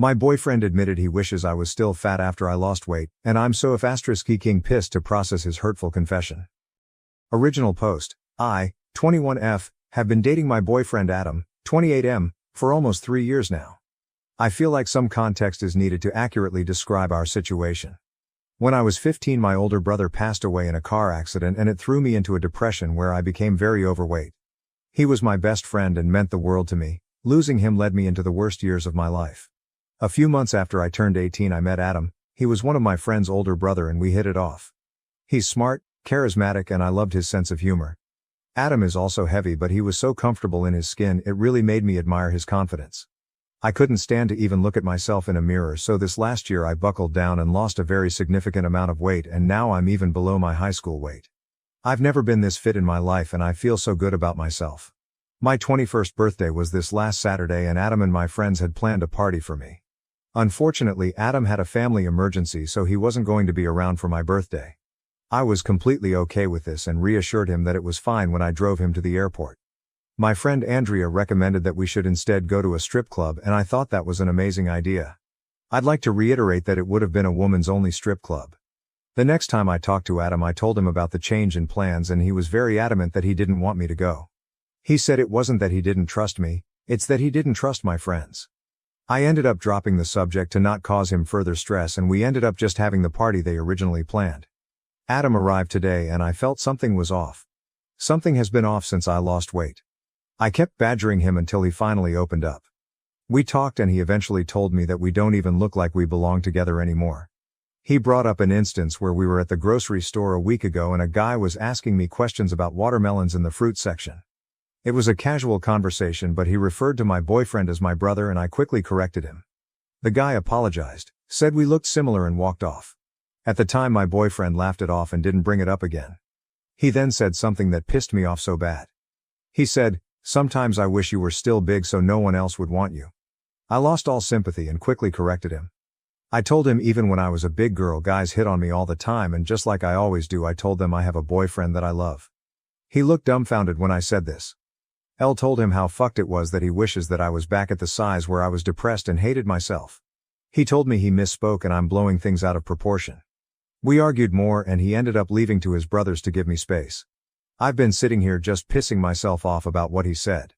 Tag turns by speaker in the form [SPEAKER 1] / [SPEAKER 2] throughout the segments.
[SPEAKER 1] My boyfriend admitted he wishes I was still fat after I lost weight, and I'm so king pissed to process his hurtful confession. Original post. I, 21F, have been dating my boyfriend Adam, 28M, for almost 3 years now. I feel like some context is needed to accurately describe our situation. When I was 15, my older brother passed away in a car accident, and it threw me into a depression where I became very overweight. He was my best friend and meant the world to me. Losing him led me into the worst years of my life. A few months after I turned 18, I met Adam. He was one of my friend's older brother and we hit it off. He's smart, charismatic, and I loved his sense of humor. Adam is also heavy, but he was so comfortable in his skin it really made me admire his confidence. I couldn't stand to even look at myself in a mirror, so this last year I buckled down and lost a very significant amount of weight, and now I'm even below my high school weight. I've never been this fit in my life and I feel so good about myself. My 21st birthday was this last Saturday and Adam and my friends had planned a party for me. Unfortunately, Adam had a family emergency, so he wasn't going to be around for my birthday. I was completely okay with this and reassured him that it was fine when I drove him to the airport. My friend Andrea recommended that we should instead go to a strip club, and I thought that was an amazing idea. I'd like to reiterate that it would have been a woman's only strip club. The next time I talked to Adam, I told him about the change in plans and he was very adamant that he didn't want me to go. He said it wasn't that he didn't trust me, it's that he didn't trust my friends. I ended up dropping the subject to not cause him further stress, and we ended up just having the party they originally planned. Adam arrived today and I felt something was off. Something has been off since I lost weight. I kept badgering him until he finally opened up. We talked and he eventually told me that we don't even look like we belong together anymore. He brought up an instance where we were at the grocery store a week ago and a guy was asking me questions about watermelons in the fruit section. It was a casual conversation, but he referred to my boyfriend as my brother and I quickly corrected him. The guy apologized, said we looked similar and walked off. At the time my boyfriend laughed it off and didn't bring it up again. He then said something that pissed me off so bad. He said, "Sometimes I wish you were still big so no one else would want you." I lost all sympathy and quickly corrected him. I told him even when I was a big girl guys hit on me all the time, and just like I always do I told them I have a boyfriend that I love. He looked dumbfounded when I said this. L told him how fucked it was that he wishes that I was back at the size where I was depressed and hated myself. He told me he misspoke and I'm blowing things out of proportion. We argued more and he ended up leaving to his brothers to give me space. I've been sitting here just pissing myself off about what he said.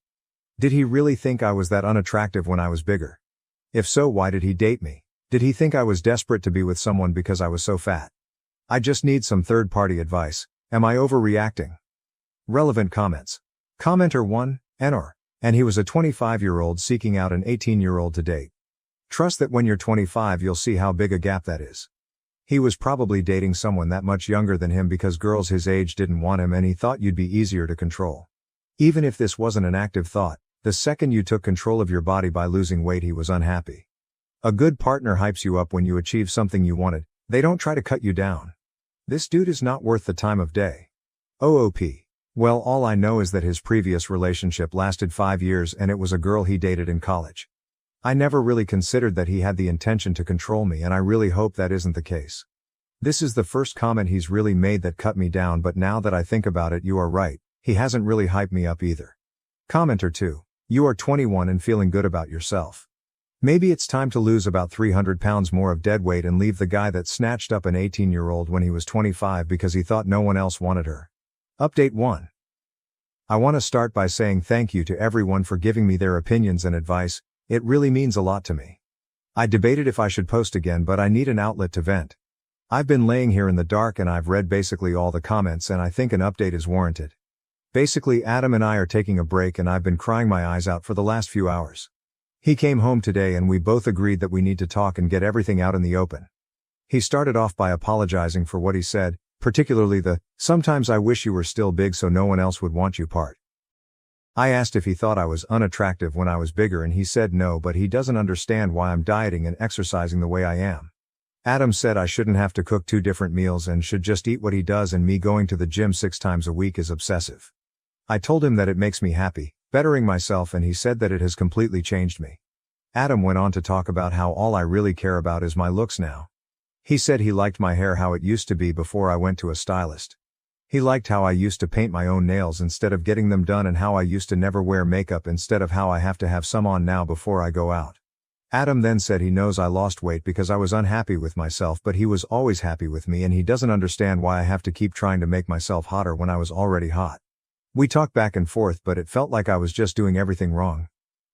[SPEAKER 1] Did he really think I was that unattractive when I was bigger? If so, why did he date me? Did he think I was desperate to be with someone because I was so fat? I just need some third-party advice. Am I overreacting? Relevant comments. Commenter 1, Enor. And he was a 25-year-old seeking out an 18-year-old to date. Trust that when you're 25 you'll see how big a gap that is. He was probably dating someone that much younger than him because girls his age didn't want him and he thought you'd be easier to control. Even if this wasn't an active thought, the second you took control of your body by losing weight he was unhappy. A good partner hypes you up when you achieve something you wanted, they don't try to cut you down. This dude is not worth the time of day. OOP. Well, all I know is that his previous relationship lasted 5 years and it was a girl he dated in college. I never really considered that he had the intention to control me, and I really hope that isn't the case. This is the first comment he's really made that cut me down, but now that I think about it, you are right, he hasn't really hyped me up either. Commenter 2. You are 21 and feeling good about yourself. Maybe it's time to lose about 300 pounds more of dead weight and leave the guy that snatched up an 18-year-old when he was 25 because he thought no one else wanted her. Update 1. I want to start by saying thank you to everyone for giving me their opinions and advice, it really means a lot to me. I debated if I should post again, but I need an outlet to vent. I've been laying here in the dark and I've read basically all the comments and I think an update is warranted. Basically, Adam and I are taking a break and I've been crying my eyes out for the last few hours. He came home today and we both agreed that we need to talk and get everything out in the open. He started off by apologizing for what he said, particularly the, "Sometimes I wish you were still big so no one else would want you" part. I asked if he thought I was unattractive when I was bigger and he said no, but he doesn't understand why I'm dieting and exercising the way I am. Adam said I shouldn't have to cook 2 different meals and should just eat what he does, and me going to the gym 6 times a week is obsessive. I told him that it makes me happy, bettering myself, and he said that it has completely changed me. Adam went on to talk about how all I really care about is my looks now. He said he liked my hair how it used to be before I went to a stylist. He liked how I used to paint my own nails instead of getting them done, and how I used to never wear makeup instead of how I have to have some on now before I go out. Adam then said he knows I lost weight because I was unhappy with myself, but he was always happy with me and he doesn't understand why I have to keep trying to make myself hotter when I was already hot. We talked back and forth, but it felt like I was just doing everything wrong.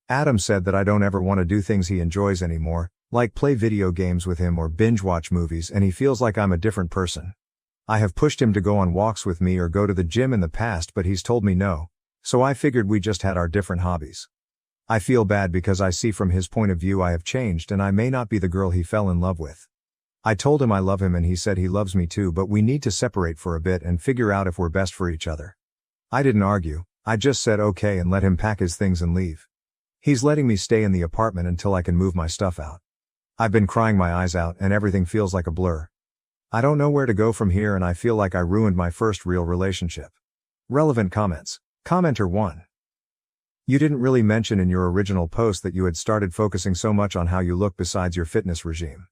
[SPEAKER 1] Adam said that I don't ever want to do things he enjoys anymore, like play video games with him or binge watch movies, and he feels like I'm a different person. I have pushed him to go on walks with me or go to the gym in the past, but he's told me no, so I figured we just had our different hobbies. I feel bad because I see from his point of view I have changed and I may not be the girl he fell in love with. I told him I love him and he said he loves me too, but we need to separate for a bit and figure out if we're best for each other. I didn't argue, I just said okay and let him pack his things and leave. He's letting me stay in the apartment until I can move my stuff out. I've been crying my eyes out and everything feels like a blur. I don't know where to go from here and I feel like I ruined my first real relationship. Relevant comments. Commenter 1. You didn't really mention in your original post that you had started focusing so much on how you look besides your fitness regime.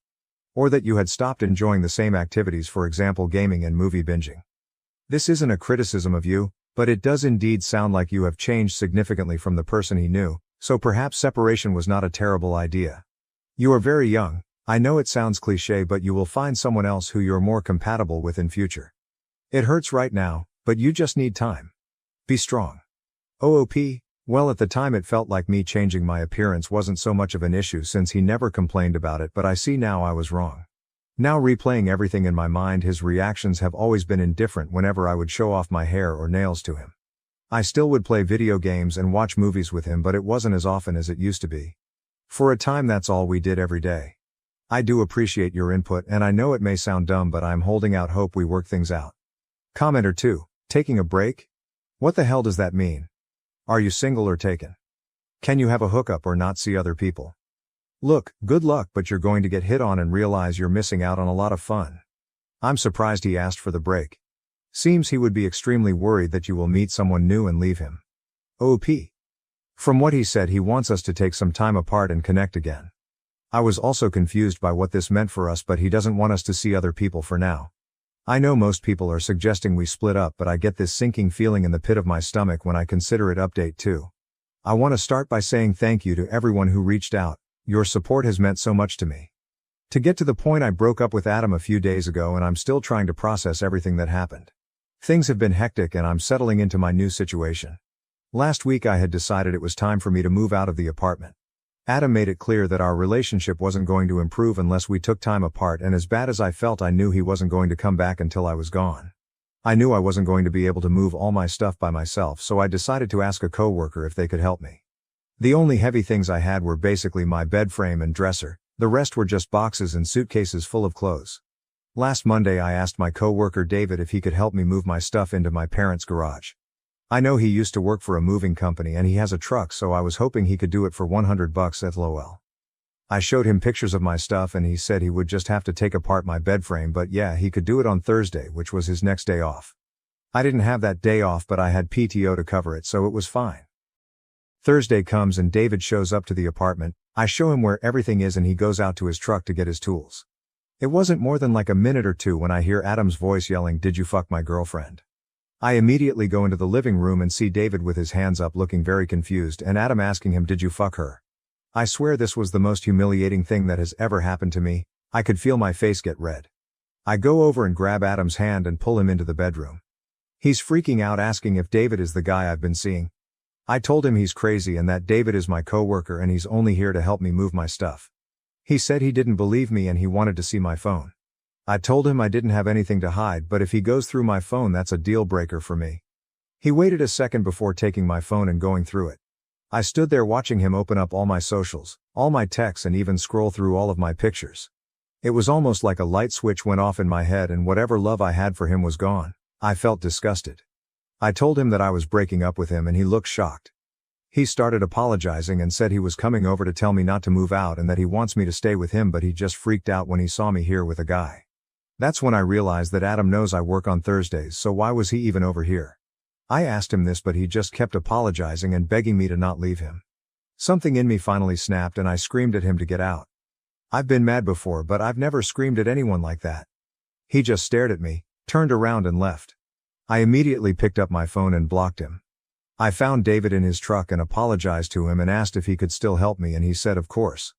[SPEAKER 1] Or that you had stopped enjoying the same activities, for example gaming and movie binging. This isn't a criticism of you, but it does indeed sound like you have changed significantly from the person he knew, so perhaps separation was not a terrible idea. You are very young, I know it sounds cliché, but you will find someone else who you're more compatible with in future. It hurts right now, but you just need time. Be strong. OOP. Well, at the time it felt like me changing my appearance wasn't so much of an issue since he never complained about it, but I see now I was wrong. Now replaying everything in my mind, his reactions have always been indifferent whenever I would show off my hair or nails to him. I still would play video games and watch movies with him, but it wasn't as often as it used to be. For a time that's all we did every day. I do appreciate your input and I know it may sound dumb, but I'm holding out hope we work things out. Commenter 2. Taking a break? What the hell does that mean? Are you single or taken? Can you have a hookup or not see other people? Look, good luck, but you're going to get hit on and realize you're missing out on a lot of fun. I'm surprised he asked for the break. Seems he would be extremely worried that you will meet someone new and leave him. OP. From what he said, he wants us to take some time apart and connect again. I was also confused by what this meant for us, but he doesn't want us to see other people for now. I know most people are suggesting we split up, but I get this sinking feeling in the pit of my stomach when I consider it. Update 2. I want to start by saying thank you to everyone who reached out. Your support has meant so much to me. To get to the point, I broke up with Adam a few days ago and I'm still trying to process everything that happened. Things have been hectic and I'm settling into my new situation. Last week I had decided it was time for me to move out of the apartment. Adam made it clear that our relationship wasn't going to improve unless we took time apart, and as bad as I felt, I knew he wasn't going to come back until I was gone. I knew I wasn't going to be able to move all my stuff by myself, so I decided to ask a coworker if they could help me. The only heavy things I had were basically my bed frame and dresser, the rest were just boxes and suitcases full of clothes. Last Monday I asked my coworker David if he could help me move my stuff into my parents' garage. I know he used to work for a moving company and he has a truck, so I was hoping he could do it for $100 LOL. I showed him pictures of my stuff and he said he would just have to take apart my bed frame, but yeah, he could do it on Thursday, which was his next day off. I didn't have that day off, but I had PTO to cover it, so it was fine. Thursday comes and David shows up to the apartment. I show him where everything is and he goes out to his truck to get his tools. It wasn't more than like a minute or two when I hear Adam's voice yelling, "Did you fuck my girlfriend?" I immediately go into the living room and see David with his hands up looking very confused and Adam asking him, "Did you fuck her?" I swear this was the most humiliating thing that has ever happened to me. I could feel my face get red. I go over and grab Adam's hand and pull him into the bedroom. He's freaking out, asking if David is the guy I've been seeing. I told him he's crazy and that David is my coworker and he's only here to help me move my stuff. He said he didn't believe me and he wanted to see my phone. I told him I didn't have anything to hide, but if he goes through my phone, that's a deal breaker for me. He waited a second before taking my phone and going through it. I stood there watching him open up all my socials, all my texts, and even scroll through all of my pictures. It was almost like a light switch went off in my head and whatever love I had for him was gone. I felt disgusted. I told him that I was breaking up with him and he looked shocked. He started apologizing and said he was coming over to tell me not to move out and that he wants me to stay with him, but he just freaked out when he saw me here with a guy. That's when I realized that Adam knows I work on Thursdays, so why was he even over here? I asked him this, but he just kept apologizing and begging me to not leave him. Something in me finally snapped and I screamed at him to get out. I've been mad before, but I've never screamed at anyone like that. He just stared at me, turned around and left. I immediately picked up my phone and blocked him. I found David in his truck and apologized to him and asked if he could still help me, and he said of course.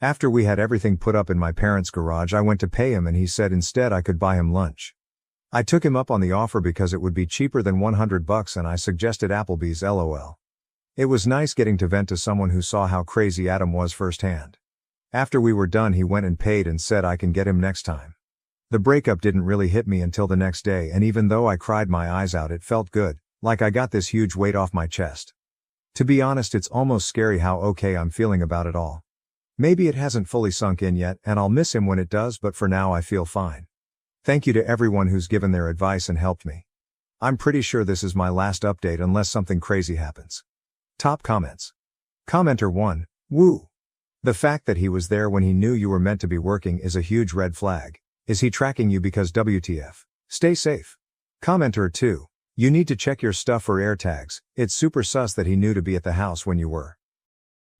[SPEAKER 1] After we had everything put up in my parents' garage, I went to pay him and he said instead I could buy him lunch. I took him up on the offer because it would be cheaper than $100 and I suggested Applebee's LOL. It was nice getting to vent to someone who saw how crazy Adam was firsthand. After we were done he went and paid and said I can get him next time. The breakup didn't really hit me until the next day, and even though I cried my eyes out it felt good, like I got this huge weight off my chest. To be honest, it's almost scary how okay I'm feeling about it all. Maybe it hasn't fully sunk in yet and I'll miss him when it does, but for now I feel fine. Thank you to everyone who's given their advice and helped me. I'm pretty sure this is my last update unless something crazy happens. Top comments. Commenter 1, woo. The fact that he was there when he knew you were meant to be working is a huge red flag. Is he tracking you because WTF? Stay safe. Commenter 2. You need to check your stuff for AirTags, it's super sus that he knew to be at the house when you were.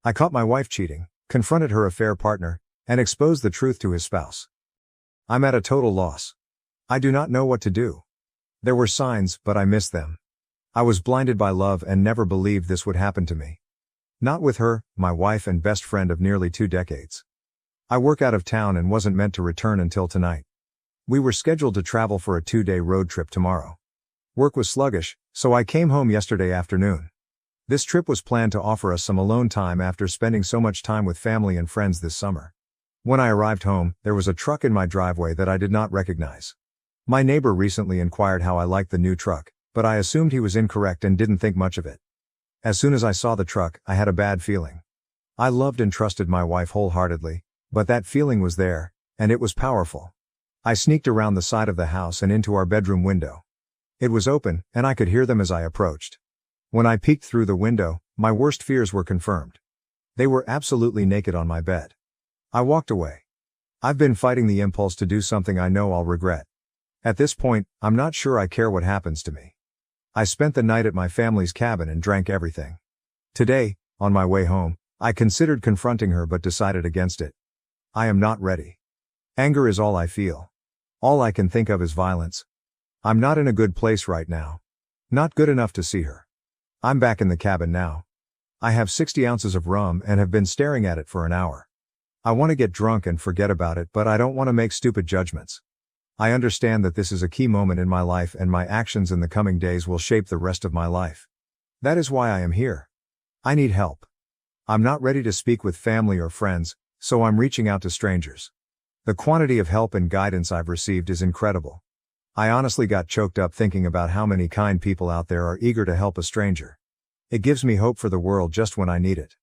[SPEAKER 1] I caught my wife cheating, confronted her affair partner, and exposed the truth to his spouse. I'm at a total loss. I do not know what to do. There were signs, but I missed them. I was blinded by love and never believed this would happen to me. Not with her, my wife and best friend of nearly 2 decades. I work out of town and wasn't meant to return until tonight. We were scheduled to travel for a 2-day road trip tomorrow. Work was sluggish, so I came home yesterday afternoon. This trip was planned to offer us some alone time after spending so much time with family and friends this summer. When I arrived home, there was a truck in my driveway that I did not recognize. My neighbor recently inquired how I liked the new truck, but I assumed he was incorrect and didn't think much of it. As soon as I saw the truck, I had a bad feeling. I loved and trusted my wife wholeheartedly, but that feeling was there, and it was powerful. I sneaked around the side of the house and into our bedroom window. It was open, and I could hear them as I approached. When I peeked through the window, my worst fears were confirmed. They were absolutely naked on my bed. I walked away. I've been fighting the impulse to do something I know I'll regret. At this point, I'm not sure I care what happens to me. I spent the night at my family's cabin and drank everything. Today, on my way home, I considered confronting her but decided against it. I am not ready. Anger is all I feel. All I can think of is violence. I'm not in a good place right now. Not good enough to see her. I'm back in the cabin now. I have 60 ounces of rum and have been staring at it for an hour. I want to get drunk and forget about it, but I don't want to make stupid judgments. I understand that this is a key moment in my life and my actions in the coming days will shape the rest of my life. That is why I am here. I need help. I'm not ready to speak with family or friends, so I'm reaching out to strangers. The quantity of help and guidance I've received is incredible. I honestly got choked up thinking about how many kind people out there are eager to help a stranger. It gives me hope for the world just when I need it.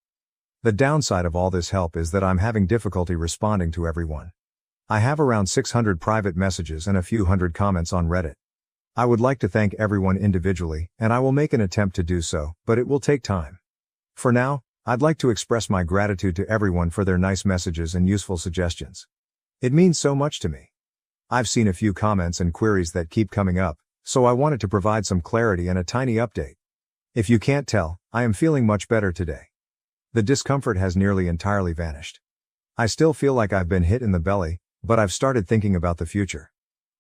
[SPEAKER 1] The downside of all this help is that I'm having difficulty responding to everyone. I have around 600 private messages and a few hundred comments on Reddit. I would like to thank everyone individually, and I will make an attempt to do so, but it will take time. For now, I'd like to express my gratitude to everyone for their nice messages and useful suggestions. It means so much to me. I've seen a few comments and queries that keep coming up, so I wanted to provide some clarity and a tiny update. If you can't tell, I am feeling much better today. The discomfort has nearly entirely vanished. I still feel like I've been hit in the belly, but I've started thinking about the future.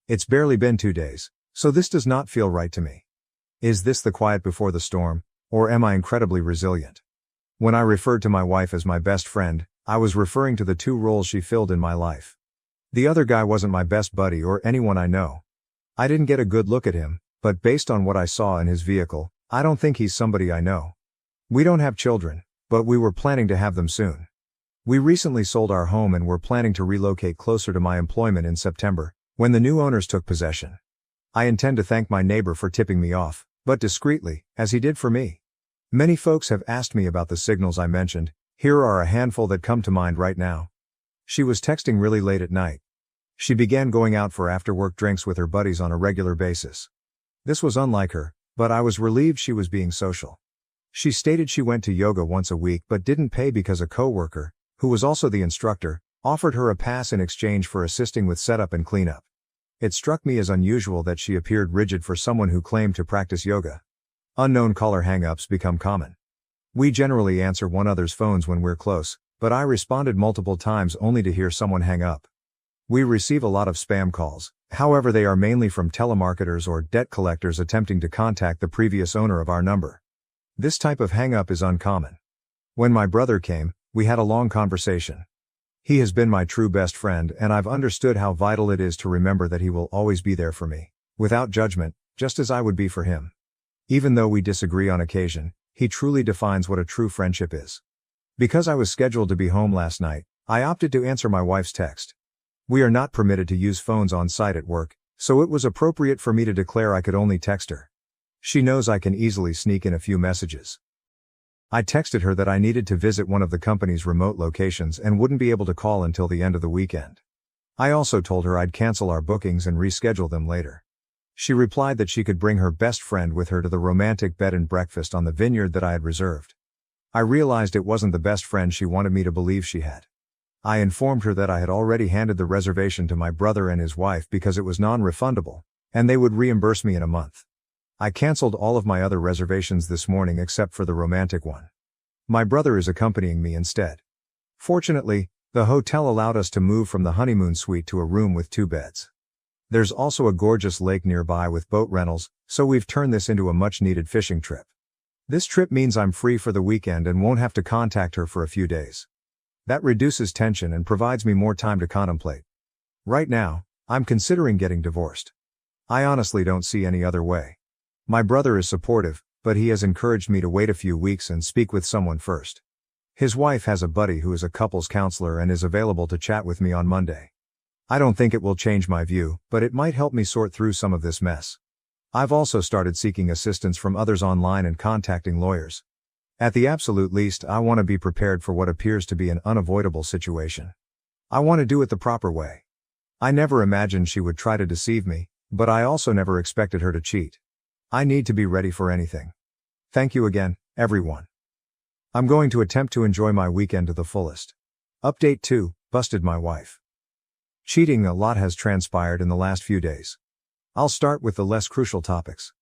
[SPEAKER 1] It's barely been 2 days, so this does not feel right to me. Is this the quiet before the storm, or am I incredibly resilient? When I referred to my wife as my best friend, I was referring to the 2 roles she filled in my life. The other guy wasn't my best buddy or anyone I know. I didn't get a good look at him, but based on what I saw in his vehicle, I don't think he's somebody I know. We don't have children, but we were planning to have them soon. We recently sold our home and were planning to relocate closer to my employment in September, when the new owners took possession. I intend to thank my neighbor for tipping me off, but discreetly, as he did for me. Many folks have asked me about the signals I mentioned. Here are a handful that come to mind right now. She was texting really late at night. She began going out for after-work drinks with her buddies on a regular basis. This was unlike her, but I was relieved she was being social. She stated she went to yoga once a week but didn't pay because a coworker, who was also the instructor, offered her a pass in exchange for assisting with setup and cleanup. It struck me as unusual that she appeared rigid for someone who claimed to practice yoga. Unknown caller hang-ups become common. We generally answer one another's phones when we're close, but I responded multiple times only to hear someone hang up. We receive a lot of spam calls, however they are mainly from telemarketers or debt collectors attempting to contact the previous owner of our number. This type of hang-up is uncommon. When my brother came, we had a long conversation. He has been my true best friend, and I've understood how vital it is to remember that he will always be there for me, without judgment, just as I would be for him. Even though we disagree on occasion, he truly defines what a true friendship is. Because I was scheduled to be home last night, I opted to answer my wife's text. We are not permitted to use phones on site at work, so it was appropriate for me to declare I could only text her. She knows I can easily sneak in a few messages. I texted her that I needed to visit one of the company's remote locations and wouldn't be able to call until the end of the weekend. I also told her I'd cancel our bookings and reschedule them later. She replied that she could bring her best friend with her to the romantic bed and breakfast on the vineyard that I had reserved. I realized it wasn't the best friend she wanted me to believe she had. I informed her that I had already handed the reservation to my brother and his wife because it was non-refundable, and they would reimburse me in a month. I canceled all of my other reservations this morning except for the romantic one. My brother is accompanying me instead. Fortunately, the hotel allowed us to move from the honeymoon suite to a room with 2 beds. There's also a gorgeous lake nearby with boat rentals, so we've turned this into a much-needed fishing trip. This trip means I'm free for the weekend and won't have to contact her for a few days. That reduces tension and provides me more time to contemplate. Right now, I'm considering getting divorced. I honestly don't see any other way. My brother is supportive, but he has encouraged me to wait a few weeks and speak with someone first. His wife has a buddy who is a couples counselor and is available to chat with me on Monday. I don't think it will change my view, but it might help me sort through some of this mess. I've also started seeking assistance from others online and contacting lawyers. At the absolute least, I want to be prepared for what appears to be an unavoidable situation. I want to do it the proper way. I never imagined she would try to deceive me, but I also never expected her to cheat. I need to be ready for anything. Thank you again, everyone. I'm going to attempt to enjoy my weekend to the fullest. Update 2, busted my wife. Cheating a lot has transpired in the last few days. I'll start with the less crucial topics.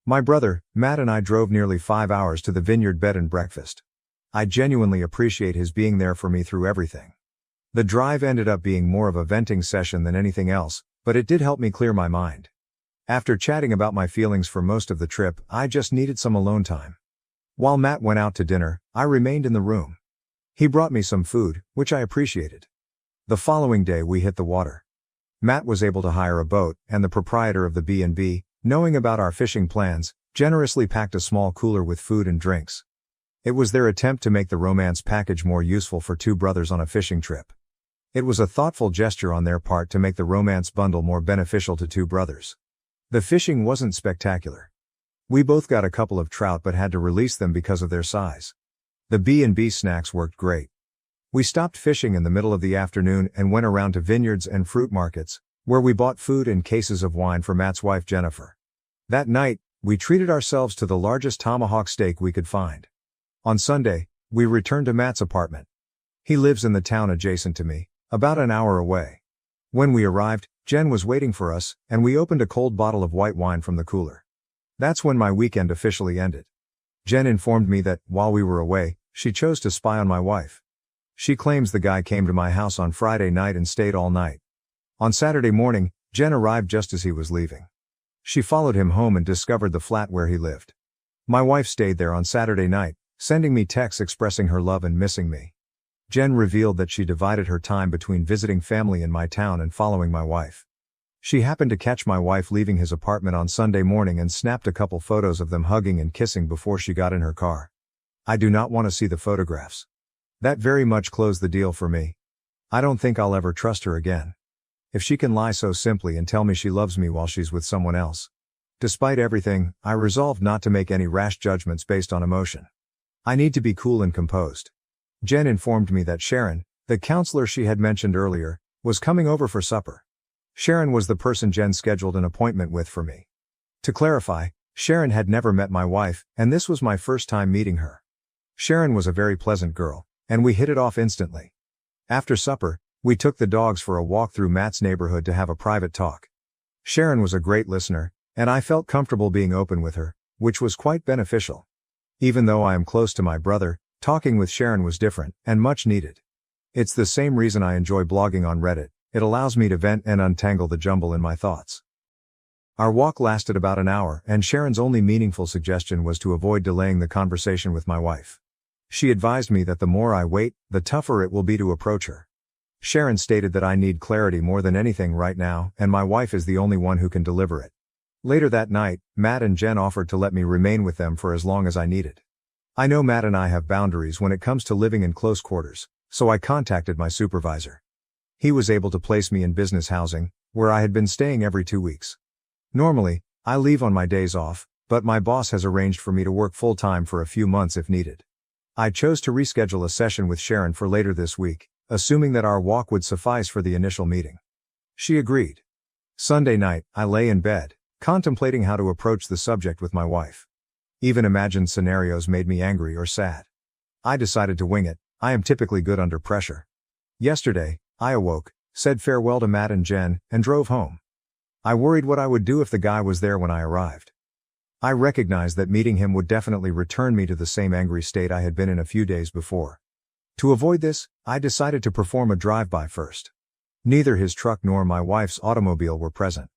[SPEAKER 1] My brother, Matt, and I drove nearly 5 hours to the vineyard bed and breakfast. I genuinely appreciate his being there for me through everything. The drive ended up being more of a venting session than anything else, but it did help me clear my mind. After chatting about my feelings for most of the trip, I just needed some alone time. While Matt went out to dinner, I remained in the room. He brought me some food, which I appreciated. The following day we hit the water. Matt was able to hire a boat, and the proprietor of the B&B, knowing about our fishing plans, generously packed a small cooler with food and drinks. It was their attempt to make the romance package more useful for 2 brothers on a fishing trip. It was a thoughtful gesture on their part to make the romance bundle more beneficial to 2 brothers. The fishing wasn't spectacular. We both got a couple of trout but had to release them because of their size. The B&B snacks worked great. We stopped fishing in the middle of the afternoon and went around to vineyards and fruit markets, where we bought food and cases of wine for Matt's wife Jennifer. That night, we treated ourselves to the largest tomahawk steak we could find. On Sunday, we returned to Matt's apartment. He lives in the town adjacent to me, about an hour away. When we arrived, Jen was waiting for us, and we opened a cold bottle of white wine from the cooler. That's when my weekend officially ended. Jen informed me that, while we were away, she chose to spy on my wife. She claims the guy came to my house on Friday night and stayed all night. On Saturday morning, Jen arrived just as he was leaving. She followed him home and discovered the flat where he lived. My wife stayed there on Saturday night, sending me texts expressing her love and missing me. Jen revealed that she divided her time between visiting family in my town and following my wife. She happened to catch my wife leaving his apartment on Sunday morning and snapped a couple photos of them hugging and kissing before she got in her car. I do not want to see the photographs. That very much closed the deal for me. I don't think I'll ever trust her again. If she can lie so simply and tell me she loves me while she's with someone else. Despite everything, I resolved not to make any rash judgments based on emotion. I need to be cool and composed. Jen informed me that Sharon, the counselor she had mentioned earlier, was coming over for supper. Sharon was the person Jen scheduled an appointment with for me. To clarify, Sharon had never met my wife, and this was my first time meeting her. Sharon was a very pleasant girl, and we hit it off instantly. After supper, we took the dogs for a walk through Matt's neighborhood to have a private talk. Sharon was a great listener, and I felt comfortable being open with her, which was quite beneficial. Even though I am close to my brother, talking with Sharon was different, and much needed. It's the same reason I enjoy blogging on Reddit. It allows me to vent and untangle the jumble in my thoughts. Our walk lasted about an hour, and Sharon's only meaningful suggestion was to avoid delaying the conversation with my wife. She advised me that the more I wait, the tougher it will be to approach her. Sharon stated that I need clarity more than anything right now, and my wife is the only one who can deliver it. Later that night, Matt and Jen offered to let me remain with them for as long as I needed. I know Matt and I have boundaries when it comes to living in close quarters, so I contacted my supervisor. He was able to place me in business housing, where I had been staying every 2 weeks. Normally, I leave on my days off, but my boss has arranged for me to work full-time for a few months if needed. I chose to reschedule a session with Sharon for later this week, assuming that our walk would suffice for the initial meeting. She agreed. Sunday night, I lay in bed, contemplating how to approach the subject with my wife. Even imagined scenarios made me angry or sad. I decided to wing it. I am typically good under pressure. Yesterday, I awoke, said farewell to Matt and Jen, and drove home. I worried what I would do if the guy was there when I arrived. I recognized that meeting him would definitely return me to the same angry state I had been in a few days before. To avoid this, I decided to perform a drive-by first. Neither his truck nor my wife's automobile were present.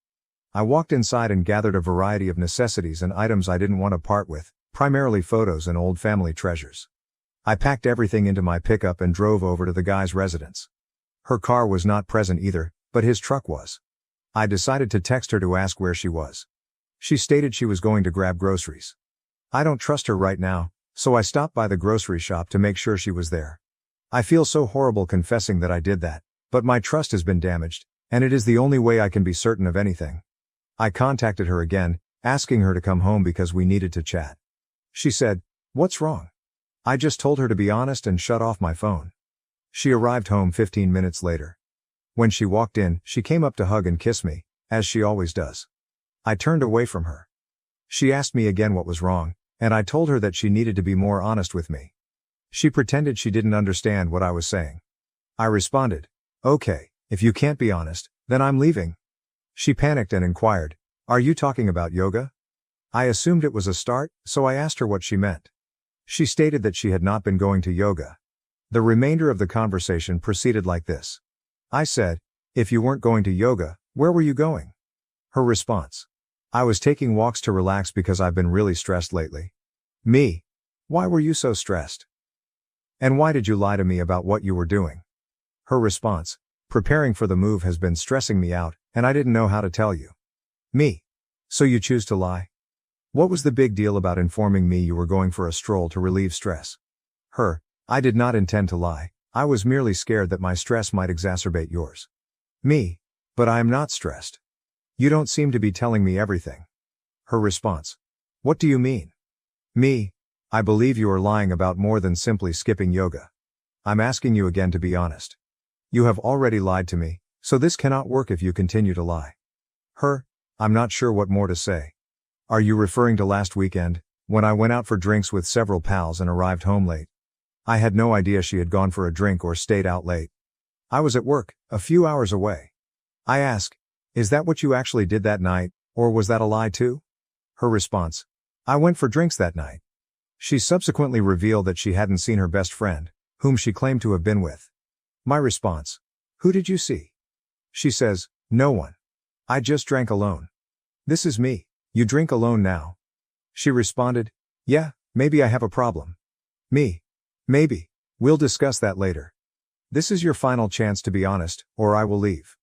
[SPEAKER 1] I walked inside and gathered a variety of necessities and items I didn't want to part with, primarily photos and old family treasures. I packed everything into my pickup and drove over to the guy's residence. Her car was not present either, but his truck was. I decided to text her to ask where she was. She stated she was going to grab groceries. I don't trust her right now, so I stopped by the grocery shop to make sure she was there. I feel so horrible confessing that I did that, but my trust has been damaged, and it is the only way I can be certain of anything. I contacted her again, asking her to come home because we needed to chat. She said, "What's wrong?" I just told her to be honest and shut off my phone. She arrived home 15 minutes later. When she walked in, she came up to hug and kiss me, as she always does. I turned away from her. She asked me again what was wrong, and I told her that she needed to be more honest with me. She pretended she didn't understand what I was saying. I responded, "Okay, if you can't be honest, then I'm leaving." She panicked and inquired, "Are you talking about yoga?" I assumed it was a start, so I asked her what she meant. She stated that she had not been going to yoga. The remainder of the conversation proceeded like this. I said, "If you weren't going to yoga, where were you going?" Her response: "I was taking walks to relax because I've been really stressed lately." Me: "Why were you so stressed? And why did you lie to me about what you were doing?" Her response: "Preparing for the move has been stressing me out, and I didn't know how to tell you." Me: "So you choose to lie? What was the big deal about informing me you were going for a stroll to relieve stress?" Her: "I did not intend to lie, I was merely scared that my stress might exacerbate yours." Me: "But I am not stressed. You don't seem to be telling me everything." Her response: "What do you mean?" Me: "I believe you are lying about more than simply skipping yoga. I'm asking you again to be honest. You have already lied to me, so this cannot work if you continue to lie." Her: "I'm not sure what more to say. Are you referring to last weekend, when I went out for drinks with several pals and arrived home late? I had no idea she had gone for a drink or stayed out late. I was at work, a few hours away." I ask, "Is that what you actually did that night, or was that a lie too?" Her response: "I went for drinks that night." She subsequently revealed that she hadn't seen her best friend, whom she claimed to have been with. My response: "Who did you see?" She says, "No one. I just drank alone." This is me: "You drink alone now?" She responded, "Yeah, maybe I have a problem." Me: "Maybe. We'll discuss that later. This is your final chance to be honest, or I will leave."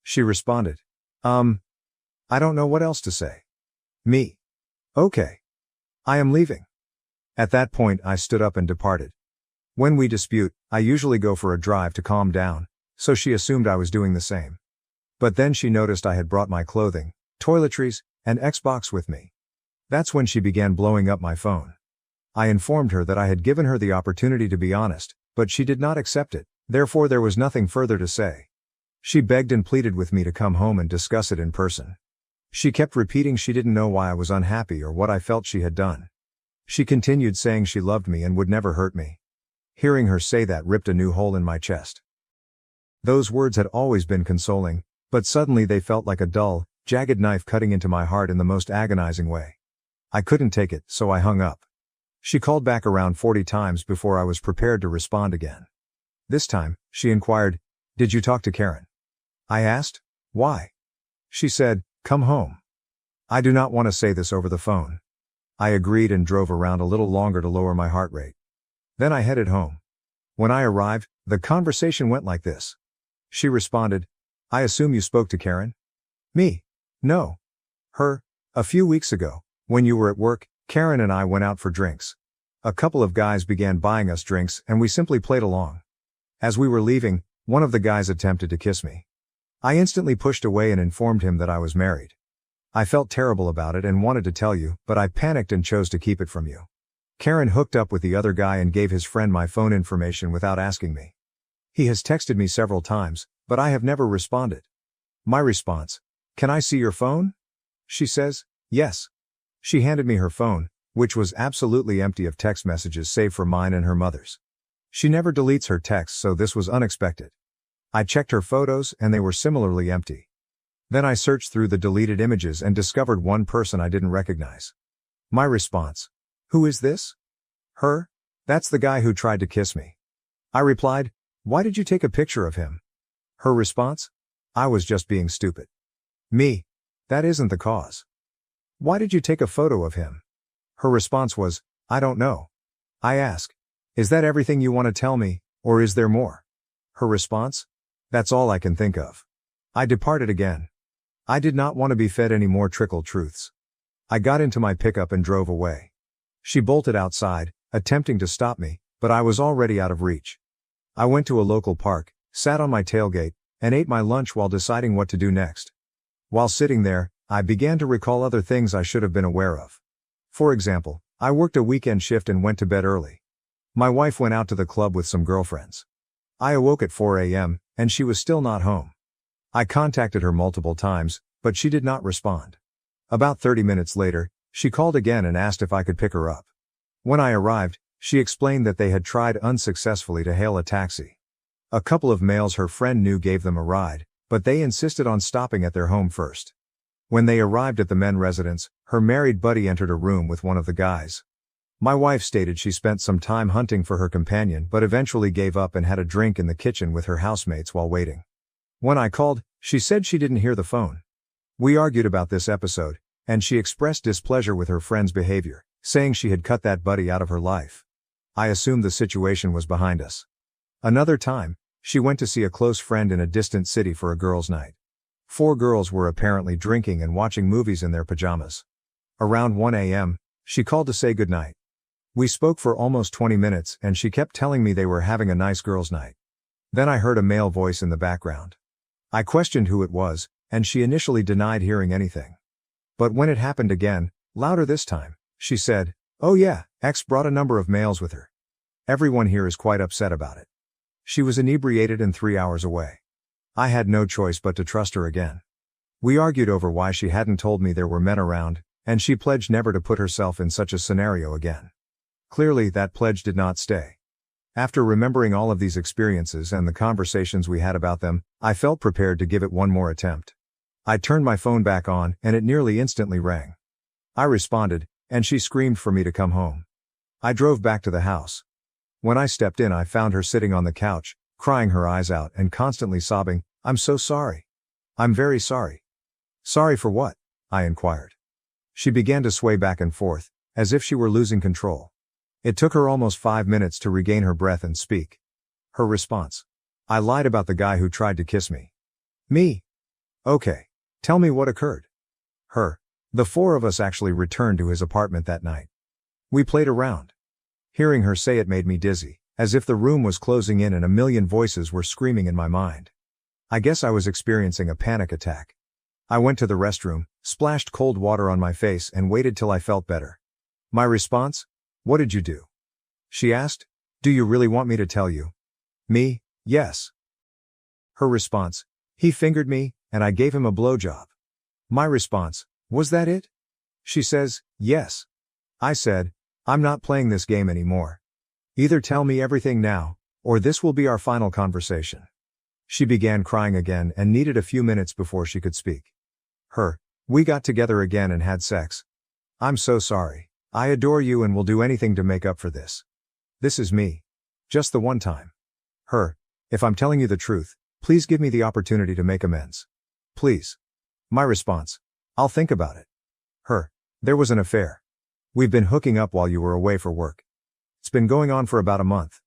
[SPEAKER 1] She responded, I don't know what else to say." Me: "Okay. I am leaving." At that point I stood up and departed. When we dispute, I usually go for a drive to calm down, so she assumed I was doing the same. But then she noticed I had brought my clothing, toiletries, and Xbox with me. That's when she began blowing up my phone. I informed her that I had given her the opportunity to be honest, but she did not accept it, therefore there was nothing further to say. She begged and pleaded with me to come home and discuss it in person. She kept repeating she didn't know why I was unhappy or what I felt she had done. She continued saying she loved me and would never hurt me. Hearing her say that ripped a new hole in my chest. Those words had always been consoling, but suddenly they felt like a dull, jagged knife cutting into my heart in the most agonizing way. I couldn't take it, so I hung up. She called back around 40 times before I was prepared to respond again. This time, she inquired, "Did you talk to Karen?" I asked, "Why?" She said, "Come home." I do not want to say this over the phone. I agreed and drove around a little longer to lower my heart rate. Then I headed home. When I arrived, the conversation went like this. She responded, I assume you spoke to Karen? Me. No. Her. A few weeks ago, when you were at work, Karen and I went out for drinks. A couple of guys began buying us drinks and we simply played along. As we were leaving, one of the guys attempted to kiss me. I instantly pushed away and informed him that I was married. I felt terrible about it and wanted to tell you, but I panicked and chose to keep it from you. Karen hooked up with the other guy and gave his friend my phone information without asking me. He has texted me several times, but I have never responded. My response: Can I see your phone? She says, yes. She handed me her phone, which was absolutely empty of text messages save for mine and her mother's. She never deletes her texts, so this was unexpected. I checked her photos and they were similarly empty. Then I searched through the deleted images and discovered one person I didn't recognize. My response: Who is this? Her? That's the guy who tried to kiss me. I replied, why did you take a picture of him? Her response: I was just being stupid. Me. That isn't the cause. Why did you take a photo of him? Her response was, I don't know. I ask, is that everything you want to tell me, or is there more? Her response: That's all I can think of. I departed again. I did not want to be fed any more trickle truths. I got into my pickup and drove away. She bolted outside, attempting to stop me, but I was already out of reach. I went to a local park, sat on my tailgate, and ate my lunch while deciding what to do next. While sitting there, I began to recall other things I should have been aware of. For example, I worked a weekend shift and went to bed early. My wife went out to the club with some girlfriends. I awoke at 4 a.m., and she was still not home. I contacted her multiple times, but she did not respond. About 30 minutes later, she called again and asked if I could pick her up. When I arrived, she explained that they had tried unsuccessfully to hail a taxi. A couple of males her friend knew gave them a ride, but they insisted on stopping at their home first. When they arrived at the men's residence, her married buddy entered a room with one of the guys. My wife stated she spent some time hunting for her companion but eventually gave up and had a drink in the kitchen with her housemates while waiting. When I called, she said she didn't hear the phone. We argued about this episode, and she expressed displeasure with her friend's behavior, saying she had cut that buddy out of her life. I assumed the situation was behind us. Another time, she went to see a close friend in a distant city for a girls' night. 4 girls were apparently drinking and watching movies in their pajamas. Around 1 a.m., she called to say goodnight. We spoke for almost 20 minutes and she kept telling me they were having a nice girls' night. Then I heard a male voice in the background. I questioned who it was, and she initially denied hearing anything. But when it happened again, louder this time, she said, oh yeah, X brought a number of males with her. Everyone here is quite upset about it. She was inebriated and 3 hours away. I had no choice but to trust her again. We argued over why she hadn't told me there were men around, and she pledged never to put herself in such a scenario again. Clearly, that pledge did not stay. After remembering all of these experiences and the conversations we had about them, I felt prepared to give it one more attempt. I turned my phone back on and it nearly instantly rang. I responded, and she screamed for me to come home. I drove back to the house. When I stepped in, I found her sitting on the couch, crying her eyes out and constantly sobbing, I'm so sorry. I'm very sorry. Sorry for what? I inquired. She began to sway back and forth, as if she were losing control. It took her almost 5 minutes to regain her breath and speak. Her response: I lied about the guy who tried to kiss me. Me. Okay. Tell me what occurred. Her. The 4 of us actually returned to his apartment that night. We played around. Hearing her say it made me dizzy, as if the room was closing in and a million voices were screaming in my mind. I guess I was experiencing a panic attack. I went to the restroom, splashed cold water on my face and waited till I felt better. My response: What did you do? She asked. Do you really want me to tell you? Me: Yes. Her response: He fingered me, and I gave him a blowjob. My response: Was that it? She says, yes. I said, I'm not playing this game anymore. Either tell me everything now, or this will be our final conversation. She began crying again and needed a few minutes before she could speak. Her: We got together again and had sex. I'm so sorry. I adore you and will do anything to make up for this. This is me. Just the one time. Her: If I'm telling you the truth, please give me the opportunity to make amends. Please. My response: I'll think about it. Her: There was an affair. We've been hooking up while you were away for work. It's been going on for about a month.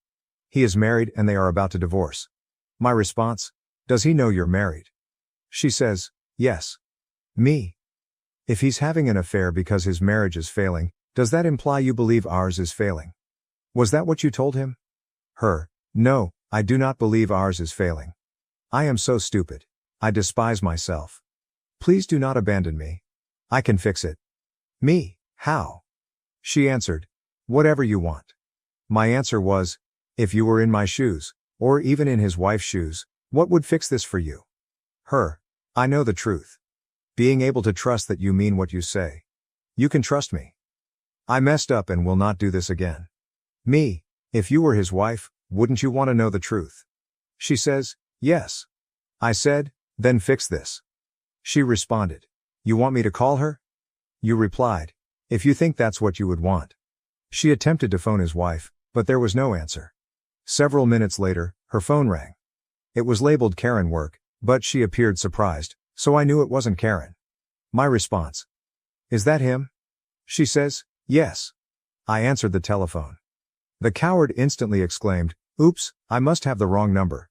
[SPEAKER 1] He is married and they are about to divorce. My response: Does he know you're married? She says, yes. Me. If he's having an affair because his marriage is failing, does that imply you believe ours is failing? Was that what you told him? Her, no, I do not believe ours is failing. I am so stupid. I despise myself. Please do not abandon me. I can fix it. Me, how? She answered, whatever you want. My answer was, if you were in my shoes, or even in his wife's shoes, what would fix this for you? Her, I know the truth. Being able to trust that you mean what you say. You can trust me. I messed up and will not do this again. Me, if you were his wife, wouldn't you want to know the truth? She says, yes. I said, then fix this. She responded, you want me to call her? You replied, if you think that's what you would want. She attempted to phone his wife, but there was no answer. Several minutes later, her phone rang. It was labeled Karen work, but she appeared surprised, so I knew it wasn't Karen. My response. Is that him? She says, yes. I answered the telephone. The coward instantly exclaimed, oops, I must have the wrong number.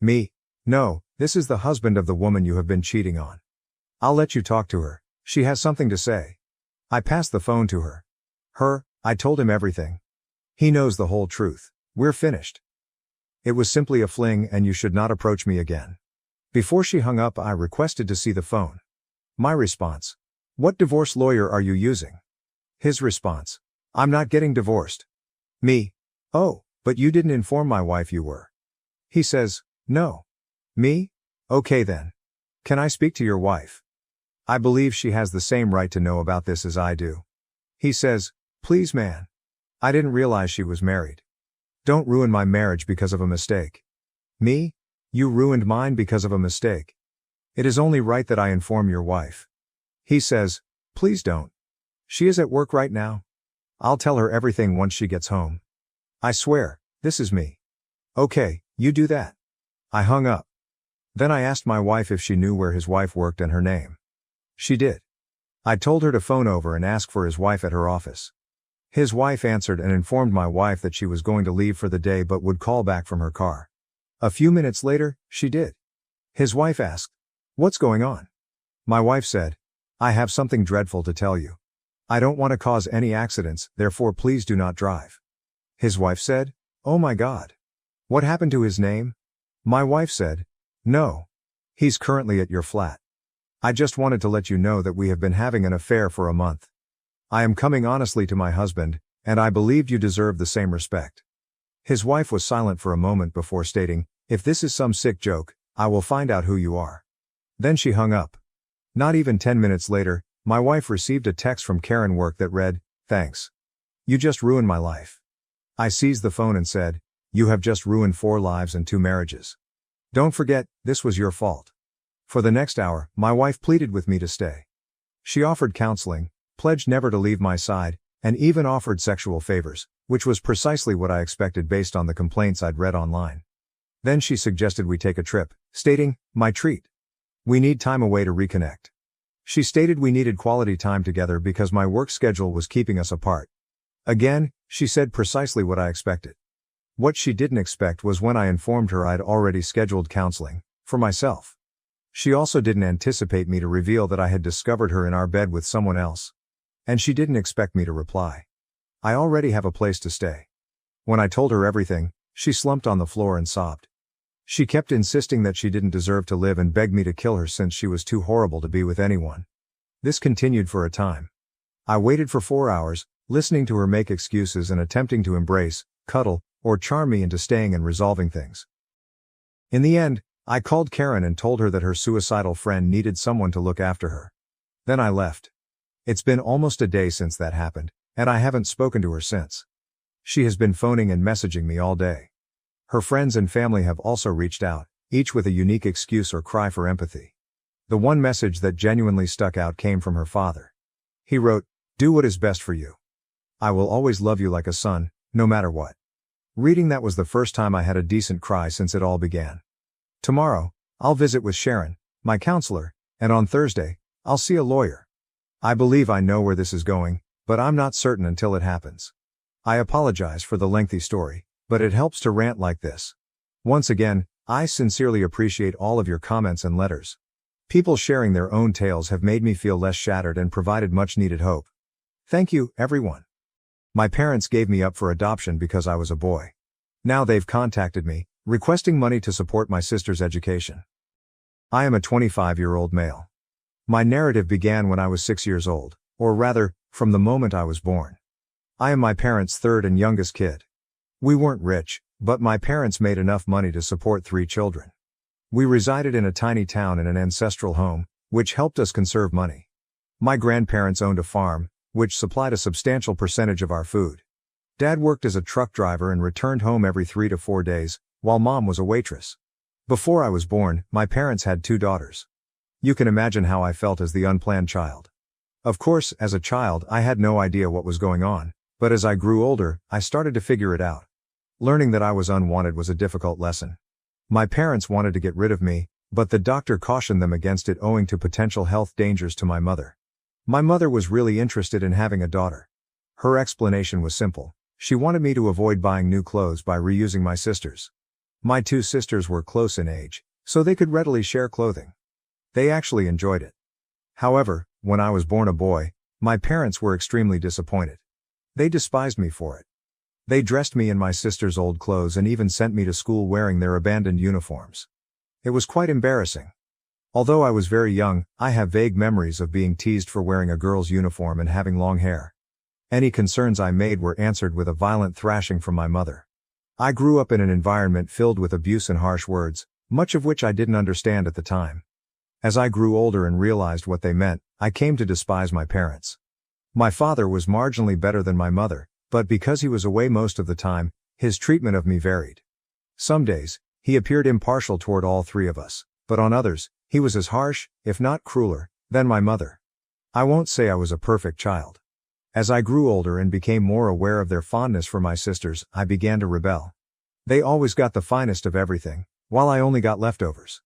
[SPEAKER 1] Me, no, this is the husband of the woman you have been cheating on. I'll let you talk to her, she has something to say. I passed the phone to her. Her, I told him everything. He knows the whole truth. We're finished. It was simply a fling and you should not approach me again. Before she hung up, I requested to see the phone. My response. What divorce lawyer are you using? His response. I'm not getting divorced. Me. Oh, but you didn't inform my wife you were. He says, no. Me? Okay then. Can I speak to your wife? I believe she has the same right to know about this as I do. He says, please man. I didn't realize she was married. Don't ruin my marriage because of a mistake. Me? You ruined mine because of a mistake. It is only right that I inform your wife. He says, please don't. She is at work right now. I'll tell her everything once she gets home. I swear, this is me. Okay, you do that. I hung up. Then I asked my wife if she knew where his wife worked and her name. She did. I told her to phone over and ask for his wife at her office. His wife answered and informed my wife that she was going to leave for the day but would call back from her car. A few minutes later, she did. His wife asked, what's going on? My wife said, I have something dreadful to tell you. I don't want to cause any accidents, therefore please do not drive. His wife said, oh my God. What happened to his name? My wife said, no. He's currently at your flat. I just wanted to let you know that we have been having an affair for a month. I am coming honestly to my husband, and I believed you deserve the same respect. His wife was silent for a moment before stating, if this is some sick joke, I will find out who you are. Then she hung up. Not even 10 minutes later, my wife received a text from Karen work that read, thanks. You just ruined my life. I seized the phone and said, you have just ruined 4 lives and 2 marriages. Don't forget, this was your fault. For the next hour, my wife pleaded with me to stay. She offered counseling, pledged never to leave my side, and even offered sexual favors, which was precisely what I expected based on the complaints I'd read online. Then she suggested we take a trip, stating, my treat. We need time away to reconnect. She stated we needed quality time together because my work schedule was keeping us apart. Again, she said precisely what I expected. What she didn't expect was when I informed her I'd already scheduled counseling, for myself. She also didn't anticipate me to reveal that I had discovered her in our bed with someone else. And she didn't expect me to reply. I already have a place to stay. When I told her everything, she slumped on the floor and sobbed. She kept insisting that she didn't deserve to live and begged me to kill her since she was too horrible to be with anyone. This continued for a time. I waited for 4 hours, listening to her make excuses and attempting to embrace, cuddle, or charm me into staying and resolving things. In the end, I called Karen and told her that her suicidal friend needed someone to look after her. Then I left. It's been almost a day since that happened, and I haven't spoken to her since. She has been phoning and messaging me all day. Her friends and family have also reached out, each with a unique excuse or cry for empathy. The one message that genuinely stuck out came from her father. He wrote, do what is best for you. I will always love you like a son, no matter what. Reading that was the first time I had a decent cry since it all began. Tomorrow, I'll visit with Sharon, my counselor, and on Thursday, I'll see a lawyer. I believe I know where this is going, but I'm not certain until it happens. I apologize for the lengthy story, but it helps to rant like this. Once again, I sincerely appreciate all of your comments and letters. People sharing their own tales have made me feel less shattered and provided much needed hope. Thank you, everyone. My parents gave me up for adoption because I was a boy. Now they've contacted me, requesting money to support my sister's education. I am a 25-year-old male. My narrative began when I was 6 years old, or rather, from the moment I was born. I am my parents' third and youngest kid. We weren't rich, but my parents made enough money to support 3 children. We resided in a tiny town in an ancestral home, which helped us conserve money. My grandparents owned a farm, which supplied a substantial percentage of our food. Dad worked as a truck driver and returned home every 3 to 4 days, while Mom was a waitress. Before I was born, my parents had 2 daughters. You can imagine how I felt as the unplanned child. Of course, as a child, I had no idea what was going on, but as I grew older, I started to figure it out. Learning that I was unwanted was a difficult lesson. My parents wanted to get rid of me, but the doctor cautioned them against it owing to potential health dangers to my mother. My mother was really interested in having a daughter. Her explanation was simple. She wanted me to avoid buying new clothes by reusing my sisters'. My 2 sisters were close in age, so they could readily share clothing. They actually enjoyed it. However, when I was born a boy, my parents were extremely disappointed. They despised me for it. They dressed me in my sister's old clothes and even sent me to school wearing their abandoned uniforms. It was quite embarrassing. Although I was very young, I have vague memories of being teased for wearing a girl's uniform and having long hair. Any concerns I made were answered with a violent thrashing from my mother. I grew up in an environment filled with abuse and harsh words, much of which I didn't understand at the time. As I grew older and realized what they meant, I came to despise my parents. My father was marginally better than my mother, but because he was away most of the time, his treatment of me varied. Some days, he appeared impartial toward all 3 of us, but on others, he was as harsh, if not crueler, than my mother. I won't say I was a perfect child. As I grew older and became more aware of their fondness for my sisters, I began to rebel. They always got the finest of everything, while I only got leftovers.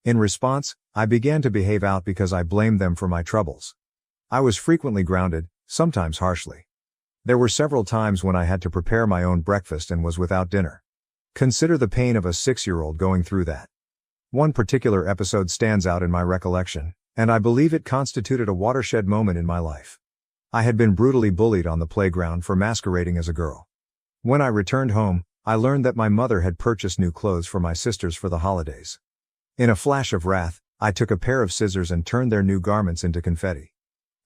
[SPEAKER 1] In response, I began to behave out because I blamed them for my troubles. I was frequently grounded, sometimes harshly. There were several times when I had to prepare my own breakfast and was without dinner. Consider the pain of a 6-year-old going through that. One particular episode stands out in my recollection, and I believe it constituted a watershed moment in my life. I had been brutally bullied on the playground for masquerading as a girl. When I returned home, I learned that my mother had purchased new clothes for my sisters for the holidays. In a flash of wrath, I took a pair of scissors and turned their new garments into confetti.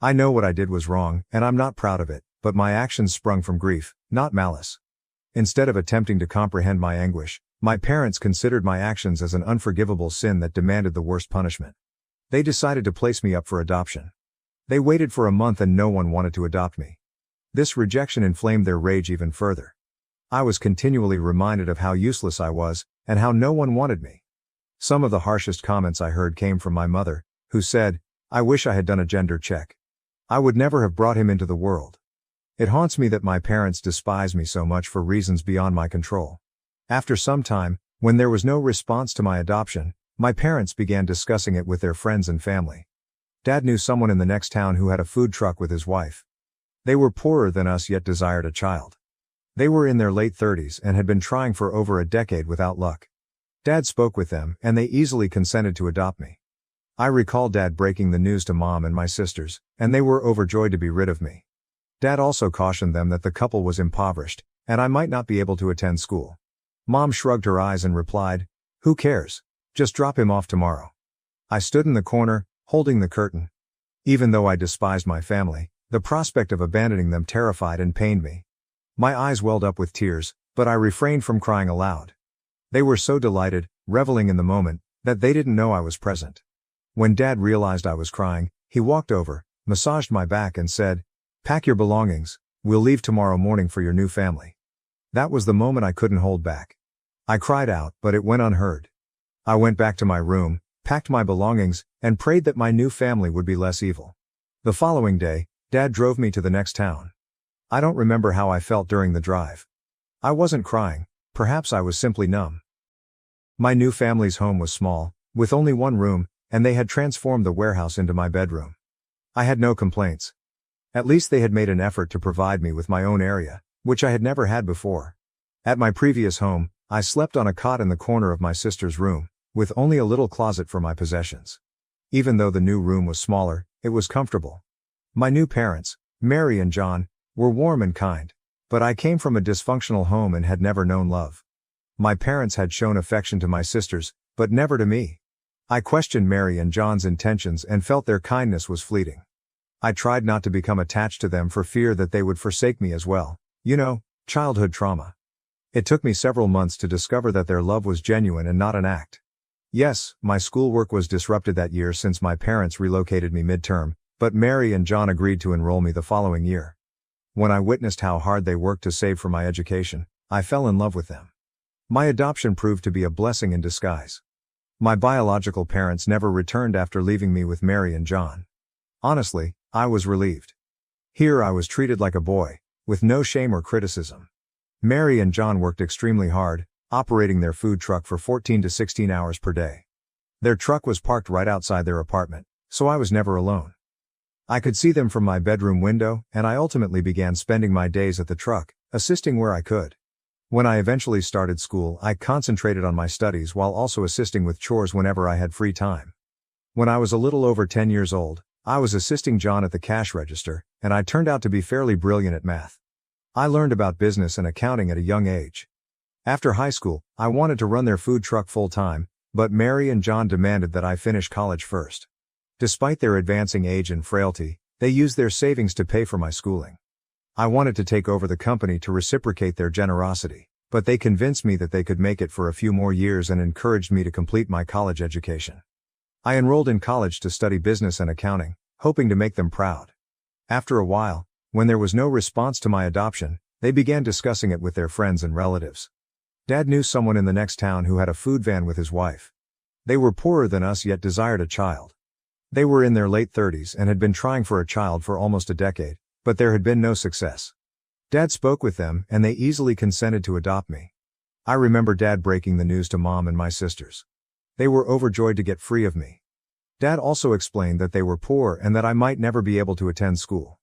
[SPEAKER 1] I know what I did was wrong, and I'm not proud of it, but my actions sprung from grief, not malice. Instead of attempting to comprehend my anguish, my parents considered my actions as an unforgivable sin that demanded the worst punishment. They decided to place me up for adoption. They waited for a month and no one wanted to adopt me. This rejection inflamed their rage even further. I was continually reminded of how useless I was, and how no one wanted me. Some of the harshest comments I heard came from my mother, who said, "I wish I had done a gender check. I would never have brought him into the world." It haunts me that my parents despise me so much for reasons beyond my control. After some time, when there was no response to my adoption, my parents began discussing it with their friends and family. Dad knew someone in the next town who had a food truck with his wife. They were poorer than us yet desired a child. They were in their late 30s and had been trying for over a decade without luck. Dad spoke with them and they easily consented to adopt me. I recall Dad breaking the news to Mom and my sisters, and they were overjoyed to be rid of me. Dad also cautioned them that the couple was impoverished, and I might not be able to attend school. Mom shrugged her eyes and replied, "Who cares? Just drop him off tomorrow." I stood in the corner, holding the curtain. Even though I despised my family, the prospect of abandoning them terrified and pained me. My eyes welled up with tears, but I refrained from crying aloud. They were so delighted, reveling in the moment, that they didn't know I was present. When Dad realized I was crying, he walked over, massaged my back and said, "Pack your belongings, we'll leave tomorrow morning for your new family." That was the moment I couldn't hold back. I cried out, but it went unheard. I went back to my room, packed my belongings, and prayed that my new family would be less evil. The following day, Dad drove me to the next town. I don't remember how I felt during the drive. I wasn't crying, perhaps I was simply numb. My new family's home was small, with only one room, and they had transformed the warehouse into my bedroom. I had no complaints. At least they had made an effort to provide me with my own area, which I had never had before. At my previous home, I slept on a cot in the corner of my sister's room, with only a little closet for my possessions. Even though the new room was smaller, it was comfortable. My new parents, Mary and John, were warm and kind. But I came from a dysfunctional home and had never known love. My parents had shown affection to my sisters, but never to me. I questioned Mary and John's intentions and felt their kindness was fleeting. I tried not to become attached to them for fear that they would forsake me as well. Childhood trauma. It took me several months to discover that their love was genuine and not an act. Yes, my schoolwork was disrupted that year since my parents relocated me midterm, but Mary and John agreed to enroll me the following year. When I witnessed how hard they worked to save for my education, I fell in love with them. My adoption proved to be a blessing in disguise. My biological parents never returned after leaving me with Mary and John. Honestly, I was relieved. Here I was treated like a boy, with no shame or criticism. Mary and John worked extremely hard, operating their food truck for 14 to 16 hours per day. Their truck was parked right outside their apartment, so I was never alone. I could see them from my bedroom window, and I ultimately began spending my days at the truck, assisting where I could. When I eventually started school, I concentrated on my studies while also assisting with chores whenever I had free time. When I was a little over 10 years old, I was assisting John at the cash register, and I turned out to be fairly brilliant at math. I learned about business and accounting at a young age. After high school, I wanted to run their food truck full-time, but Mary and John demanded that I finish college first. Despite their advancing age and frailty, they used their savings to pay for my schooling. I wanted to take over the company to reciprocate their generosity, but they convinced me that they could make it for a few more years and encouraged me to complete my college education. I enrolled in college to study business and accounting, hoping to make them proud. After a while, when there was no response to my adoption, they began discussing it with their friends and relatives. Dad knew someone in the next town who had a food van with his wife. They were poorer than us yet desired a child. They were in their late 30s and had been trying for a child for almost a decade, but there had been no success. Dad spoke with them and they easily consented to adopt me. I remember Dad breaking the news to Mom and my sisters. They were overjoyed to get free of me. Dad also explained that they were poor and that I might never be able to attend school.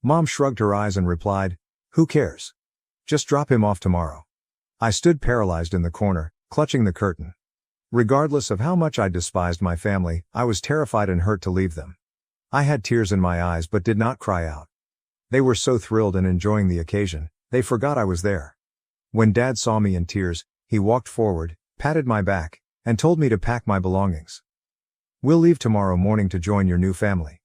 [SPEAKER 1] Mom shrugged her eyes and replied, "Who cares? Just drop him off tomorrow." I stood paralyzed in the corner, clutching the curtain. Regardless of how much I despised my family, I was terrified and hurt to leave them. I had tears in my eyes but did not cry out. They were so thrilled and enjoying the occasion, they forgot I was there. When Dad saw me in tears, he walked forward, patted my back, and told me to pack my belongings. "We'll leave tomorrow morning to join your new family."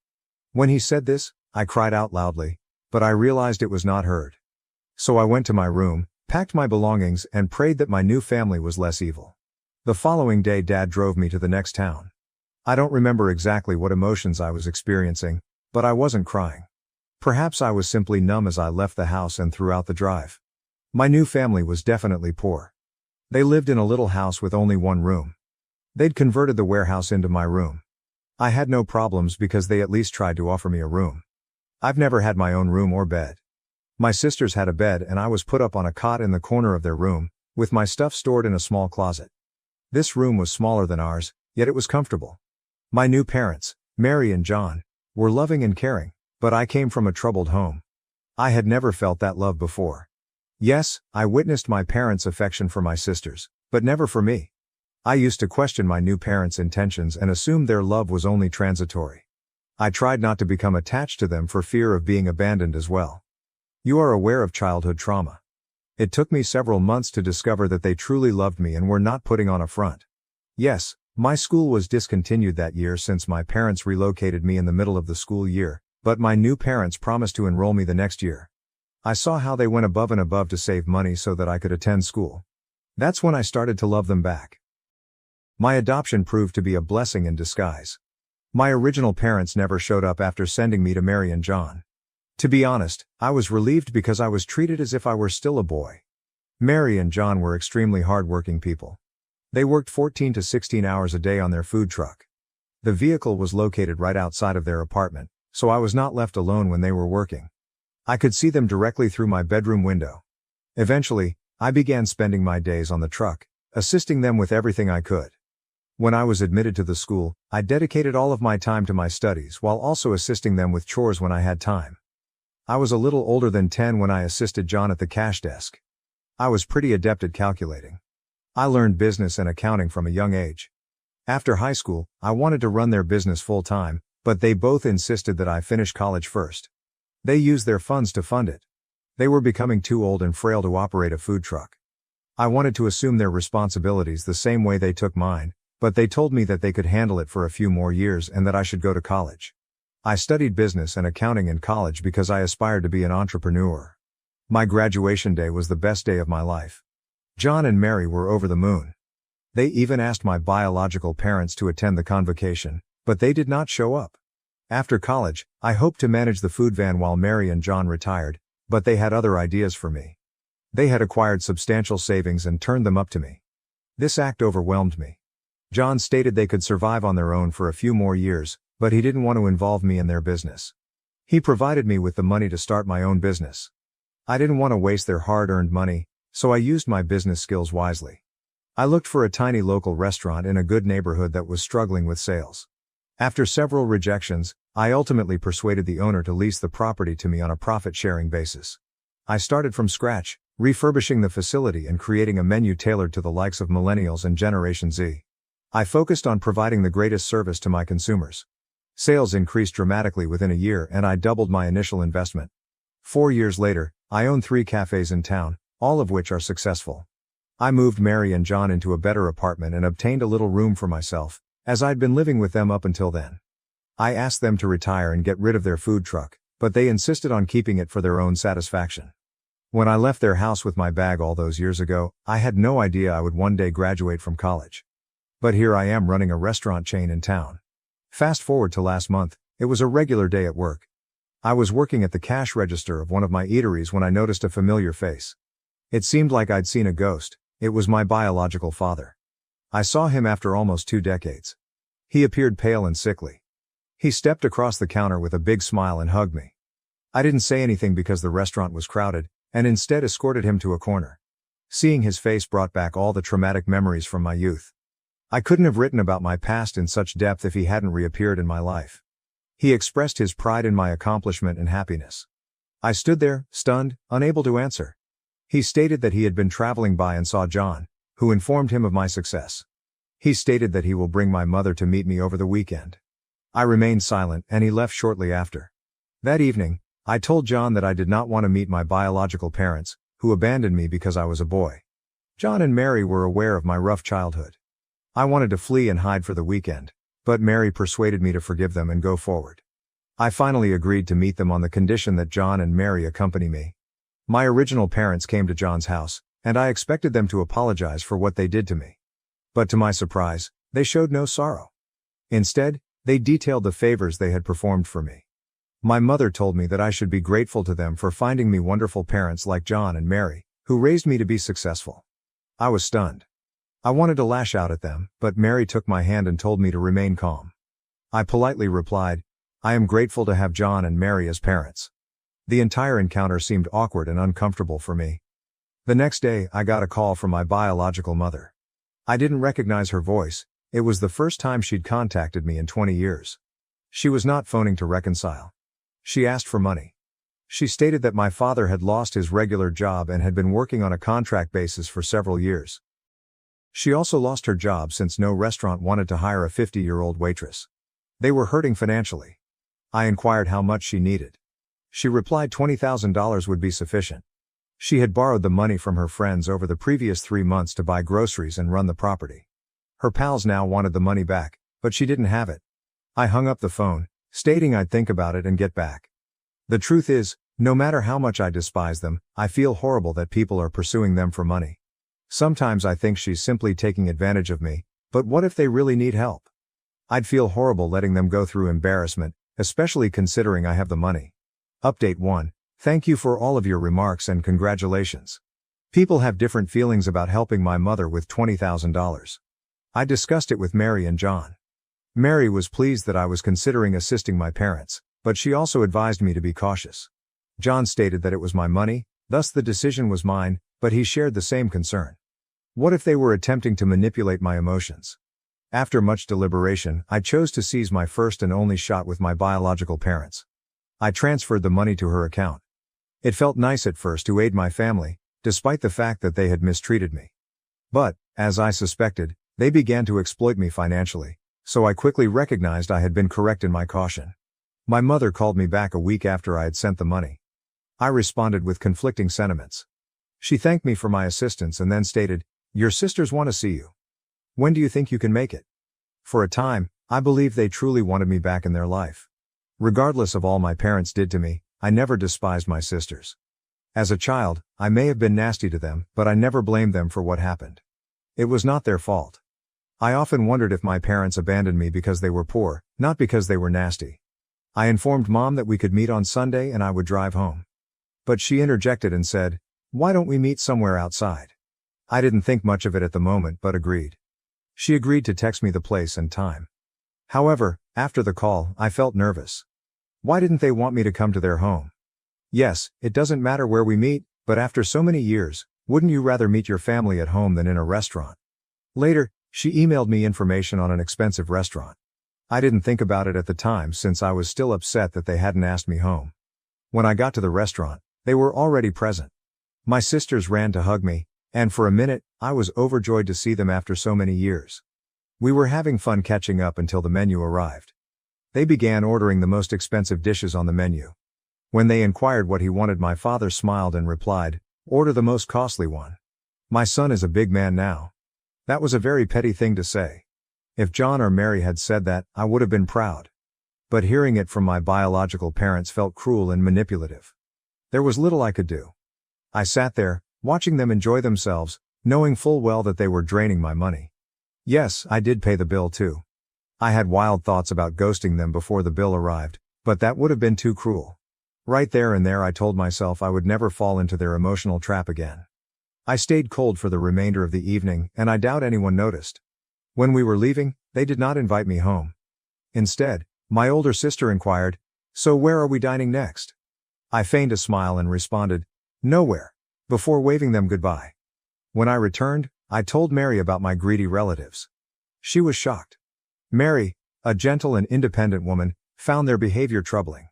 [SPEAKER 1] When he said this, I cried out loudly, but I realized it was not heard. So I went to my room, packed my belongings, and prayed that my new family was less evil. The following day Dad drove me to the next town. I don't remember exactly what emotions I was experiencing, but I wasn't crying. Perhaps I was simply numb as I left the house and throughout the drive. My new family was definitely poor. They lived in a little house with only one room. They'd converted the warehouse into my room. I had no problems because they at least tried to offer me a room. I've never had my own room or bed. My sisters had a bed and I was put up on a cot in the corner of their room, with my stuff stored in a small closet. This room was smaller than ours, yet it was comfortable. My new parents, Mary and John, were loving and caring, but I came from a troubled home. I had never felt that love before. Yes, I witnessed my parents' affection for my sisters, but never for me. I used to question my new parents' intentions and assumed their love was only transitory. I tried not to become attached to them for fear of being abandoned as well. You are aware of childhood trauma. It took me several months to discover that they truly loved me and were not putting on a front. Yes, my school was discontinued that year since my parents relocated me in the middle of the school year, but my new parents promised to enroll me the next year. I saw how they went above and above to save money so that I could attend school. That's when I started to love them back. My adoption proved to be a blessing in disguise. My original parents never showed up after sending me to Mary and John. To be honest, I was relieved because I was treated as if I were still a boy. Mary and John were extremely hardworking people. They worked 14 to 16 hours a day on their food truck. The vehicle was located right outside of their apartment, so I was not left alone when they were working. I could see them directly through my bedroom window. Eventually, I began spending my days on the truck, assisting them with everything I could. When I was admitted to the school, I dedicated all of my time to my studies while also assisting them with chores when I had time. I was a little older than 10 when I assisted John at the cash desk. I was pretty adept at calculating. I learned business and accounting from a young age. After high school, I wanted to run their business full time, but they both insisted that I finish college first. They used their funds to fund it. They were becoming too old and frail to operate a food truck. I wanted to assume their responsibilities the same way they took mine, but they told me that they could handle it for a few more years and that I should go to college. I studied business and accounting in college because I aspired to be an entrepreneur. My graduation day was the best day of my life. John and Mary were over the moon. They even asked my biological parents to attend the convocation, but they did not show up. After college, I hoped to manage the food van while Mary and John retired, but they had other ideas for me. They had acquired substantial savings and turned them up to me. This act overwhelmed me. John stated they could survive on their own for a few more years, but he didn't want to involve me in their business. He provided me with the money to start my own business. I didn't want to waste their hard-earned money, so I used my business skills wisely. I looked for a tiny local restaurant in a good neighborhood that was struggling with sales. After several rejections, I ultimately persuaded the owner to lease the property to me on a profit-sharing basis. I started from scratch, refurbishing the facility and creating a menu tailored to the likes of millennials and Generation Z. I focused on providing the greatest service to my consumers. Sales increased dramatically within a year and I doubled my initial investment. 4 years later, I own 3 cafes in town, all of which are successful. I moved Mary and John into a better apartment and obtained a little room for myself, as I'd been living with them up until then. I asked them to retire and get rid of their food truck, but they insisted on keeping it for their own satisfaction. When I left their house with my bag all those years ago, I had no idea I would one day graduate from college. But here I am running a restaurant chain in town. Fast forward to last month, it was a regular day at work. I was working at the cash register of one of my eateries when I noticed a familiar face. It seemed like I'd seen a ghost. It was my biological father. I saw him after almost 2 decades. He appeared pale and sickly. He stepped across the counter with a big smile and hugged me. I didn't say anything because the restaurant was crowded, and instead escorted him to a corner. Seeing his face brought back all the traumatic memories from my youth. I couldn't have written about my past in such depth if he hadn't reappeared in my life. He expressed his pride in my accomplishment and happiness. I stood there, stunned, unable to answer. He stated that he had been traveling by and saw John, who informed him of my success. He stated that he will bring my mother to meet me over the weekend. I remained silent and he left shortly after. That evening, I told John that I did not want to meet my biological parents, who abandoned me because I was a boy. John and Mary were aware of my rough childhood. I wanted to flee and hide for the weekend, but Mary persuaded me to forgive them and go forward. I finally agreed to meet them on the condition that John and Mary accompany me. My original parents came to John's house, and I expected them to apologize for what they did to me. But to my surprise, they showed no sorrow. Instead, they detailed the favors they had performed for me. My mother told me that I should be grateful to them for finding me wonderful parents like John and Mary, who raised me to be successful. I was stunned. I wanted to lash out at them, but Mary took my hand and told me to remain calm. I politely replied, "I am grateful to have John and Mary as parents." The entire encounter seemed awkward and uncomfortable for me. The next day, I got a call from my biological mother. I didn't recognize her voice. It was the first time she'd contacted me in 20 years. She was not phoning to reconcile. She asked for money. She stated that my father had lost his regular job and had been working on a contract basis for several years. She also lost her job since no restaurant wanted to hire a 50-year-old waitress. They were hurting financially. I inquired how much she needed. She replied $20,000 would be sufficient. She had borrowed the money from her friends over the previous 3 months to buy groceries and run the property. Her pals now wanted the money back, but she didn't have it. I hung up the phone, stating I'd think about it and get back. The truth is, no matter how much I despise them, I feel horrible that people are pursuing them for money. Sometimes I think she's simply taking advantage of me, but what if they really need help? I'd feel horrible letting them go through embarrassment, especially considering I have the money. Update 1. Thank you for all of your remarks and congratulations. People have different feelings about helping my mother with $20,000. I discussed it with Mary and John. Mary was pleased that I was considering assisting my parents, but she also advised me to be cautious. John stated that it was my money, thus the decision was mine, but he shared the same concern. What if they were attempting to manipulate my emotions? After much deliberation, I chose to seize my first and only shot with my biological parents. I transferred the money to her account. It felt nice at first to aid my family, despite the fact that they had mistreated me. But, as I suspected, they began to exploit me financially, so I quickly recognized I had been correct in my caution. My mother called me back a week after I had sent the money. I responded with conflicting sentiments. She thanked me for my assistance and then stated, "Your sisters want to see you. When do you think you can make it?" For a time, I believed they truly wanted me back in their life. Regardless of all my parents did to me, I never despised my sisters. As a child, I may have been nasty to them, but I never blamed them for what happened. It was not their fault. I often wondered if my parents abandoned me because they were poor, not because they were nasty. I informed Mom that we could meet on Sunday and I would drive home. But she interjected and said, "Why don't we meet somewhere outside?" I didn't think much of it at the moment but agreed. She agreed to text me the place and time. However, after the call, I felt nervous. Why didn't they want me to come to their home? Yes, it doesn't matter where we meet, but after so many years, wouldn't you rather meet your family at home than in a restaurant? Later, she emailed me information on an expensive restaurant. I didn't think about it at the time since I was still upset that they hadn't asked me home. When I got to the restaurant, they were already present. My sisters ran to hug me, and for a minute, I was overjoyed to see them after so many years. We were having fun catching up until the menu arrived. They began ordering the most expensive dishes on the menu. When they inquired what he wanted, my father smiled and replied, "Order the most costly one. My son is a big man now." That was a very petty thing to say. If John or Mary had said that, I would have been proud. But hearing it from my biological parents felt cruel and manipulative. There was little I could do. I sat there, watching them enjoy themselves, knowing full well that they were draining my money. Yes, I did pay the bill too. I had wild thoughts about ghosting them before the bill arrived, but that would have been too cruel. Right there and there I told myself I would never fall into their emotional trap again. I stayed cold for the remainder of the evening, and I doubt anyone noticed. When we were leaving, they did not invite me home. Instead, my older sister inquired, "So where are we dining next?" I feigned a smile and responded, "Nowhere," before waving them goodbye. When I returned, I told Mary about my greedy relatives. She was shocked. Mary, a gentle and independent woman, found their behavior troubling.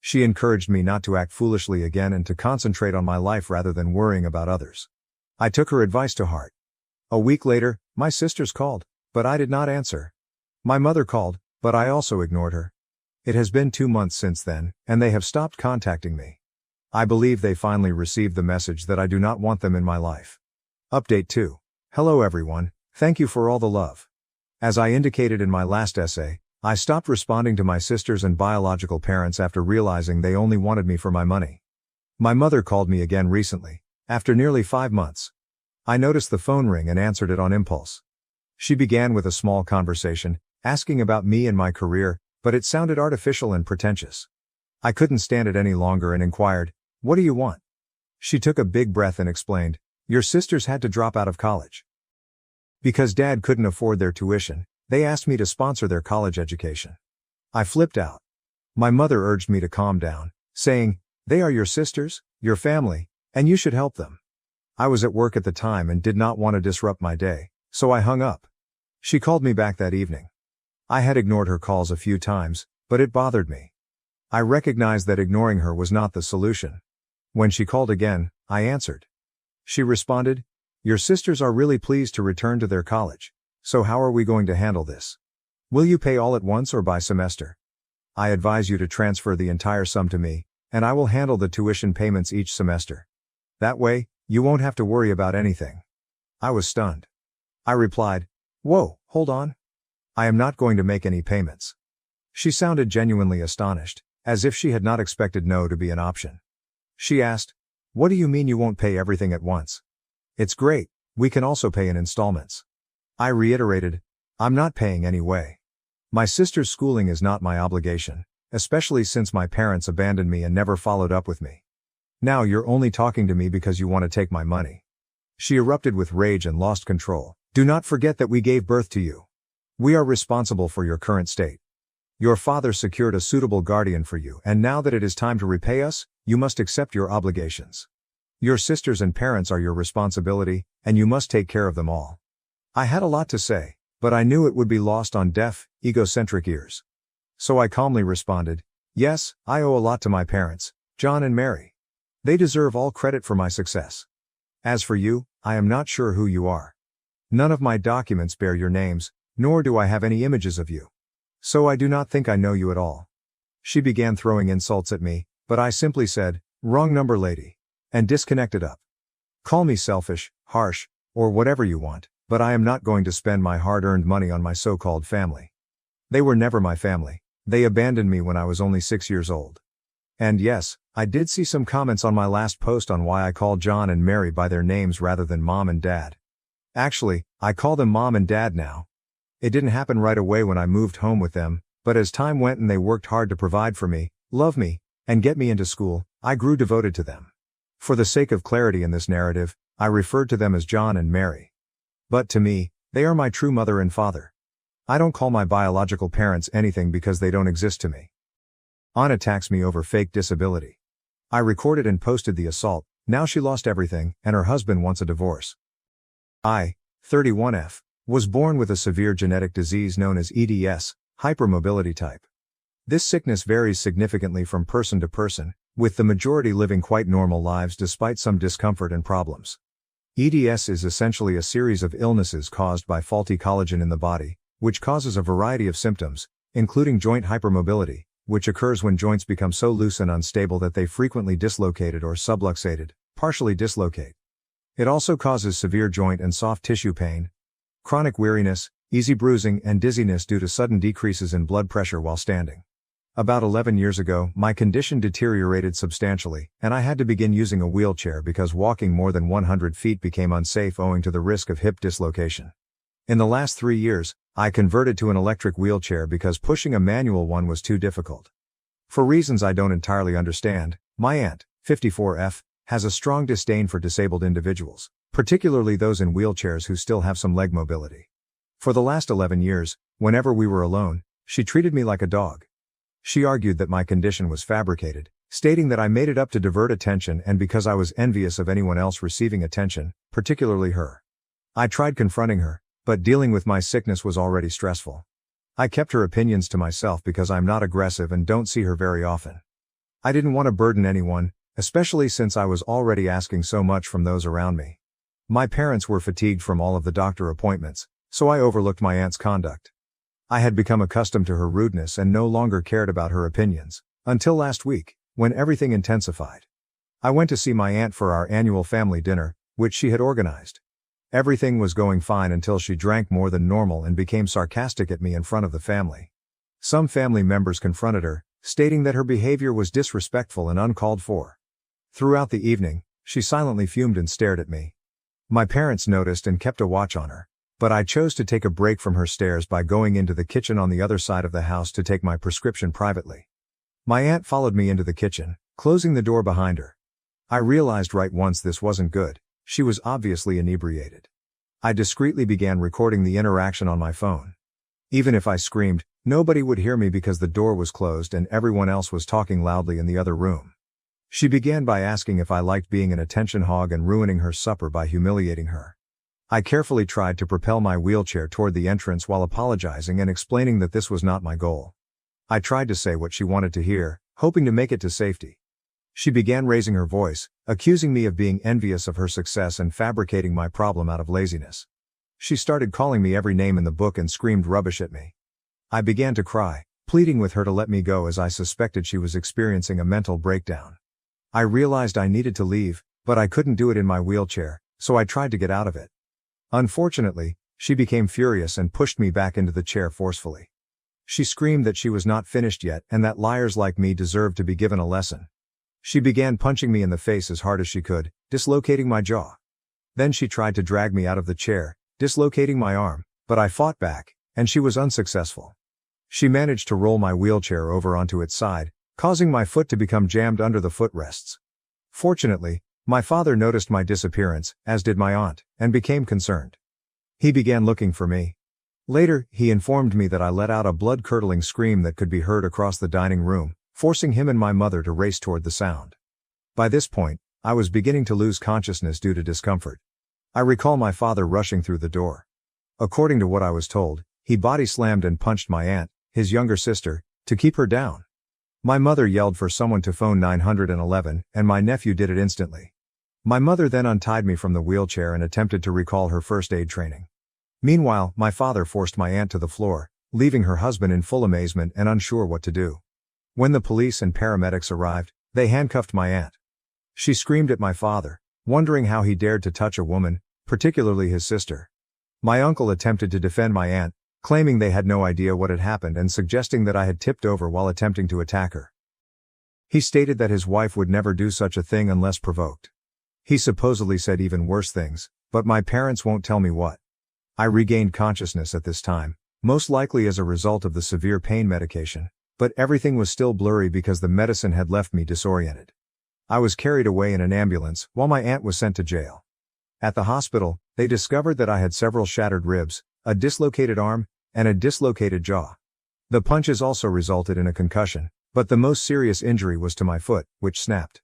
[SPEAKER 1] She encouraged me not to act foolishly again and to concentrate on my life rather than worrying about others. I took her advice to heart. A week later, my sisters called, but I did not answer. My mother called, but I also ignored her. It has been 2 months since then, and they have stopped contacting me. I believe they finally received the message that I do not want them in my life. Update 2. Hello everyone, thank you for all the love. As I indicated in my last essay, I stopped responding to my sisters and biological parents after realizing they only wanted me for my money. My mother called me again recently, after nearly 5 months. I noticed the phone ring and answered it on impulse. She began with a small conversation, asking about me and my career, but it sounded artificial and pretentious. I couldn't stand it any longer and inquired, "What do you want?" She took a big breath and explained, "Your sisters had to drop out of college. Because Dad couldn't afford their tuition, they asked me to sponsor their college education." I flipped out. My mother urged me to calm down, saying, "They are your sisters, your family, and you should help them." I was at work at the time and did not want to disrupt my day, so I hung up. She called me back that evening. I had ignored her calls a few times, but it bothered me. I recognized that ignoring her was not the solution. When she called again, I answered. She responded, "Your sisters are really pleased to return to their college. So how are we going to handle this? Will you pay all at once or by semester? I advise you to transfer the entire sum to me, and I will handle the tuition payments each semester. That way, you won't have to worry about anything." I was stunned. I replied, "Whoa, hold on. I am not going to make any payments." She sounded genuinely astonished, as if she had not expected no to be an option. She asked, "What do you mean you won't pay everything at once?" "It's great, we can also pay in installments." I reiterated, "I'm not paying anyway. My sister's schooling is not my obligation, especially since my parents abandoned me and never followed up with me. Now you're only talking to me because you want to take my money." She erupted with rage and lost control. "Do not forget that we gave birth to you. We are responsible for your current state. Your father secured a suitable guardian for you, and now that it is time to repay us, you must accept your obligations. Your sisters and parents are your responsibility, and you must take care of them all." I had a lot to say, but I knew it would be lost on deaf, egocentric ears. So I calmly responded, "Yes, I owe a lot to my parents, John and Mary. They deserve all credit for my success. As for you, I am not sure who you are. None of my documents bear your names, nor do I have any images of you. So I do not think I know you at all. She began throwing insults at me, but I simply said, "Wrong number, lady," and disconnected up. Call me selfish, harsh, or whatever you want, but I am not going to spend my hard-earned money on my so-called family. They were never my family. They abandoned me when I was only 6 years old. And yes, I did see some comments on my last post on why I call John and Mary by their names rather than mom and dad. Actually, I call them mom and dad now. It didn't happen right away when I moved home with them, but as time went and they worked hard to provide for me, love me, and get me into school, I grew devoted to them. For the sake of clarity in this narrative, I referred to them as John and Mary. But to me, they are my true mother and father. I don't call my biological parents anything because they don't exist to me. Anna attacks me over fake disability. I recorded and posted the assault, now she lost everything, and her husband wants a divorce. I, 31F, was born with a severe genetic disease known as EDS, hypermobility type. This sickness varies significantly from person to person, with the majority living quite normal lives despite some discomfort and problems. EDS is essentially a series of illnesses caused by faulty collagen in the body, which causes a variety of symptoms, including joint hypermobility, which occurs when joints become so loose and unstable that they frequently dislocated or subluxated, partially dislocate. It also causes severe joint and soft tissue pain, chronic weariness, easy bruising, and dizziness due to sudden decreases in blood pressure while standing. About 11 years ago, my condition deteriorated substantially, and I had to begin using a wheelchair because walking more than 100 feet became unsafe owing to the risk of hip dislocation. In the last 3 years, I converted to an electric wheelchair because pushing a manual one was too difficult. For reasons I don't entirely understand, my aunt, 54F, has a strong disdain for disabled individuals, particularly those in wheelchairs who still have some leg mobility. For the last 11 years, whenever we were alone, she treated me like a dog. She argued that my condition was fabricated, stating that I made it up to divert attention and because I was envious of anyone else receiving attention, particularly her. I tried confronting her, but dealing with my sickness was already stressful. I kept her opinions to myself because I'm not aggressive and don't see her very often. I didn't want to burden anyone, especially since I was already asking so much from those around me. My parents were fatigued from all of the doctor appointments, so I overlooked my aunt's conduct. I had become accustomed to her rudeness and no longer cared about her opinions, until last week, when everything intensified. I went to see my aunt for our annual family dinner, which she had organized. Everything was going fine until she drank more than normal and became sarcastic at me in front of the family. Some family members confronted her, stating that her behavior was disrespectful and uncalled for. Throughout the evening, she silently fumed and stared at me. My parents noticed and kept a watch on her, but I chose to take a break from her stares by going into the kitchen on the other side of the house to take my prescription privately. My aunt followed me into the kitchen, closing the door behind her. I realized right once this wasn't good. She was obviously inebriated. I discreetly began recording the interaction on my phone. Even if I screamed, nobody would hear me because the door was closed and everyone else was talking loudly in the other room. She began by asking if I liked being an attention hog and ruining her supper by humiliating her. I carefully tried to propel my wheelchair toward the entrance while apologizing and explaining that this was not my goal. I tried to say what she wanted to hear, hoping to make it to safety. She began raising her voice, accusing me of being envious of her success and fabricating my problem out of laziness. She started calling me every name in the book and screamed rubbish at me. I began to cry, pleading with her to let me go as I suspected she was experiencing a mental breakdown. I realized I needed to leave, but I couldn't do it in my wheelchair, so I tried to get out of it. Unfortunately, she became furious and pushed me back into the chair forcefully. She screamed that she was not finished yet and that liars like me deserved to be given a lesson. She began punching me in the face as hard as she could, dislocating my jaw. Then she tried to drag me out of the chair, dislocating my arm, but I fought back, and she was unsuccessful. She managed to roll my wheelchair over onto its side, causing my foot to become jammed under the footrests. Fortunately, my father noticed my disappearance, as did my aunt, and became concerned. He began looking for me. Later, he informed me that I let out a blood-curdling scream that could be heard across the dining room, forcing him and my mother to race toward the sound. By this point, I was beginning to lose consciousness due to discomfort. I recall my father rushing through the door. According to what I was told, he body-slammed and punched my aunt, his younger sister, to keep her down. My mother yelled for someone to phone 911, and my nephew did it instantly. My mother then untied me from the wheelchair and attempted to recall her first aid training. Meanwhile, my father forced my aunt to the floor, leaving her husband in full amazement and unsure what to do. When the police and paramedics arrived, they handcuffed my aunt. She screamed at my father, wondering how he dared to touch a woman, particularly his sister. My uncle attempted to defend my aunt, claiming they had no idea what had happened and suggesting that I had tipped over while attempting to attack her. He stated that his wife would never do such a thing unless provoked. He supposedly said even worse things, but my parents won't tell me what. I regained consciousness at this time, most likely as a result of the severe pain medication, but everything was still blurry because the medicine had left me disoriented. I was carried away in an ambulance, while my aunt was sent to jail. At the hospital, they discovered that I had several shattered ribs, a dislocated arm, and a dislocated jaw. The punches also resulted in a concussion, but the most serious injury was to my foot, which snapped.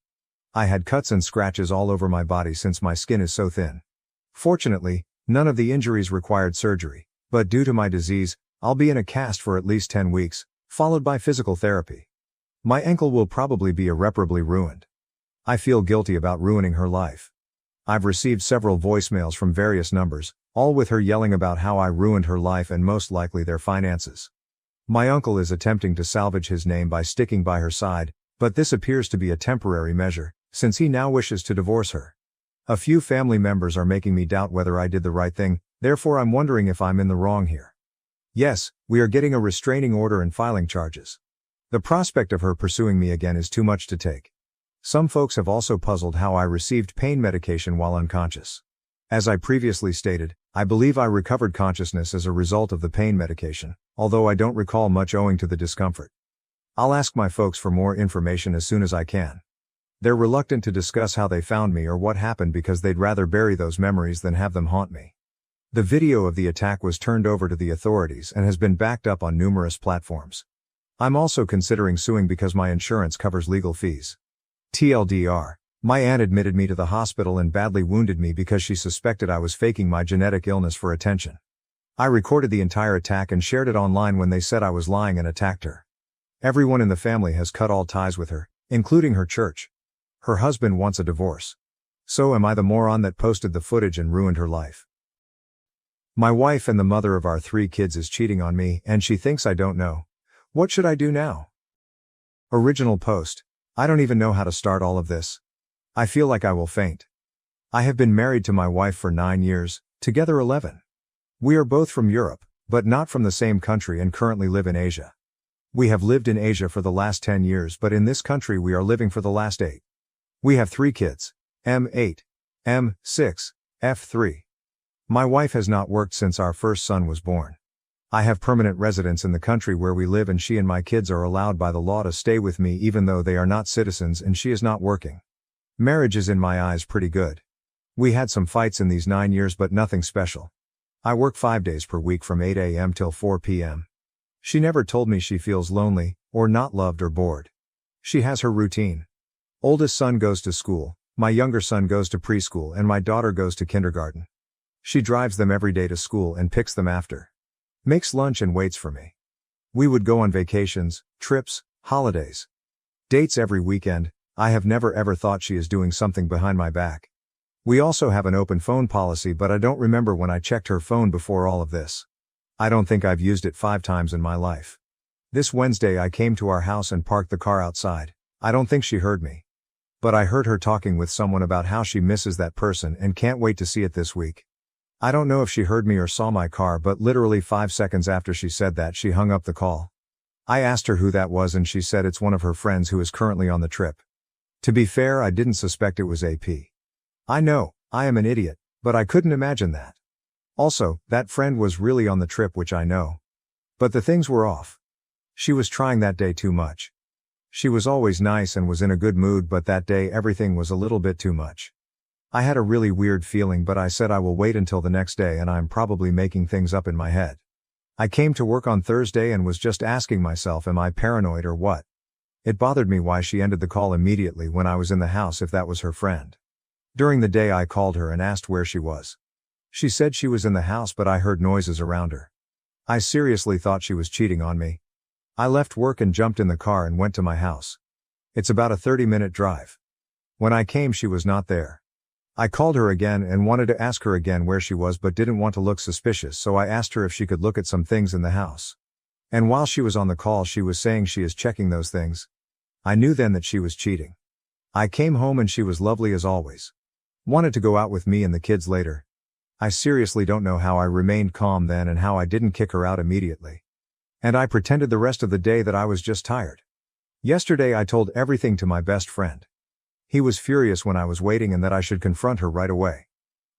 [SPEAKER 1] I had cuts and scratches all over my body since my skin is so thin. Fortunately, none of the injuries required surgery, but due to my disease, I'll be in a cast for at least 10 weeks, followed by physical therapy. My ankle will probably be irreparably ruined. I feel guilty about ruining her life. I've received several voicemails from various numbers, all with her yelling about how I ruined her life and most likely their finances. My uncle is attempting to salvage his name by sticking by her side, but this appears to be a temporary measure, since he now wishes to divorce her. A few family members are making me doubt whether I did the right thing, therefore I'm wondering if I'm in the wrong here. Yes, we are getting a restraining order and filing charges. The prospect of her pursuing me again is too much to take. Some folks have also puzzled how I received pain medication while unconscious. As I previously stated, I believe I recovered consciousness as a result of the pain medication, although I don't recall much owing to the discomfort. I'll ask my folks for more information as soon as I can. They're reluctant to discuss how they found me or what happened because they'd rather bury those memories than have them haunt me. The video of the attack was turned over to the authorities and has been backed up on numerous platforms. I'm also considering suing because my insurance covers legal fees. TLDR, my aunt admitted me to the hospital and badly wounded me because she suspected I was faking my genetic illness for attention. I recorded the entire attack and shared it online when they said I was lying and attacked her. Everyone in the family has cut all ties with her, including her church. Her husband wants a divorce. So am I the moron that posted the footage and ruined her life. My wife and the mother of our 3 kids is cheating on me and she thinks I don't know. What should I do now? Original post. I don't even know how to start all of this. I feel like I will faint. I have been married to my wife for 9 years, together 11. We are both from Europe, but not from the same country and currently live in Asia. We have lived in Asia for the last 10 years but in this country we are living for the last 8. We have 3 kids, M8, M6, F3. My wife has not worked since our first son was born. I have permanent residence in the country where we live and she and my kids are allowed by the law to stay with me even though they are not citizens and she is not working. Marriage is in my eyes pretty good. We had some fights in these 9 years but nothing special. I work 5 days per week from 8 a.m. till 4 p.m. She never told me she feels lonely, or not loved or bored. She has her routine. Oldest son goes to school, my younger son goes to preschool and my daughter goes to kindergarten. She drives them every day to school and picks them after. Makes lunch and waits for me. We would go on vacations, trips, holidays. Dates every weekend. I have never ever thought she is doing something behind my back. We also have an open phone policy but I don't remember when I checked her phone before all of this. I don't think I've used it 5 times in my life. This Wednesday I came to our house and parked the car outside. I don't think she heard me. But I heard her talking with someone about how she misses that person and can't wait to see it this week. I don't know if she heard me or saw my car but literally 5 seconds after she said that she hung up the call. I asked her who that was and she said it's one of her friends who is currently on the trip. To be fair, I didn't suspect it was AP. I know, I am an idiot, but I couldn't imagine that. Also, that friend was really on the trip which I know. But the things were off. She was trying that day too much. She was always nice and was in a good mood but that day everything was a little bit too much. I had a really weird feeling but I said I will wait until the next day and I'm probably making things up in my head. I came to work on Thursday and was just asking myself, am I paranoid or what? It bothered me why she ended the call immediately when I was in the house if that was her friend. During the day I called her and asked where she was. She said she was in the house but I heard noises around her. I seriously thought she was cheating on me. I left work and jumped in the car and went to my house. It's about a 30-minute drive. When I came she was not there. I called her again and wanted to ask her again where she was but didn't want to look suspicious, so I asked her if she could look at some things in the house. And while she was on the call she was saying she is checking those things. I knew then that she was cheating. I came home and she was lovely as always. Wanted to go out with me and the kids later. I seriously don't know how I remained calm then and how I didn't kick her out immediately. And I pretended the rest of the day that I was just tired. Yesterday I told everything to my best friend. He was furious when I was waiting and that I should confront her right away.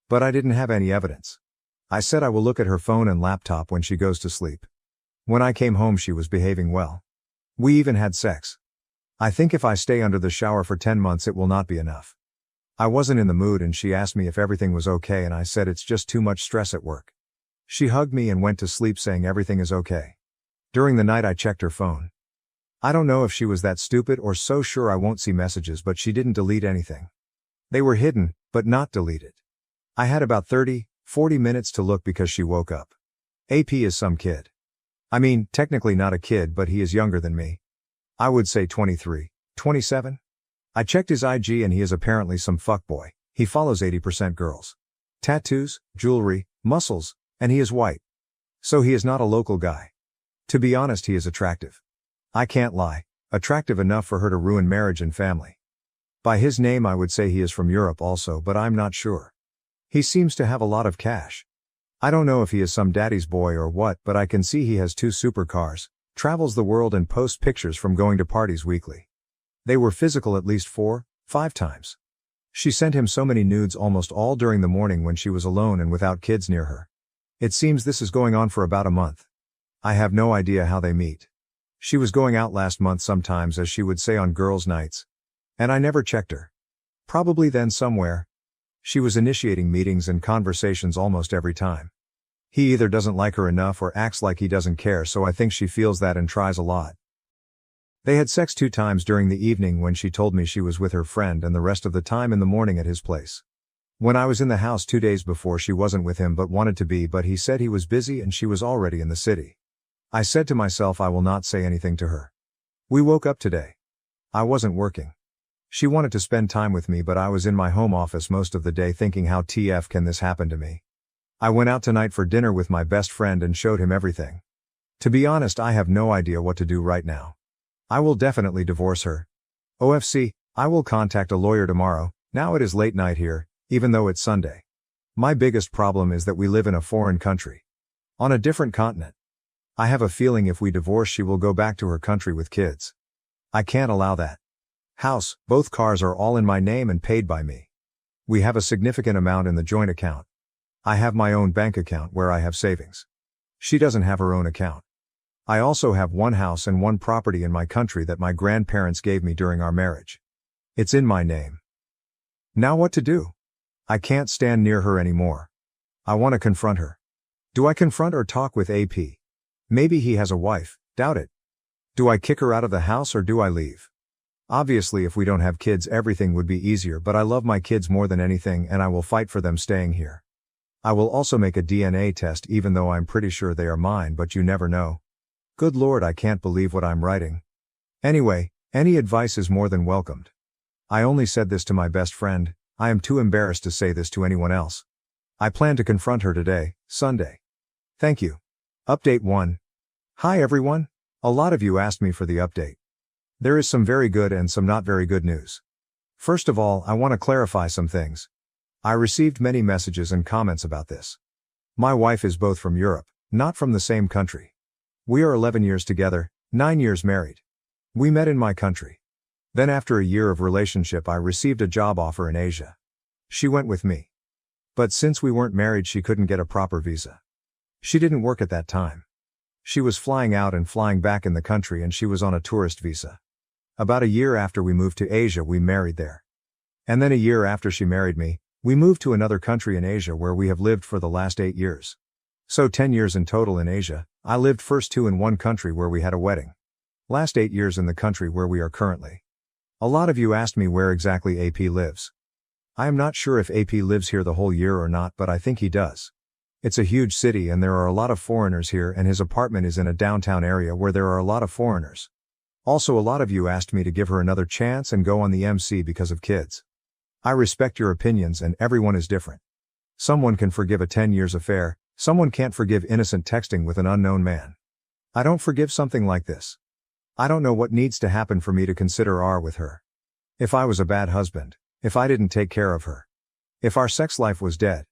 [SPEAKER 1] But I didn't have any evidence. I said I will look at her phone and laptop when she goes to sleep. When I came home she was behaving well. We even had sex. I think if I stay under the shower for 10 months it will not be enough. I wasn't in the mood and she asked me if everything was okay and I said it's just too much stress at work. She hugged me and went to sleep saying everything is okay. During the night I checked her phone. I don't know if she was that stupid or so sure I won't see messages, but she didn't delete anything. They were hidden, but not deleted. I had about 30, 40 minutes to look because she woke up. AP is some kid. I mean, technically not a kid, but he is younger than me. I would say 23, 27. I checked his IG and he is apparently some fuckboy. He follows 80% girls. Tattoos, jewelry, muscles, and he is white. So he is not a local guy. To be honest, he is attractive. I can't lie, attractive enough for her to ruin marriage and family. By his name I would say he is from Europe also, but I'm not sure. He seems to have a lot of cash. I don't know if he is some daddy's boy or what, but I can see he has 2 supercars, travels the world and posts pictures from going to parties weekly. They were physical at least 4, 5 times. She sent him so many nudes almost all during the morning when she was alone and without kids near her. It seems this is going on for about a month. I have no idea how they meet. She was going out last month sometimes, as she would say, on girls' nights. And I never checked her. Probably then somewhere. She was initiating meetings and conversations almost every time. He either doesn't like her enough or acts like he doesn't care, so I think she feels that and tries a lot. They had sex 2 times during the evening when she told me she was with her friend, and the rest of the time in the morning at his place. When I was in the house 2 days before, she wasn't with him but wanted to be, but he said he was busy and she was already in the city. I said to myself I will not say anything to her. We woke up today. I wasn't working. She wanted to spend time with me, but I was in my home office most of the day thinking how TF can this happen to me. I went out tonight for dinner with my best friend and showed him everything. To be honest, I have no idea what to do right now. I will definitely divorce her. OFC, I will contact a lawyer tomorrow. Now it is late night here, even though it's Sunday. My biggest problem is that we live in a foreign country. On a different continent. I have a feeling if we divorce she will go back to her country with kids. I can't allow that. House, both cars are all in my name and paid by me. We have a significant amount in the joint account. I have my own bank account where I have savings. She doesn't have her own account. I also have 1 house and 1 property in my country that my grandparents gave me during our marriage. It's in my name. Now what to do? I can't stand near her anymore. I want to confront her. Do I confront or talk with AP? Maybe he has a wife, doubt it. Do I kick her out of the house or do I leave? Obviously if we don't have kids everything would be easier, but I love my kids more than anything and I will fight for them staying here. I will also make a DNA test even though I'm pretty sure they are mine, but you never know. Good Lord, I can't believe what I'm writing. Anyway, any advice is more than welcomed. I only said this to my best friend. I am too embarrassed to say this to anyone else. I plan to confront her today, Sunday. Thank you. Update 1. Hi everyone. A lot of you asked me for the update. There is some very good and some not very good news. First of all, I want to clarify some things. I received many messages and comments about this. My wife is both from Europe, not from the same country. We are 11 years together, 9 years married. We met in my country. Then after a year of relationship I received a job offer in Asia. She went with me. But since we weren't married she couldn't get a proper visa. She didn't work at that time. She was flying out and flying back in the country and she was on a tourist visa. About a year after we moved to Asia we married there. And then a year after she married me, we moved to another country in Asia where we have lived for the last 8 years. So 10 years in total in Asia. I lived first 2 in one country where we had a wedding. Last 8 years in the country where we are currently. A lot of you asked me where exactly AP lives. I am not sure if AP lives here the whole year or not, but I think he does. It's a huge city and there are a lot of foreigners here, and his apartment is in a downtown area where there are a lot of foreigners. Also a lot of you asked me to give her another chance and go on the MC because of kids. I respect your opinions and everyone is different. Someone can forgive a 10 years affair, someone can't forgive innocent texting with an unknown man. I don't forgive something like this. I don't know what needs to happen for me to consider R with her. If I was a bad husband, if I didn't take care of her, if our sex life was dead.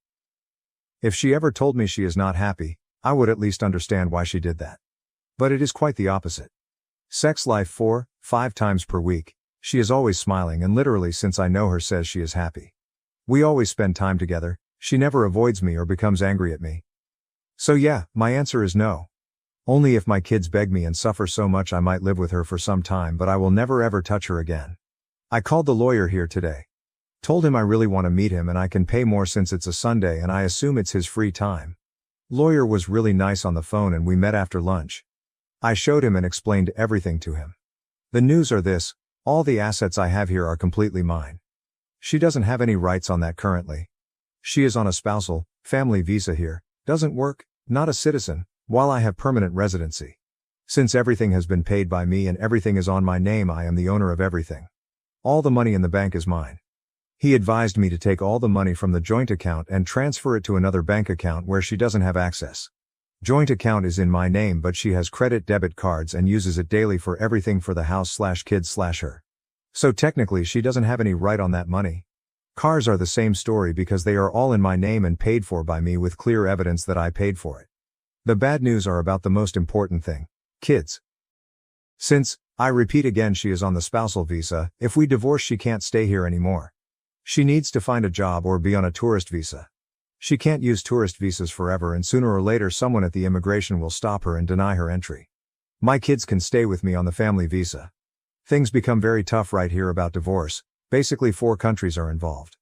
[SPEAKER 1] If she ever told me she is not happy, I would at least understand why she did that. But it is quite the opposite. Sex life 4-5 times per week, she is always smiling and literally since I know her says she is happy. We always spend time together, she never avoids me or becomes angry at me. So yeah, my answer is no. Only if my kids beg me and suffer so much I might live with her for some time, but I will never ever touch her again. I called the lawyer here today. Told him I really want to meet him and I can pay more since it's a Sunday and I assume it's his free time. Lawyer was really nice on the phone and we met after lunch. I showed him and explained everything to him. The news are this, all the assets I have here are completely mine. She doesn't have any rights on that currently. She is on a spousal, family visa here, doesn't work, not a citizen, while I have permanent residency. Since everything has been paid by me and everything is on my name, I am the owner of everything. All the money in the bank is mine. He advised me to take all the money from the joint account and transfer it to another bank account where she doesn't have access. Joint account is in my name but she has credit debit cards and uses it daily for everything for the house/kids/her. So technically she doesn't have any right on that money. Cars are the same story because they are all in my name and paid for by me with clear evidence that I paid for it. The bad news are about the most important thing, kids. Since, I repeat again, she is on the spousal visa, if we divorce she can't stay here anymore. She needs to find a job or be on a tourist visa. She can't use tourist visas forever and sooner or later someone at the immigration will stop her and deny her entry. My kids can stay with me on the family visa. Things become very tough right here about divorce. Basically 4 countries are involved.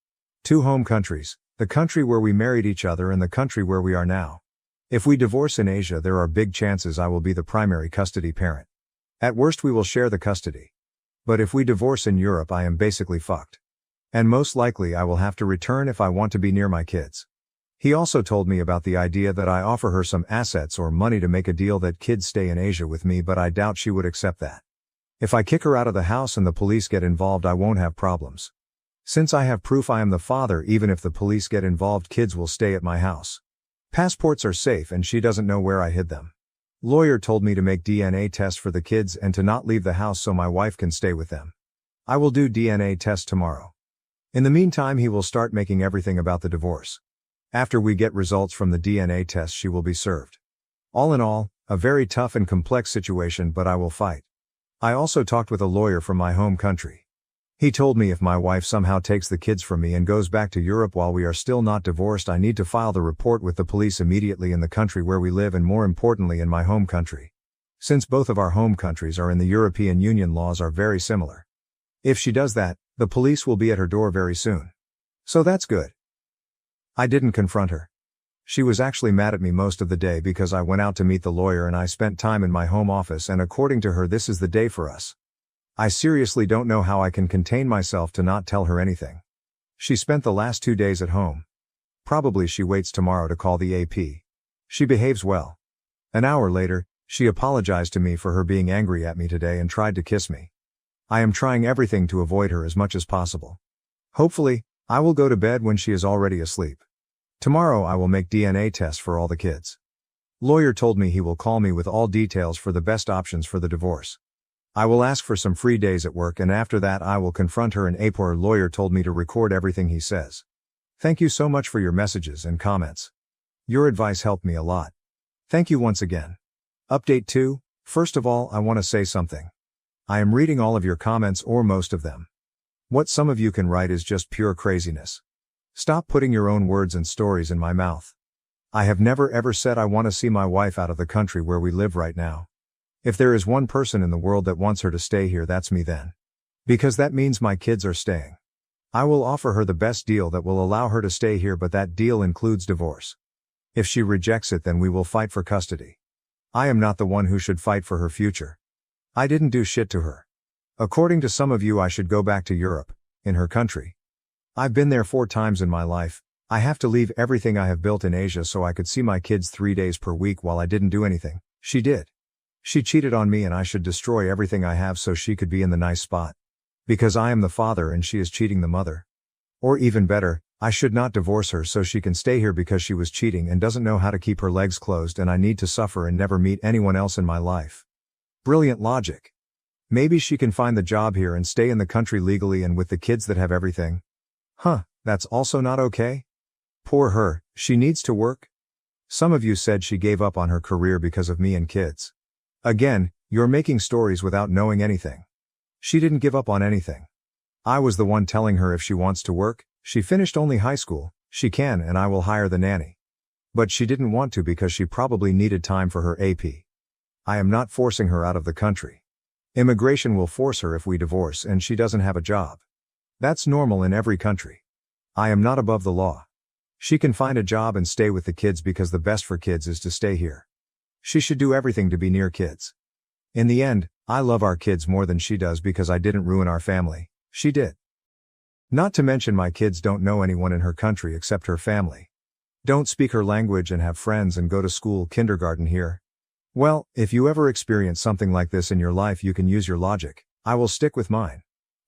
[SPEAKER 1] 2 home countries, the country where we married each other and the country where we are now. If we divorce in Asia there are big chances I will be the primary custody parent. At worst we will share the custody. But if we divorce in Europe I am basically fucked. And most likely I will have to return if I want to be near my kids. He also told me about the idea that I offer her some assets or money to make a deal that kids stay in Asia with me, but I doubt she would accept that. If I kick her out of the house and the police get involved I won't have problems. Since I have proof I am the father, even if the police get involved kids will stay at my house. Passports are safe and she doesn't know where I hid them. Lawyer told me to make DNA tests for the kids and to not leave the house so my wife can stay with them. I will do DNA tests tomorrow. In the meantime he will start making everything about the divorce. After we get results from the DNA test she will be served. All in all, a very tough and complex situation, but I will fight. I also talked with a lawyer from my home country. He told me if my wife somehow takes the kids from me and goes back to Europe while we are still not divorced I need to file the report with the police immediately in the country where we live and more importantly in my home country. Since both of our home countries are in the European Union laws are very similar. If she does that, the police will be at her door very soon. So that's good. I didn't confront her. She was actually mad at me most of the day because I went out to meet the lawyer and I spent time in my home office and according to her this is the day for us. I seriously don't know how I can contain myself to not tell her anything. She spent the last 2 days at home. Probably she waits tomorrow to call the AP. She behaves well. An hour later, she apologized to me for her being angry at me today and tried to kiss me. I am trying everything to avoid her as much as possible. Hopefully, I will go to bed when she is already asleep. Tomorrow I will make DNA tests for all the kids. Lawyer told me he will call me with all details for the best options for the divorce. I will ask for some free days at work and after that I will confront her in April. Lawyer told me to record everything he says. Thank you so much for your messages and comments. Your advice helped me a lot. Thank you once again. Update 2, first of all I want to say something. I am reading all of your comments or most of them. What some of you can write is just pure craziness. Stop putting your own words and stories in my mouth. I have never ever said I want to see my wife out of the country where we live right now. If there is one person in the world that wants her to stay here that's me then. Because that means my kids are staying. I will offer her the best deal that will allow her to stay here but that deal includes divorce. If she rejects it then we will fight for custody. I am not the one who should fight for her future. I didn't do shit to her. According to some of you I should go back to Europe, in her country. I've been there 4 times in my life. I have to leave everything I have built in Asia so I could see my kids 3 days per week while I didn't do anything. She did. She cheated on me and I should destroy everything I have so she could be in the nice spot. Because I am the father and she is cheating the mother. Or even better, I should not divorce her so she can stay here because she was cheating and doesn't know how to keep her legs closed and I need to suffer and never meet anyone else in my life. Brilliant logic. Maybe she can find the job here and stay in the country legally and with the kids that have everything. Huh, that's also not okay? Poor her, she needs to work. Some of you said she gave up on her career because of me and kids. Again, you're making stories without knowing anything. She didn't give up on anything. I was the one telling her if she wants to work, she finished only high school, she can and I will hire the nanny. But she didn't want to because she probably needed time for her AP. I am not forcing her out of the country. Immigration will force her if we divorce and she doesn't have a job. That's normal in every country. I am not above the law. She can find a job and stay with the kids because the best for kids is to stay here. She should do everything to be near kids. In the end, I love our kids more than she does because I didn't ruin our family, she did. Not to mention my kids don't know anyone in her country except her family. Don't speak her language and have friends and go to school kindergarten here. Well, if you ever experience something like this in your life you can use your logic, I will stick with mine.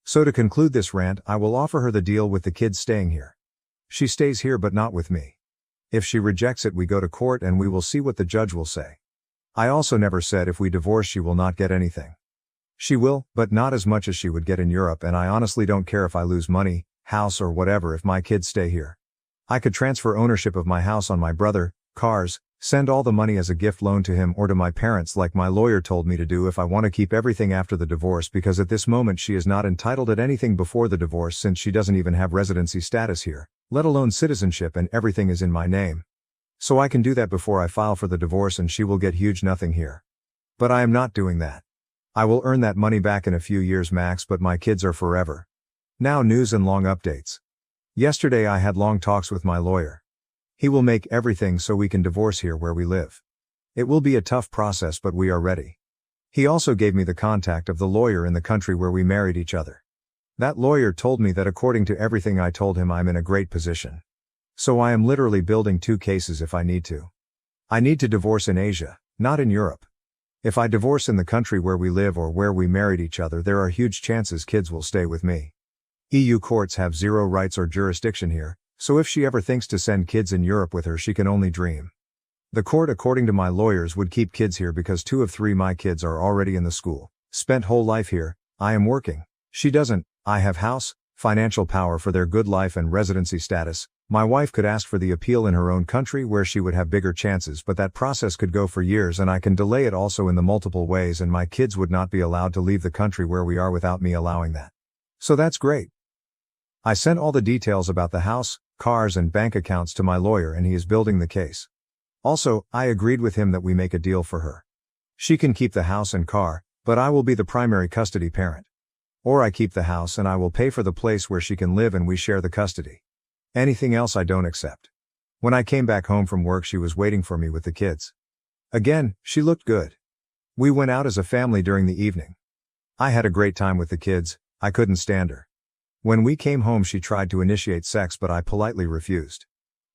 [SPEAKER 1] So to conclude this rant I will offer her the deal with the kids staying here. She stays here but not with me. If she rejects it we go to court and we will see what the judge will say. I also never said if we divorce she will not get anything. She will, but not as much as she would get in Europe and I honestly don't care if I lose money, house or whatever if my kids stay here. I could transfer ownership of my house on my brother, cars, send all the money as a gift loan to him or to my parents like my lawyer told me to do if I want to keep everything after the divorce because at this moment she is not entitled at anything before the divorce since she doesn't even have residency status here, let alone citizenship and everything is in my name. So I can do that before I file for the divorce and she will get huge nothing here. But I am not doing that. I will earn that money back in a few years max but my kids are forever. Now news and long updates. Yesterday I had long talks with my lawyer. He will make everything so we can divorce here where we live. It will be a tough process but we are ready. He also gave me the contact of the lawyer in the country where we married each other. That lawyer told me that according to everything I told him I'm in a great position. So I am literally building 2 cases if I need to. I need to divorce in Asia, not in Europe. If I divorce in the country where we live or where we married each other there are huge chances kids will stay with me. EU courts have 0 rights or jurisdiction here, so if she ever thinks to send kids in Europe with her she can only dream. The court according to my lawyers would keep kids here because 2 of 3 my kids are already in the school, spent whole life here, I am working, she doesn't, I have house, financial power for their good life and residency status. My wife could ask for the appeal in her own country where she would have bigger chances but that process could go for years and I can delay it also in the multiple ways and my kids would not be allowed to leave the country where we are without me allowing that. So that's great. I sent all the details about the house, cars and bank accounts to my lawyer and he is building the case. Also, I agreed with him that we make a deal for her. She can keep the house and car, but I will be the primary custody parent. Or I keep the house and I will pay for the place where she can live and we share the custody. Anything else I don't accept. When I came back home from work she was waiting for me with the kids. Again, she looked good. We went out as a family during the evening. I had a great time with the kids, I couldn't stand her. When we came home she tried to initiate sex but I politely refused.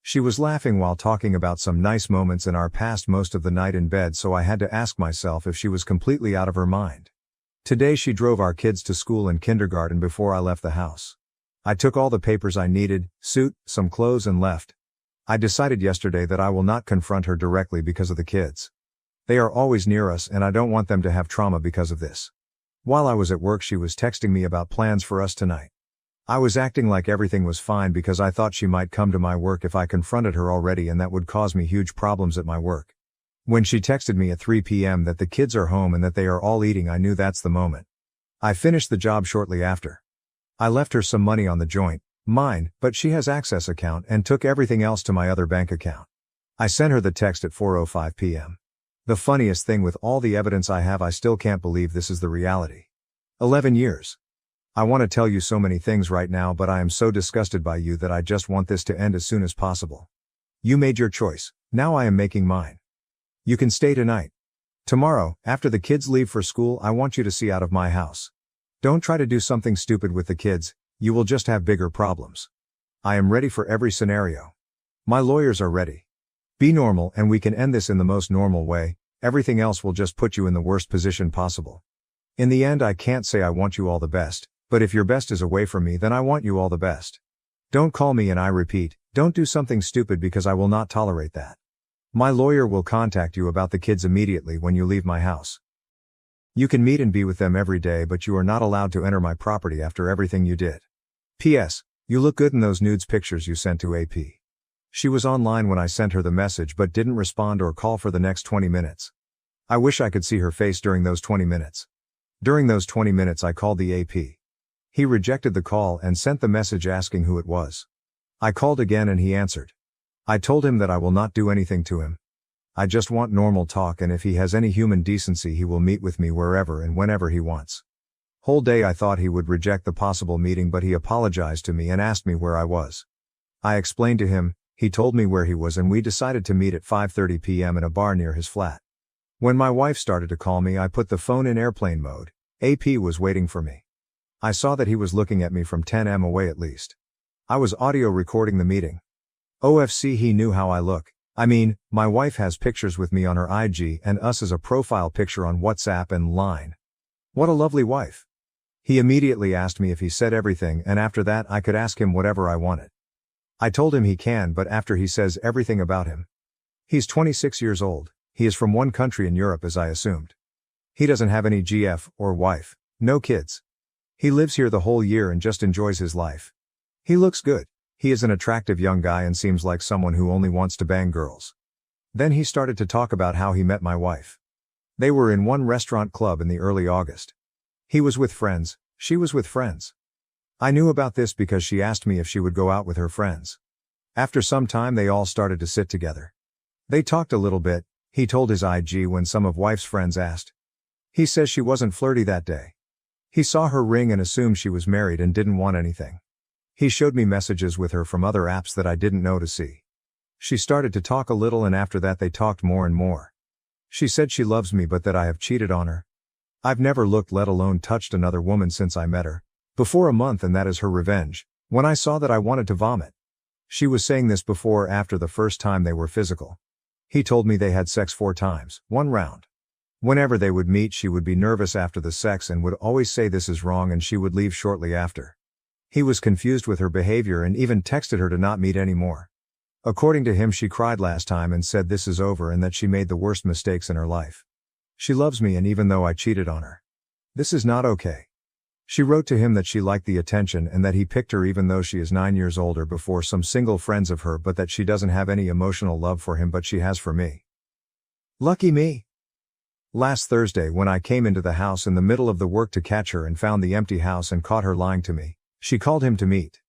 [SPEAKER 1] She was laughing while talking about some nice moments in our past most of the night in bed so I had to ask myself if she was completely out of her mind. Today she drove our kids to school and kindergarten before I left the house. I took all the papers I needed, suit, some clothes and left. I decided yesterday that I will not confront her directly because of the kids. They are always near us and I don't want them to have trauma because of this. While I was at work she was texting me about plans for us tonight. I was acting like everything was fine because I thought she might come to my work if I confronted her already and that would cause me huge problems at my work. When she texted me at 3 p.m. that the kids are home and that they are all eating I knew that's the moment. I finished the job shortly after. I left her some money on the joint, mine, but she has access account and took everything else to my other bank account. I sent her the text at 4:05 p.m. The funniest thing with all the evidence I have I still can't believe this is the reality. 11 years. I want to tell you so many things right now but I am so disgusted by you that I just want this to end as soon as possible. You made your choice, now I am making mine. You can stay tonight. Tomorrow, after the kids leave for school I want you to see out of my house. Don't try to do something stupid with the kids, you will just have bigger problems. I am ready for every scenario. My lawyers are ready. Be normal and we can end this in the most normal way, everything else will just put you in the worst position possible. In the end I can't say I want you all the best, but if your best is away from me then I want you all the best. Don't call me and I repeat, don't do something stupid because I will not tolerate that. My lawyer will contact you about the kids immediately when you leave my house. You can meet and be with them every day, but you are not allowed to enter my property after everything you did. P.S. You look good in those nudes pictures you sent to AP. She was online when I sent her the message but didn't respond or call for the next 20 minutes. I wish I could see her face during those 20 minutes. During those 20 minutes I called the AP. He rejected the call and sent the message asking who it was. I called again and he answered. I told him that I will not do anything to him. I just want normal talk, and if he has any human decency he will meet with me wherever and whenever he wants. Whole day I thought he would reject the possible meeting, but he apologized to me and asked me where I was. I explained to him, he told me where he was, and we decided to meet at 5:30 p.m. in a bar near his flat. When my wife started to call me I put the phone in airplane mode. AP was waiting for me. I saw that he was looking at me from 10 m away at least. I was audio recording the meeting. OFC, he knew how I look. I mean, my wife has pictures with me on her IG and us as a profile picture on WhatsApp and Line. What a lovely wife. He immediately asked me if he said everything, and after that I could ask him whatever I wanted. I told him he can, but after he says everything about him. He's 26 years old, he is from one country in Europe as I assumed. He doesn't have any GF or wife, no kids. He lives here the whole year and just enjoys his life. He looks good. He is an attractive young guy and seems like someone who only wants to bang girls. Then he started to talk about how he met my wife. They were in one restaurant club in the early August. He was with friends, she was with friends. I knew about this because she asked me if she would go out with her friends. After some time they all started to sit together. They talked a little bit, he told his IG when some of wife's friends asked. He says she wasn't flirty that day. He saw her ring and assumed she was married and didn't want anything. He showed me messages with her from other apps that I didn't know to see. She started to talk a little, and after that they talked more and more. She said she loves me but that I have cheated on her. I've never looked, let alone touched another woman since I met her. Before a month, and that is her revenge. When I saw that I wanted to vomit. She was saying this before or after the first time they were physical. He told me they had sex 4 times, 1 round. Whenever they would meet she would be nervous after the sex and would always say this is wrong, and she would leave shortly after. He was confused with her behavior and even texted her to not meet anymore. According to him she cried last time and said this is over and that she made the worst mistakes in her life. She loves me, and even though I cheated on her. This is not okay. She wrote to him that she liked the attention and that he picked her even though she is 9 years older before some single friends of her, but that she doesn't have any emotional love for him, but she has for me. Lucky me. Last Thursday when I came into the house in the middle of the work to catch her and found the empty house and caught her lying to me, she called him to meet.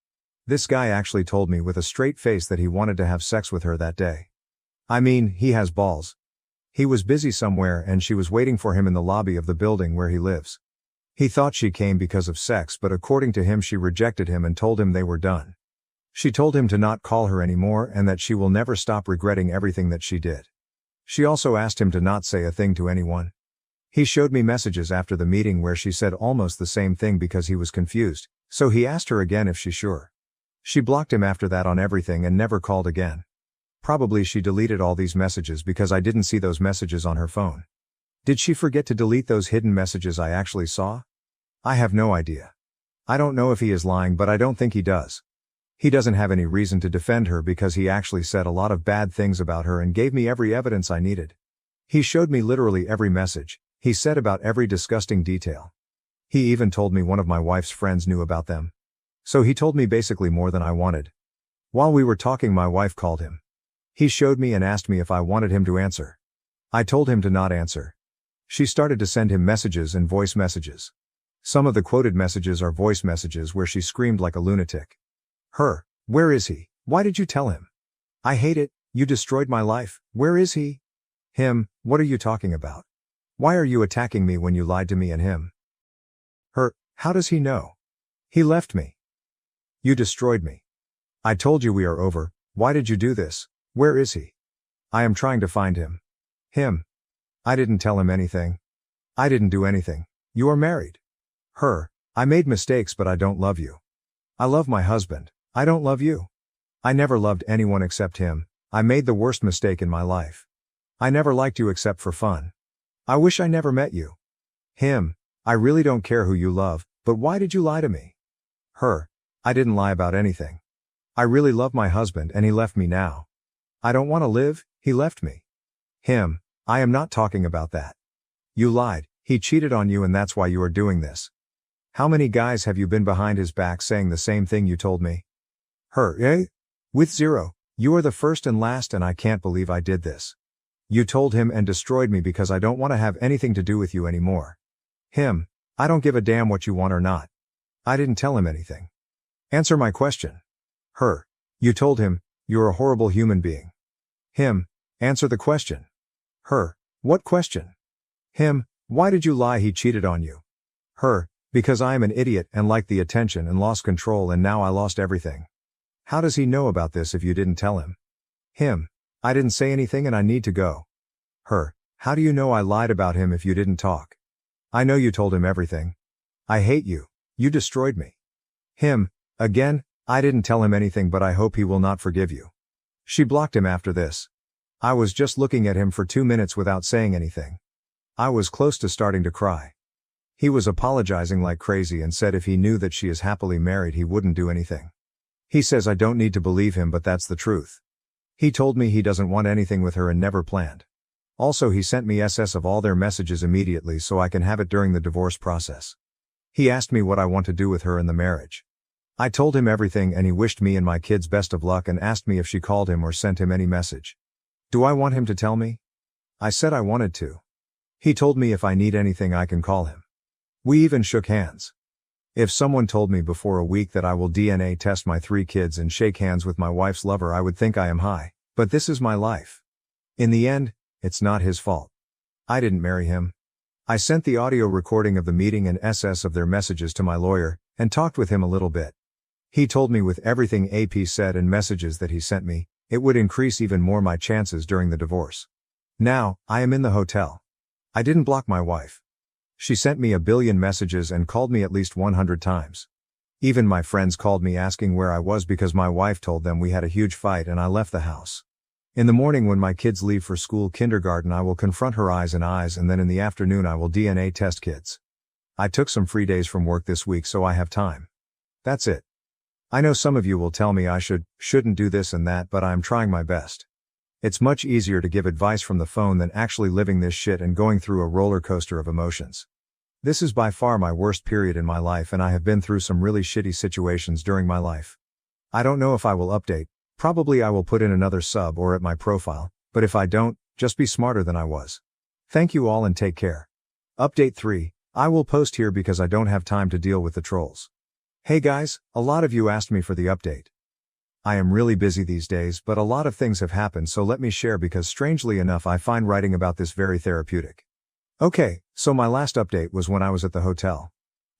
[SPEAKER 1] This guy actually told me with a straight face that he wanted to have sex with her that day. I mean, he has balls. He was busy somewhere and she was waiting for him in the lobby of the building where he lives. He thought she came because of sex, but according to him she rejected him and told him they were done. She told him to not call her anymore and that she will never stop regretting everything that she did. She also asked him to not say a thing to anyone. He showed me messages after the meeting where she said almost the same thing because he was confused, so he asked her again if she's sure. She blocked him after that on everything and never called again. Probably she deleted all these messages because I didn't see those messages on her phone. Did she forget to delete those hidden messages I actually saw? I have no idea. I don't know if he is lying, but I don't think he does. He doesn't have any reason to defend her because he actually said a lot of bad things about her and gave me every evidence I needed. He showed me literally every message, he said about every disgusting detail. He even told me one of my wife's friends knew about them. So he told me basically more than I wanted. While we were talking my wife called him. He showed me and asked me if I wanted him to answer. I told him to not answer. She started to send him messages and voice messages. Some of the quoted messages are voice messages where she screamed like a lunatic. Her, where is he? Why did you tell him? I hate it, you destroyed my life, where is he? Him, what are you talking about? Why are you attacking me when you lied to me? And him. Her, how does he know? He left me. You destroyed me. I told you we are over, why did you do this? Where is he? I am trying to find him. Him. I didn't tell him anything. I didn't do anything. You are married. Her, I made mistakes but I don't love you. I love my husband. I don't love you. I never loved anyone except him. I made the worst mistake in my life. I never liked you except for fun. I wish I never met you. Him, I really don't care who you love, but why did you lie to me? Her, I didn't lie about anything. I really love my husband and he left me now. I don't want to live, he left me. Him. I am not talking about that. You lied, he cheated on you and that's why you are doing this. How many guys have you been behind his back saying the same thing you told me? Her. With 0. You are the first and last and I can't believe I did this. You told him and destroyed me because I don't want to have anything to do with you anymore. Him. I don't give a damn what you want or not. I didn't tell him anything. Answer my question. Her. You told him, you're a horrible human being. Him. Answer the question. Her. What question? Him. Why did you lie he cheated on you? Her. Because I am an idiot and liked the attention and lost control and now I lost everything. How does he know about this if you didn't tell him? Him. I didn't say anything and I need to go. Her. How do you know I lied about him if you didn't talk? I know you told him everything. I hate you. You destroyed me. Him. Again, I didn't tell him anything but I hope he will not forgive you. She blocked him after this. I was just looking at him for 2 minutes without saying anything. I was close to starting to cry. He was apologizing like crazy and said if he knew that she is happily married he wouldn't do anything. He says I don't need to believe him but that's the truth. He told me he doesn't want anything with her and never planned. Also he sent me SS of all their messages immediately so I can have it during the divorce process. He asked me what I want to do with her in the marriage. I told him everything and he wished me and my kids best of luck and asked me if she called him or sent him any message. Do I want him to tell me? I said I wanted to. He told me if I need anything I can call him. We even shook hands. If someone told me before a week that I will DNA test my 3 kids and shake hands with my wife's lover I would think I am high, but this is my life. In the end, it's not his fault. I didn't marry him. I sent the audio recording of the meeting and SS of their messages to my lawyer, and talked with him a little bit. He told me with everything AP said and messages that he sent me, it would increase even more my chances during the divorce. Now, I am in the hotel. I didn't block my wife. She sent me a billion messages and called me at least 100 times. Even my friends called me asking where I was because my wife told them we had a huge fight and I left the house. In the morning when my kids leave for school kindergarten I will confront her eyes and eyes and then in the afternoon I will DNA test kids. I took some free days from work this week so I have time. That's it. I know some of you will tell me I shouldn't do this and that but I am trying my best. It's much easier to give advice from the phone than actually living this shit and going through a roller coaster of emotions. This is by far my worst period in my life and I have been through some really shitty situations during my life. I don't know if I will update, probably I will put in another sub or at my profile, but if I don't, just be smarter than I was. Thank you all and take care. Update 3, I will post here because I don't have time to deal with the trolls. Hey guys, a lot of you asked me for the update. I am really busy these days but a lot of things have happened so let me share because strangely enough I find writing about this very therapeutic. Okay, so my last update was when I was at the hotel.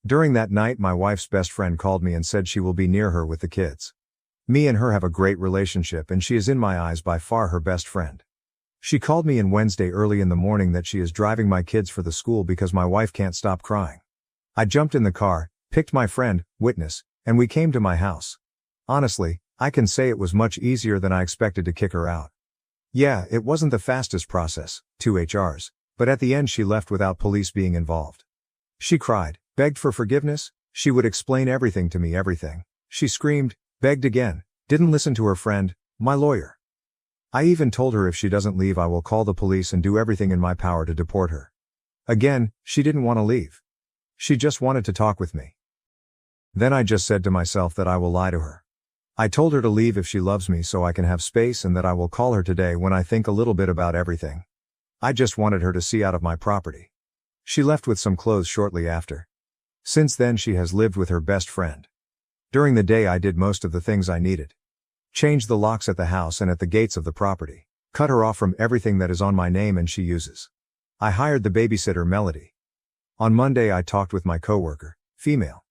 [SPEAKER 1] During that night my wife's best friend called me and said she will be near her with the kids. Me and her have a great relationship and she is in my eyes by far her best friend. She called me on Wednesday early in the morning that she is driving my kids for the school because my wife can't stop crying. I jumped in the car, picked my friend, Witness, and we came to my house. Honestly, I can say it was much easier than I expected to kick her out. Yeah, it wasn't the fastest process, 2 HRs, but at the end she left without police being involved. She cried, begged for forgiveness, she would explain everything to me everything. She screamed, begged again, didn't listen to her friend, my lawyer. I even told her if she doesn't leave I will call the police and do everything in my power to deport her. Again, she didn't want to leave. She just wanted to talk with me. Then I just said to myself that I will lie to her. I told her to leave if she loves me so I can have space and that I will call her today when I think a little bit about everything. I just wanted her to see out of my property. She left with some clothes shortly after. Since then she has lived with her best friend. During the day I did most of the things I needed. Changed the locks at the house and at the gates of the property. Cut her off from everything that is on my name and she uses. I hired the babysitter Melody. On Monday I talked with my coworker, female.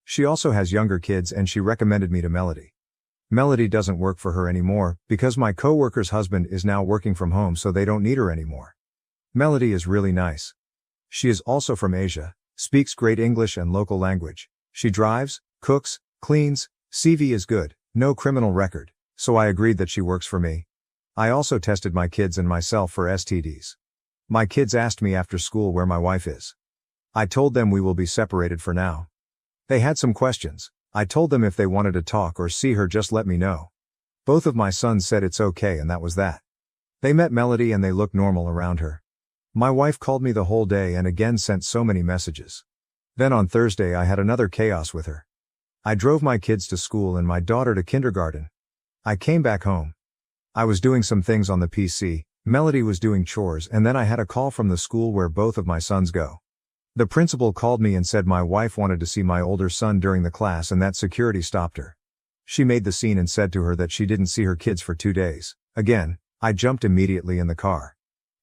[SPEAKER 1] She also has younger kids and she recommended me to Melody. Melody doesn't work for her anymore, because my coworker's husband is now working from home so they don't need her anymore. Melody is really nice. She is also from Asia, speaks great English and local language. She drives, cooks, cleans, CV is good, no criminal record, so I agreed that she works for me. I also tested my kids and myself for STDs. My kids asked me after school where my wife is. I told them we will be separated for now. They had some questions, I told them if they wanted to talk or see her just let me know. Both of my sons said it's okay and that was that. They met Melody and they looked normal around her. My wife called me the whole day and again sent so many messages. Then on Thursday I had another chaos with her. I drove my kids to school and my daughter to kindergarten. I came back home. I was doing some things on the PC, Melody was doing chores, and then I had a call from the school where both of my sons go. The principal called me and said my wife wanted to see my older son during the class and that security stopped her. She made the scene and said to her that she didn't see her kids for 2 days. Again, I jumped immediately in the car.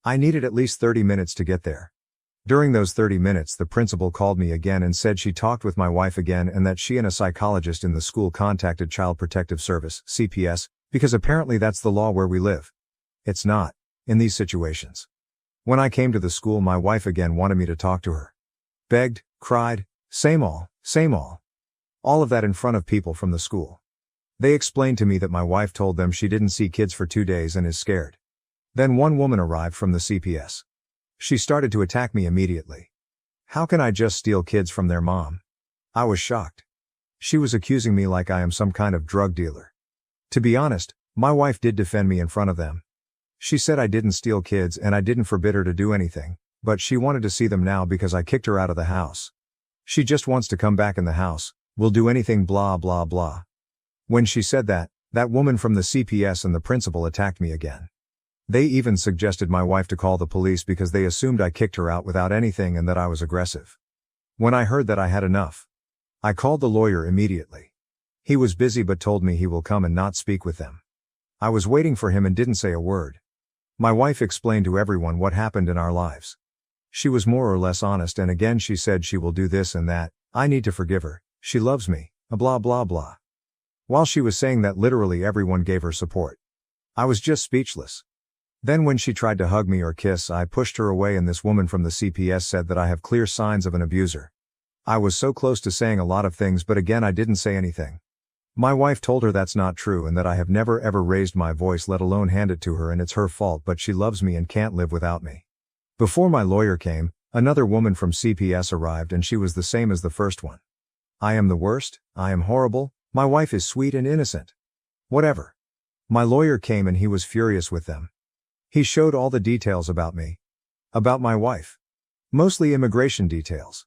[SPEAKER 1] I needed at least 30 minutes to get there. During those 30 minutes the principal called me again and said she talked with my wife again and that she and a psychologist in the school contacted Child Protective Service, CPS, because apparently that's the law where we live. It's not, in these situations. When I came to the school my wife again wanted me to talk to her. Begged, cried, same all. All of that in front of people from the school. They explained to me that my wife told them she didn't see kids for 2 days and is scared. Then one woman arrived from the CPS. She started to attack me immediately. How can I just steal kids from their mom? I was shocked. She was accusing me like I am some kind of drug dealer. To be honest, my wife did defend me in front of them. She said I didn't steal kids and I didn't forbid her to do anything, but she wanted to see them now because I kicked her out of the house. She just wants to come back in the house, will do anything blah blah blah. When she said that woman from the CPS and the principal attacked me again. They even suggested my wife to call the police because they assumed I kicked her out without anything and that I was aggressive. When I heard that I had enough. I called the lawyer immediately. He was busy but told me he will come and not speak with them. I was waiting for him and didn't say a word. My wife explained to everyone what happened in our lives. She was more or less honest and again she said she will do this and that, I need to forgive her, she loves me, blah blah blah. While she was saying that literally everyone gave her support. I was just speechless. Then when she tried to hug me or kiss I pushed her away and this woman from the CPS said that I have clear signs of an abuser. I was so close to saying a lot of things but again I didn't say anything. My wife told her that's not true and that I have never ever raised my voice let alone hand it to her and it's her fault but she loves me and can't live without me. Before my lawyer came, another woman from CPS arrived and she was the same as the first one. I am the worst, I am horrible, my wife is sweet and innocent. Whatever. My lawyer came and he was furious with them. He showed all the details about me. About my wife. Mostly immigration details.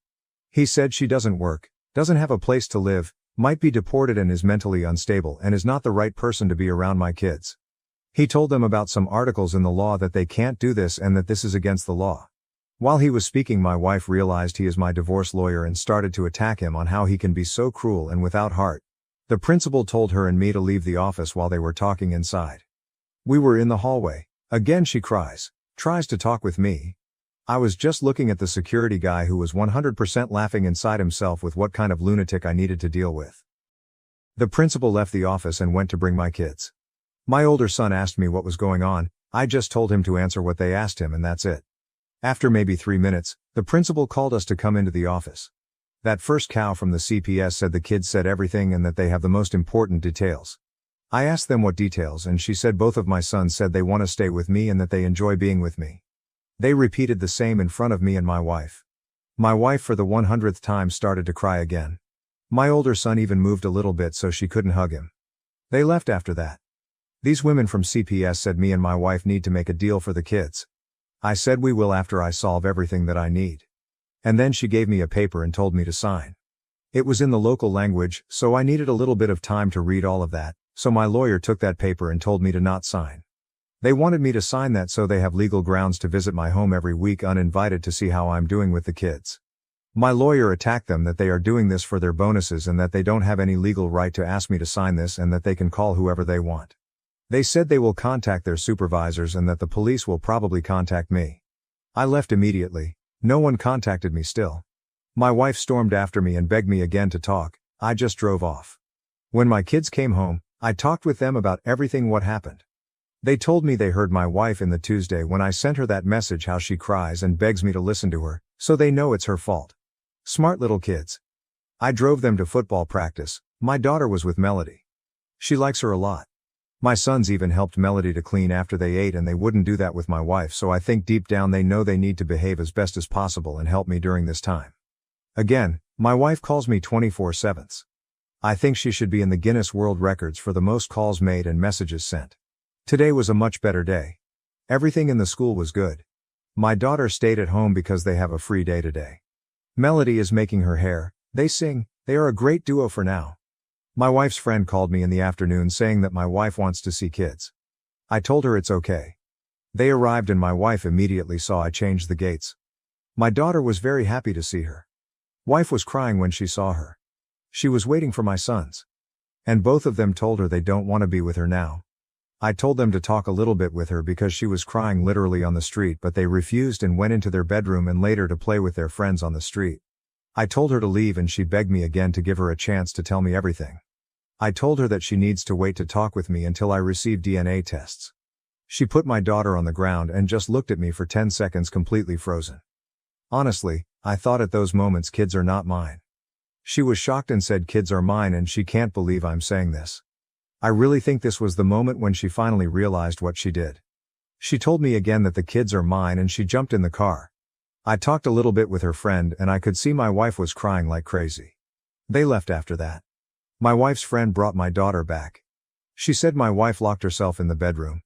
[SPEAKER 1] He said she doesn't work, doesn't have a place to live, might be deported and is mentally unstable and is not the right person to be around my kids. He told them about some articles in the law that they can't do this and that this is against the law. While he was speaking my wife realized he is my divorce lawyer and started to attack him on how he can be so cruel and without heart. The principal told her and me to leave the office while they were talking inside. We were in the hallway. Again she cries, tries to talk with me. I was just looking at the security guy who was 100% laughing inside himself with what kind of lunatic I needed to deal with. The principal left the office and went to bring my kids. My older son asked me what was going on, I just told him to answer what they asked him and that's it. After maybe 3 minutes, the principal called us to come into the office. That first cow from the CPS said the kids said everything and that they have the most important details. I asked them what details and she said both of my sons said they want to stay with me and that they enjoy being with me. They repeated the same in front of me and my wife. My wife for the 100th time started to cry again. My older son even moved a little bit so she couldn't hug him. They left after that. These women from CPS said me and my wife need to make a deal for the kids. I said we will after I solve everything that I need. And then she gave me a paper and told me to sign. It was in the local language, so I needed a little bit of time to read all of that. So my lawyer took that paper and told me to not sign. They wanted me to sign that so they have legal grounds to visit my home every week uninvited to see how I'm doing with the kids. My lawyer attacked them that they are doing this for their bonuses and that they don't have any legal right to ask me to sign this and that they can call whoever they want. They said they will contact their supervisors and that the police will probably contact me. I left immediately. No one contacted me still. My wife stormed after me and begged me again to talk. I just drove off. When my kids came home, I talked with them about everything what happened. They told me they heard my wife in the Tuesday when I sent her that message how she cries and begs me to listen to her, so they know it's her fault. Smart little kids. I drove them to football practice. My daughter was with Melody. She likes her a lot. My sons even helped Melody to clean after they ate and they wouldn't do that with my wife, so I think deep down they know they need to behave as best as possible and help me during this time. Again, my wife calls me 24/7. I think she should be in the Guinness World Records for the most calls made and messages sent. Today was a much better day. Everything in the school was good. My daughter stayed at home because they have a free day today. Melody is making her hair, they sing, they are a great duo for now. My wife's friend called me in the afternoon saying that my wife wants to see kids. I told her it's okay. They arrived and my wife immediately saw I changed the gates. My daughter was very happy to see her. Wife was crying when she saw her. She was waiting for my sons. And both of them told her they don't want to be with her now. I told them to talk a little bit with her because she was crying literally on the street, but they refused and went into their bedroom and later to play with their friends on the street. I told her to leave and she begged me again to give her a chance to tell me everything. I told her that she needs to wait to talk with me until I receive DNA tests. She put my daughter on the ground and just looked at me for 10 seconds completely frozen. Honestly, I thought at those moments kids are not mine. She was shocked and said kids are mine and she can't believe I'm saying this. I really think this was the moment when she finally realized what she did. She told me again that the kids are mine and she jumped in the car. I talked a little bit with her friend and I could see my wife was crying like crazy. They left after that. My wife's friend brought my daughter back. She said my wife locked herself in the bedroom.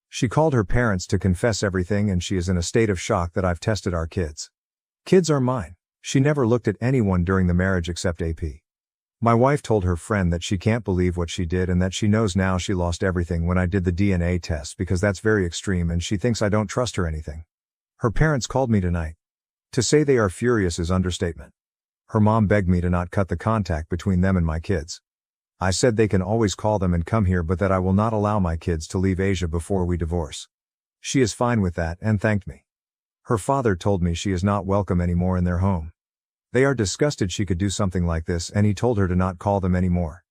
[SPEAKER 1] She called her parents to confess everything and she is in a state of shock that I've tested our kids. Kids are mine. She never looked at anyone during the marriage except AP. My wife told her friend that she can't believe what she did and that she knows now she lost everything when I did the DNA test because that's very extreme and she thinks I don't trust her anything. Her parents called me tonight. To say they are furious is understatement. Her mom begged me to not cut the contact between them and my kids. I said they can always call them and come here but that I will not allow my kids to leave Asia before we divorce. She is fine with that and thanked me. Her father told me she is not welcome anymore in their home. They are disgusted she could do something like this and he told her to not call them anymore.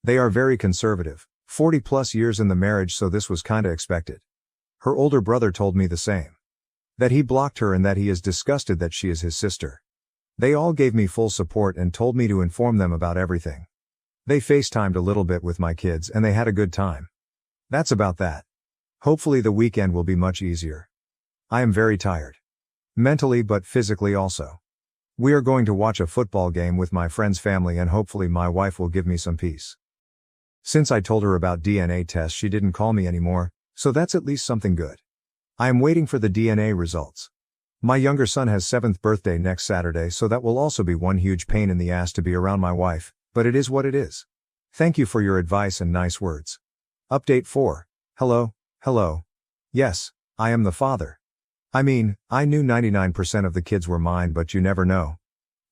[SPEAKER 1] They are very conservative, 40 plus years in the marriage so this was kinda expected. Her older brother told me the same. That he blocked her and that he is disgusted that she is his sister. They all gave me full support and told me to inform them about everything. They FaceTimed a little bit with my kids and they had a good time. That's about that. Hopefully the weekend will be much easier. I am very tired. Mentally but physically also. We are going to watch a football game with my friend's family and hopefully my wife will give me some peace. Since I told her about DNA tests she didn't call me anymore, so that's at least something good. I am waiting for the DNA results. My younger son has 7th birthday next Saturday so that will also be one huge pain in the ass to be around my wife, but it is what it is. Thank you for your advice and nice words. Update 4. Hello. Yes, I am the father. I mean, I knew 99% of the kids were mine but you never know.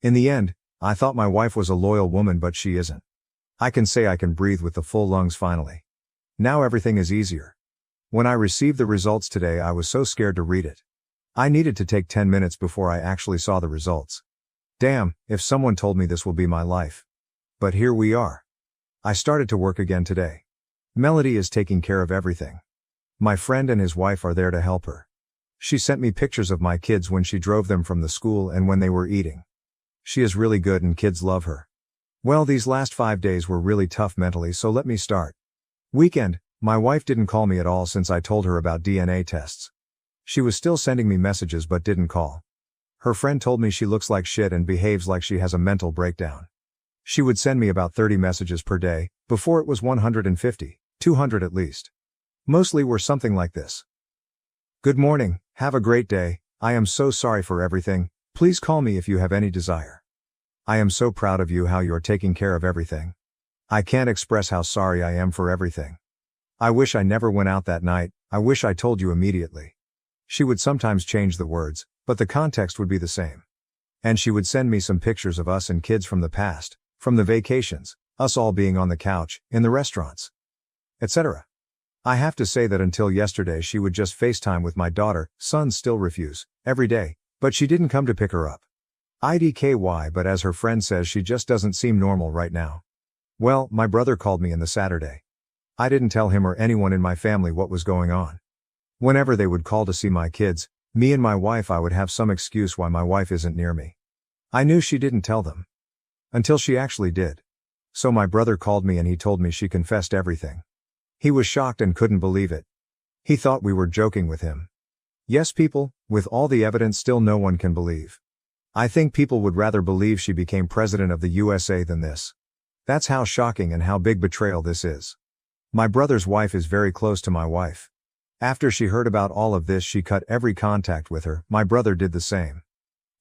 [SPEAKER 1] In the end, I thought my wife was a loyal woman but she isn't. I can say I can breathe with the full lungs finally. Now everything is easier. When I received the results today I was so scared to read it. I needed to take 10 minutes before I actually saw the results. Damn, if someone told me this will be my life. But here we are. I started to work again today. Melody is taking care of everything. My friend and his wife are there to help her. She sent me pictures of my kids when she drove them from the school and when they were eating. She is really good and kids love her. Well, these last 5 days were really tough mentally so let me start. Weekend, my wife didn't call me at all since I told her about DNA tests. She was still sending me messages but didn't call. Her friend told me she looks like shit and behaves like she has a mental breakdown. She would send me about 30 messages per day, before it was 150, 200 at least. Mostly were something like this. Good morning, have a great day, I am so sorry for everything, please call me if you have any desire. I am so proud of you how you are taking care of everything. I can't express how sorry I am for everything. I wish I never went out that night, I wish I told you immediately. She would sometimes change the words, but the context would be the same. And she would send me some pictures of us and kids from the past, from the vacations, us all being on the couch, in the restaurants, etc. I have to say that until yesterday she would just FaceTime with my daughter, sons still refuse, every day, but she didn't come to pick her up. IDKY but as her friend says she just doesn't seem normal right now. Well, my brother called me in the Saturday. I didn't tell him or anyone in my family what was going on. Whenever they would call to see my kids, me and my wife I would have some excuse why my wife isn't near me. I knew she didn't tell them. Until she actually did. So my brother called me and he told me she confessed everything. He was shocked and couldn't believe it. He thought we were joking with him. Yes people, with all the evidence still no one can believe. I think people would rather believe she became president of the USA than this. That's how shocking and how big betrayal this is. My brother's wife is very close to my wife. After she heard about all of this, she cut every contact with her. My brother did the same.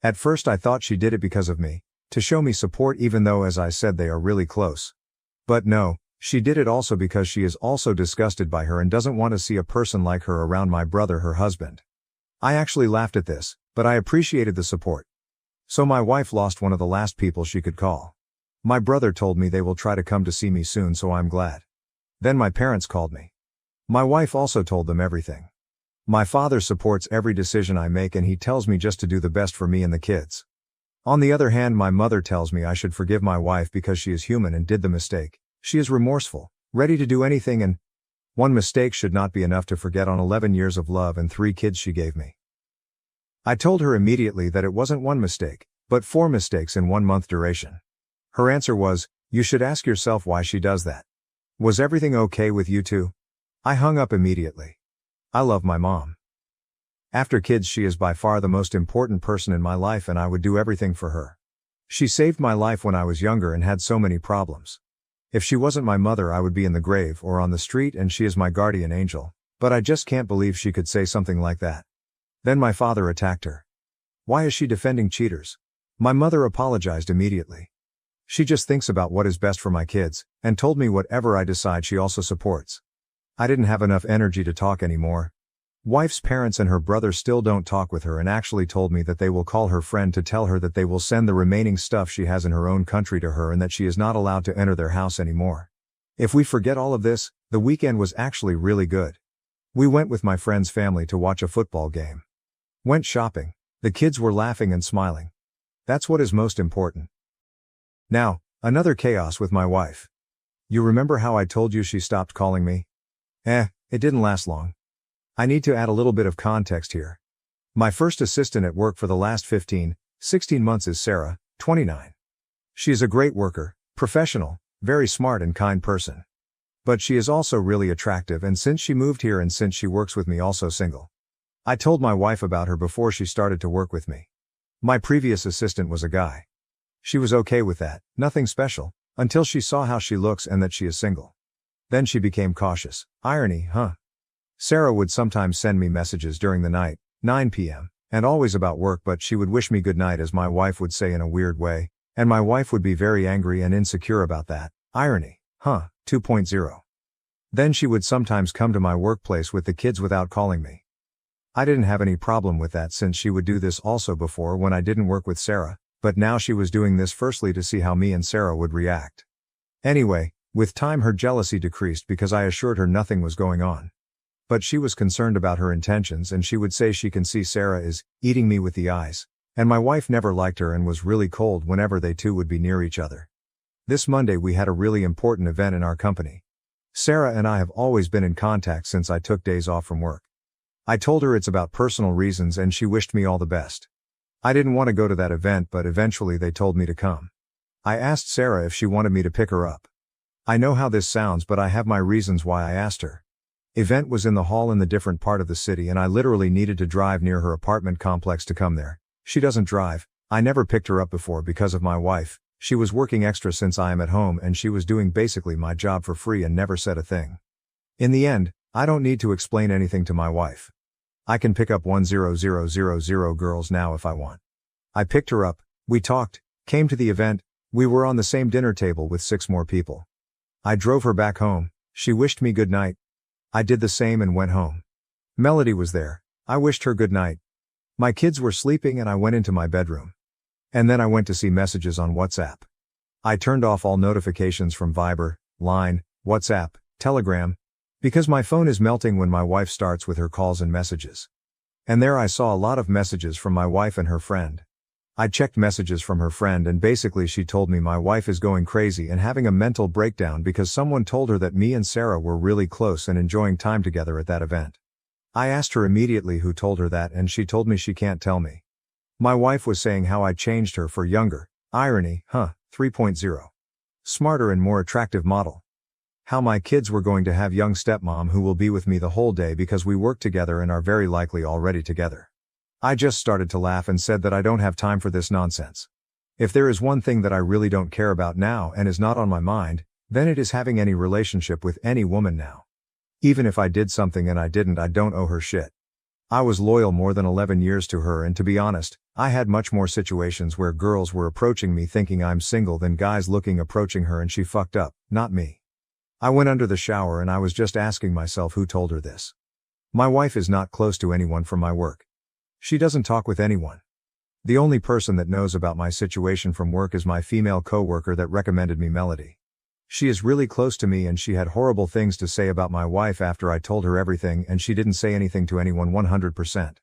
[SPEAKER 1] At first I thought she did it because of me, to show me support, even though, as I said, they are really close. But no, she did it also because she is also disgusted by her and doesn't want to see a person like her around my brother, her husband. I actually laughed at this, but I appreciated the support. So my wife lost one of the last people she could call. My brother told me they will try to come to see me soon, so I'm glad. Then my parents called me. My wife also told them everything. My father supports every decision I make and he tells me just to do the best for me and the kids. On the other hand, my mother tells me I should forgive my wife because she is human and did the mistake. She is remorseful, ready to do anything, and one mistake should not be enough to forget on 11 years of love and 3 kids she gave me. I told her immediately that it wasn't one mistake, but 4 mistakes in 1 month duration. Her answer was, "You should ask yourself why she does that. Was everything okay with you two?" I hung up immediately. I love my mom. After kids, she is by far the most important person in my life and I would do everything for her. She saved my life when I was younger and had so many problems. If she wasn't my mother, I would be in the grave or on the street, and she is my guardian angel. But I just can't believe she could say something like that. Then my father attacked her. Why is she defending cheaters? My mother apologized immediately. She just thinks about what is best for my kids, and told me whatever I decide she also supports. I didn't have enough energy to talk anymore. Wife's parents and her brother still don't talk with her and actually told me that they will call her friend to tell her that they will send the remaining stuff she has in her own country to her and that she is not allowed to enter their house anymore. If we forget all of this, the weekend was actually really good. We went with my friend's family to watch a football game. Went shopping. The kids were laughing and smiling. That's what is most important. Now, another chaos with my wife. You remember how I told you she stopped calling me? It didn't last long. I need to add a little bit of context here. My first assistant at work for the last 16 months is Sarah, 29. She is a great worker, professional, very smart and kind person. But she is also really attractive, and since she moved here and since she works with me, also single. I told my wife about her before she started to work with me. My previous assistant was a guy. She was okay with that, nothing special, until she saw how she looks and that she is single. Then she became cautious. Irony, huh? Sarah would sometimes send me messages during the night, 9 p.m., and always about work, but she would wish me good night, as my wife would say, in a weird way, and my wife would be very angry and insecure about that. Irony, huh? 2.0. Then she would sometimes come to my workplace with the kids without calling me. I didn't have any problem with that since she would do this also before when I didn't work with Sarah, but now she was doing this firstly to see how me and Sarah would react. Anyway, with time her jealousy decreased because I assured her nothing was going on. But she was concerned about her intentions, and she would say she can see Sarah is eating me with the eyes, and my wife never liked her and was really cold whenever they two would be near each other. This Monday we had a really important event in our company. Sarah and I have always been in contact since I took days off from work. I told her it's about personal reasons and she wished me all the best. I didn't want to go to that event, but eventually they told me to come. I asked Sarah if she wanted me to pick her up. I know how this sounds, but I have my reasons why I asked her. Event was in the hall in the different part of the city and I literally needed to drive near her apartment complex to come there. She doesn't drive. I never picked her up before because of my wife. She was working extra since I am at home and she was doing basically my job for free and never said a thing. In the end, I don't need to explain anything to my wife. I can pick up 10000 girls now if I want. I picked her up, we talked, came to the event, we were on the same dinner table with 6 more people. I drove her back home, she wished me good night. I did the same and went home. Melody was there, I wished her good night. My kids were sleeping and I went into my bedroom. And then I went to see messages on WhatsApp. I turned off all notifications from Viber, Line, WhatsApp, Telegram, because my phone is melting when my wife starts with her calls and messages. And there I saw a lot of messages from my wife and her friend. I checked messages from her friend and basically she told me my wife is going crazy and having a mental breakdown because someone told her that me and Sarah were really close and enjoying time together at that event. I asked her immediately who told her that and she told me she can't tell me. My wife was saying how I changed her for younger, irony, 3.0. Smarter and more attractive model. How my kids were going to have young stepmom who will be with me the whole day because we work together and are very likely already together. I just started to laugh and said that I don't have time for this nonsense. If there is one thing that I really don't care about now and is not on my mind, then it is having any relationship with any woman now. Even if I did something and I didn't, I don't owe her shit. I was loyal more than 11 years to her, and to be honest, I had much more situations where girls were approaching me thinking I'm single than guys approaching her, and she fucked up, not me. I went under the shower and I was just asking myself who told her this. My wife is not close to anyone from my work. She doesn't talk with anyone. The only person that knows about my situation from work is my female coworker that recommended me Melody. She is really close to me and she had horrible things to say about my wife after I told her everything, and she didn't say anything to anyone 100%.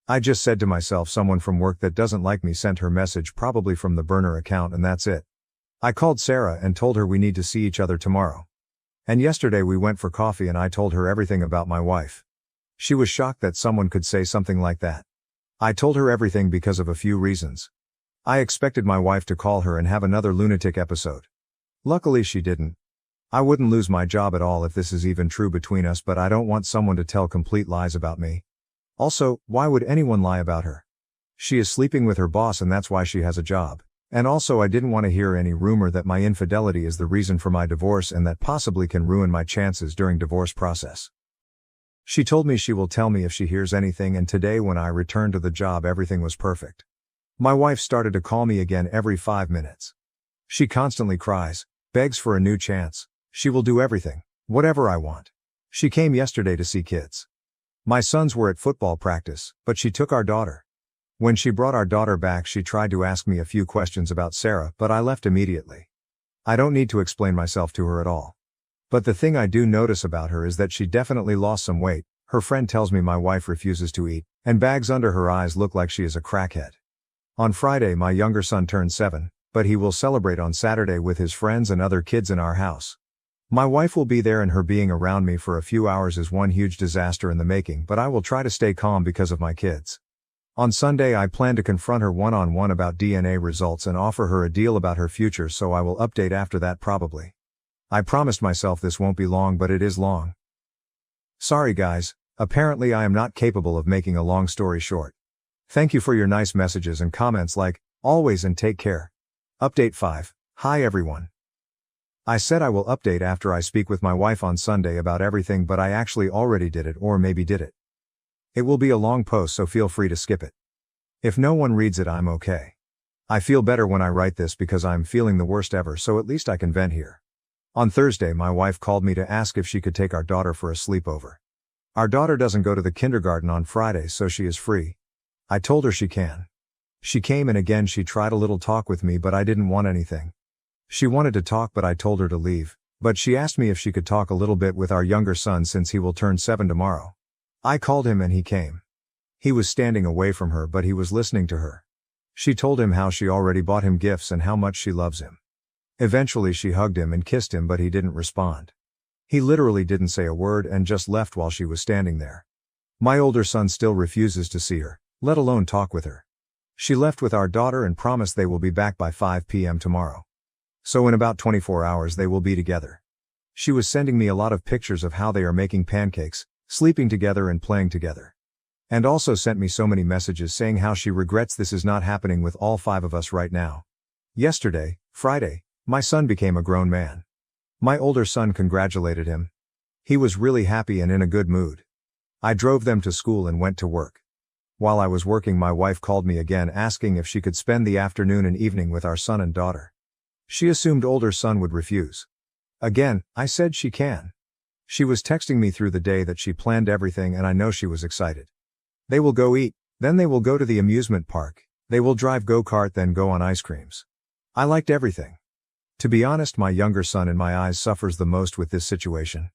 [SPEAKER 1] I just said to myself, someone from work that doesn't like me sent her message, probably from the burner account, and that's it. I called Sarah and told her we need to see each other tomorrow. And yesterday we went for coffee and I told her everything about my wife. She was shocked that someone could say something like that. I told her everything because of a few reasons. I expected my wife to call her and have another lunatic episode. Luckily she didn't. I wouldn't lose my job at all if this is even true between us, but I don't want someone to tell complete lies about me. Also, why would anyone lie about her? She is sleeping with her boss and that's why she has a job. And also I didn't want to hear any rumor that my infidelity is the reason for my divorce and that possibly can ruin my chances during divorce process. She told me she will tell me if she hears anything, and today when I returned to the job everything was perfect. My wife started to call me again every 5 minutes. She constantly cries, begs for a new chance. She will do everything, whatever I want. She came yesterday to see kids. My sons were at football practice, but she took our daughter. When she brought our daughter back, she tried to ask me a few questions about Sarah, but I left immediately. I don't need to explain myself to her at all. But the thing I do notice about her is that she definitely lost some weight. Her friend tells me my wife refuses to eat, and bags under her eyes look like she is a crackhead. On Friday my younger son turned 7, but he will celebrate on Saturday with his friends and other kids in our house. My wife will be there, and her being around me for a few hours is one huge disaster in the making, but I will try to stay calm because of my kids. On Sunday I plan to confront her one-on-one about DNA results and offer her a deal about her future, so I will update after that probably. I promised myself this won't be long, but it is long. Sorry guys, apparently I am not capable of making a long story short. Thank you for your nice messages and comments like always, and take care. Update 5. Hi everyone. I said I will update after I speak with my wife on Sunday about everything, but I actually already did it, or maybe did it. It will be a long post, so feel free to skip it. If no one reads it, I'm okay. I feel better when I write this because I'm feeling the worst ever, so at least I can vent here. On Thursday my wife called me to ask if she could take our daughter for a sleepover. Our daughter doesn't go to the kindergarten on Fridays, so she is free. I told her she can. She came, and again she tried a little talk with me, but I didn't want anything. She wanted to talk, but I told her to leave, but she asked me if she could talk a little bit with our younger son since he will turn 7 tomorrow. I called him and he came. He was standing away from her, but he was listening to her. She told him how she already bought him gifts and how much she loves him. Eventually she hugged him and kissed him, but he didn't respond. He literally didn't say a word and just left while she was standing there. My older son still refuses to see her, let alone talk with her. She left with our daughter and promised they will be back by 5 p.m. tomorrow. So in about 24 hours they will be together. She was sending me a lot of pictures of how they are making pancakes, sleeping together and playing together. And also sent me so many messages saying how she regrets this is not happening with all 5 of us right now. Yesterday, Friday, my son became a grown man. My older son congratulated him. He was really happy and in a good mood. I drove them to school and went to work. While I was working, my wife called me again asking if she could spend the afternoon and evening with our son and daughter. She assumed older son would refuse. Again, I said she can. She was texting me through the day that she planned everything, and I know she was excited. They will go eat, then they will go to the amusement park, they will drive go-kart, then go on ice creams. I liked everything. To be honest, my younger son in my eyes suffers the most with this situation.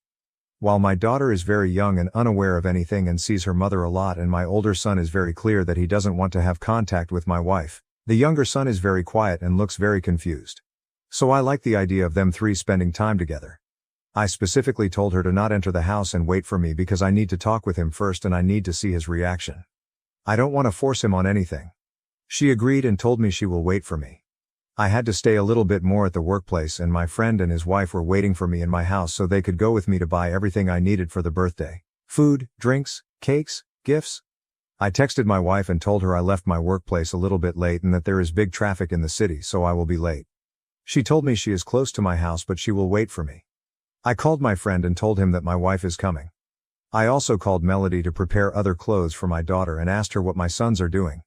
[SPEAKER 1] While my daughter is very young and unaware of anything and sees her mother a lot, and my older son is very clear that he doesn't want to have contact with my wife, the younger son is very quiet and looks very confused. So I like the idea of them 3 spending time together. I specifically told her to not enter the house and wait for me because I need to talk with him first and I need to see his reaction. I don't want to force him on anything. She agreed and told me she will wait for me. I had to stay a little bit more at the workplace, and my friend and his wife were waiting for me in my house so they could go with me to buy everything I needed for the birthday. Food, drinks, cakes, gifts. I texted my wife and told her I left my workplace a little bit late and that there is big traffic in the city, so I will be late. She told me she is close to my house but she will wait for me. I called my friend and told him that my wife is coming. I also called Melody to prepare other clothes for my daughter and asked her what my sons are doing.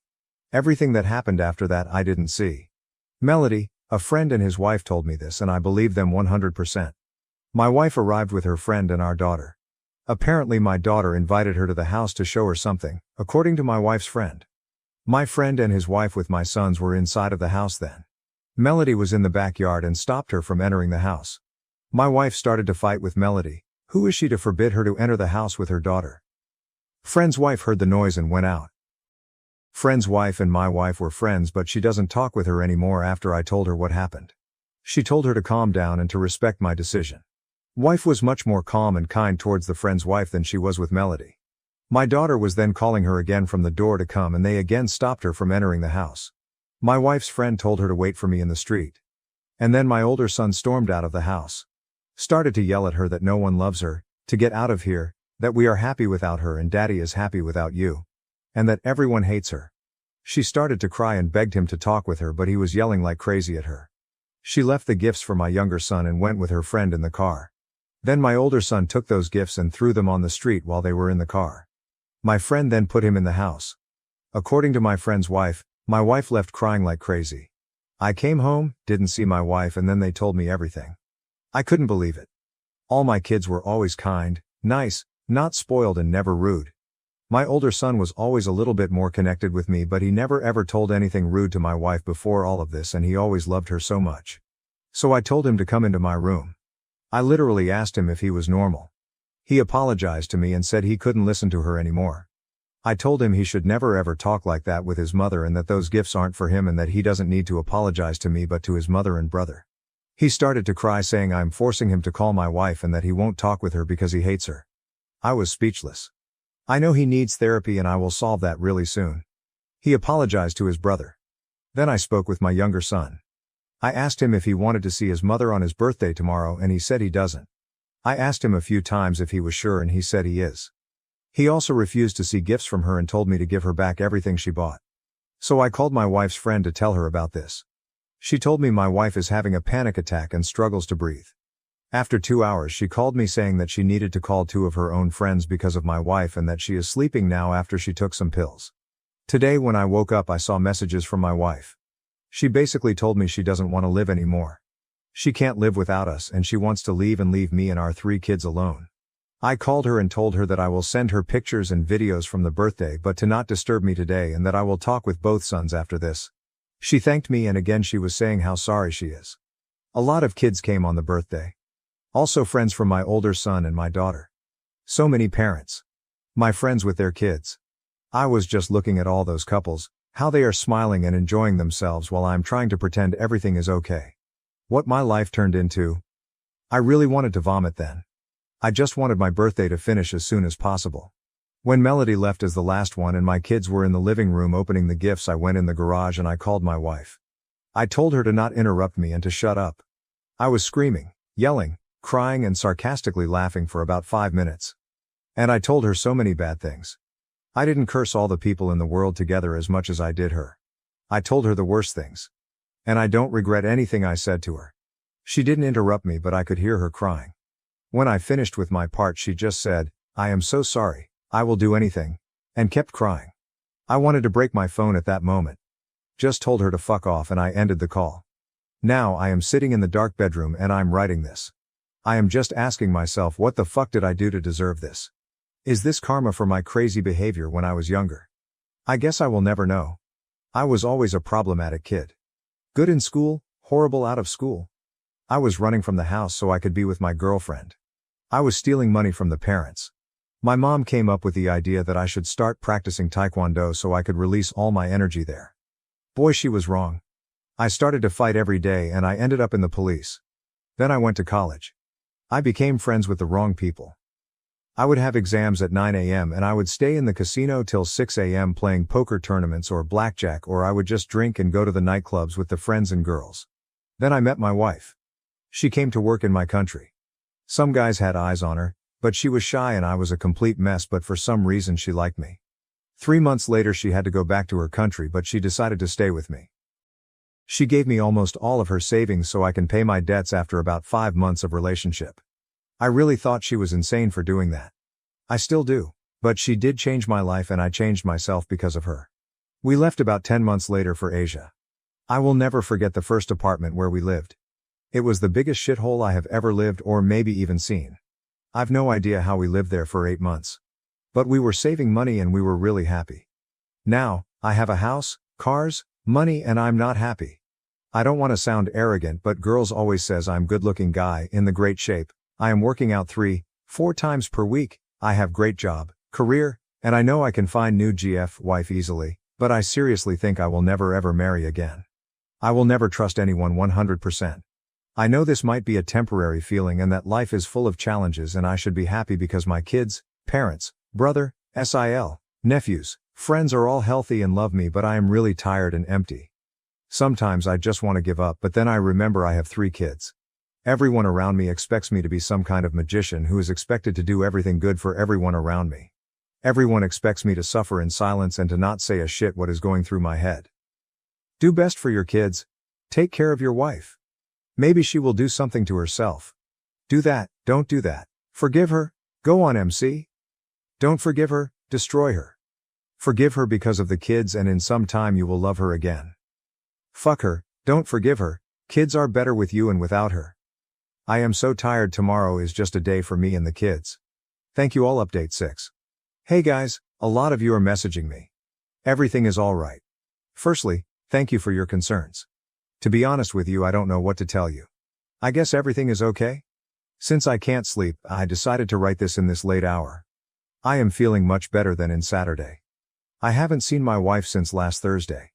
[SPEAKER 1] Everything that happened after that I didn't see. Melody, a friend and his wife told me this and I believe them 100%. My wife arrived with her friend and our daughter. Apparently my daughter invited her to the house to show her something, according to my wife's friend. My friend and his wife with my sons were inside of the house then. Melody was in the backyard and stopped her from entering the house. My wife started to fight with Melody. Who is she to forbid her to enter the house with her daughter? Friend's wife heard the noise and went out. Friend's wife and my wife were friends but she doesn't talk with her anymore after I told her what happened. She told her to calm down and to respect my decision. Wife was much more calm and kind towards the friend's wife than she was with Melody. My daughter was then calling her again from the door to come and they again stopped her from entering the house. My wife's friend told her to wait for me in the street. And then my older son stormed out of the house. Started to yell at her that no one loves her, to get out of here, that we are happy without her and daddy is happy without you. And that everyone hates her. She started to cry and begged him to talk with her but he was yelling like crazy at her. She left the gifts for my younger son and went with her friend in the car. Then my older son took those gifts and threw them on the street while they were in the car. My friend then put him in the house. According to my friend's wife, my wife left crying like crazy. I came home, didn't see my wife and then they told me everything. I couldn't believe it. All my kids were always kind, nice, not spoiled and never rude. My older son was always a little bit more connected with me but he never ever told anything rude to my wife before all of this and he always loved her so much. So I told him to come into my room. I literally asked him if he was normal. He apologized to me and said he couldn't listen to her anymore. I told him he should never ever talk like that with his mother and that those gifts aren't for him and that he doesn't need to apologize to me but to his mother and brother. He started to cry saying I'm forcing him to call my wife and that he won't talk with her because he hates her. I was speechless. I know he needs therapy and I will solve that really soon. He apologized to his brother. Then I spoke with my younger son. I asked him if he wanted to see his mother on his birthday tomorrow and he said he doesn't. I asked him a few times if he was sure and he said he is. He also refused to see gifts from her and told me to give her back everything she bought. So I called my wife's friend to tell her about this. She told me my wife is having a panic attack and struggles to breathe. After 2 hours she called me saying that she needed to call 2 of her own friends because of my wife and that she is sleeping now after she took some pills. Today when I woke up I saw messages from my wife. She basically told me she doesn't want to live anymore. She can't live without us and she wants to leave and leave me and our 3 kids alone. I called her and told her that I will send her pictures and videos from the birthday but to not disturb me today and that I will talk with both sons after this. She thanked me and again she was saying how sorry she is. A lot of kids came on the birthday. Also friends from my older son and my daughter. So many parents. My friends with their kids. I was just looking at all those couples, how they are smiling and enjoying themselves while I'm trying to pretend everything is okay. What my life turned into. I really wanted to vomit then. I just wanted my birthday to finish as soon as possible. When Melody left as the last one and my kids were in the living room opening the gifts I went in the garage and I called my wife. I told her to not interrupt me and to shut up. I was screaming, yelling, crying and sarcastically laughing for about 5 minutes. And I told her so many bad things. I didn't curse all the people in the world together as much as I did her. I told her the worst things. And I don't regret anything I said to her. She didn't interrupt me but I could hear her crying. When I finished with my part she just said, I am so sorry, I will do anything, and kept crying. I wanted to break my phone at that moment. Just told her to fuck off and I ended the call. Now I am sitting in the dark bedroom and I'm writing this. I am just asking myself what the fuck did I do to deserve this? Is this karma for my crazy behavior when I was younger? I guess I will never know. I was always a problematic kid. Good in school, horrible out of school. I was running from the house so I could be with my girlfriend. I was stealing money from the parents. My mom came up with the idea that I should start practicing taekwondo so I could release all my energy there. Boy, she was wrong. I started to fight every day and I ended up in the police. Then I went to college. I became friends with the wrong people. I would have exams at 9 a.m. and I would stay in the casino till 6 a.m. playing poker tournaments or blackjack, or I would just drink and go to the nightclubs with the friends and girls. Then I met my wife. She came to work in my country. Some guys had eyes on her, but she was shy and I was a complete mess, but for some reason she liked me. 3 months later she had to go back to her country, but she decided to stay with me. She gave me almost all of her savings so I can pay my debts after about 5 months of relationship. I really thought she was insane for doing that. I still do. But she did change my life and I changed myself because of her. We left about 10 months later for Asia. I will never forget the first apartment where we lived. It was the biggest shithole I have ever lived or maybe even seen. I've no idea how we lived there for 8 months. But we were saving money and we were really happy. Now, I have a house, cars, money, and I'm not happy. I don't want to sound arrogant, but girls always says I'm good-looking guy, in the great shape, I am working out 3-4 times per week, I have great job, career, and I know I can find new GF wife easily, but I seriously think I will never ever marry again. I will never trust anyone 100%. I know this might be a temporary feeling and that life is full of challenges and I should be happy because my kids, parents, brother, SIL, nephews, friends are all healthy and love me, but I am really tired and empty. Sometimes I just want to give up, but then I remember I have 3 kids. Everyone around me expects me to be some kind of magician who is expected to do everything good for everyone around me. Everyone expects me to suffer in silence and to not say a shit what is going through my head. Do best for your kids. Take care of your wife. Maybe she will do something to herself. Do that, don't do that. Forgive her, go on MC. Don't forgive her, destroy her. Forgive her because of the kids and in some time you will love her again. Fuck her, don't forgive her, kids are better with you and without her. I am so tired, tomorrow is just a day for me and the kids. Thank you all. Update 6. Hey guys, a lot of you are messaging me. Everything is alright. Firstly, thank you for your concerns. To be honest with you, I don't know what to tell you. I guess everything is okay? Since I can't sleep, I decided to write this in this late hour. I am feeling much better than in Saturday. I haven't seen my wife since last Thursday.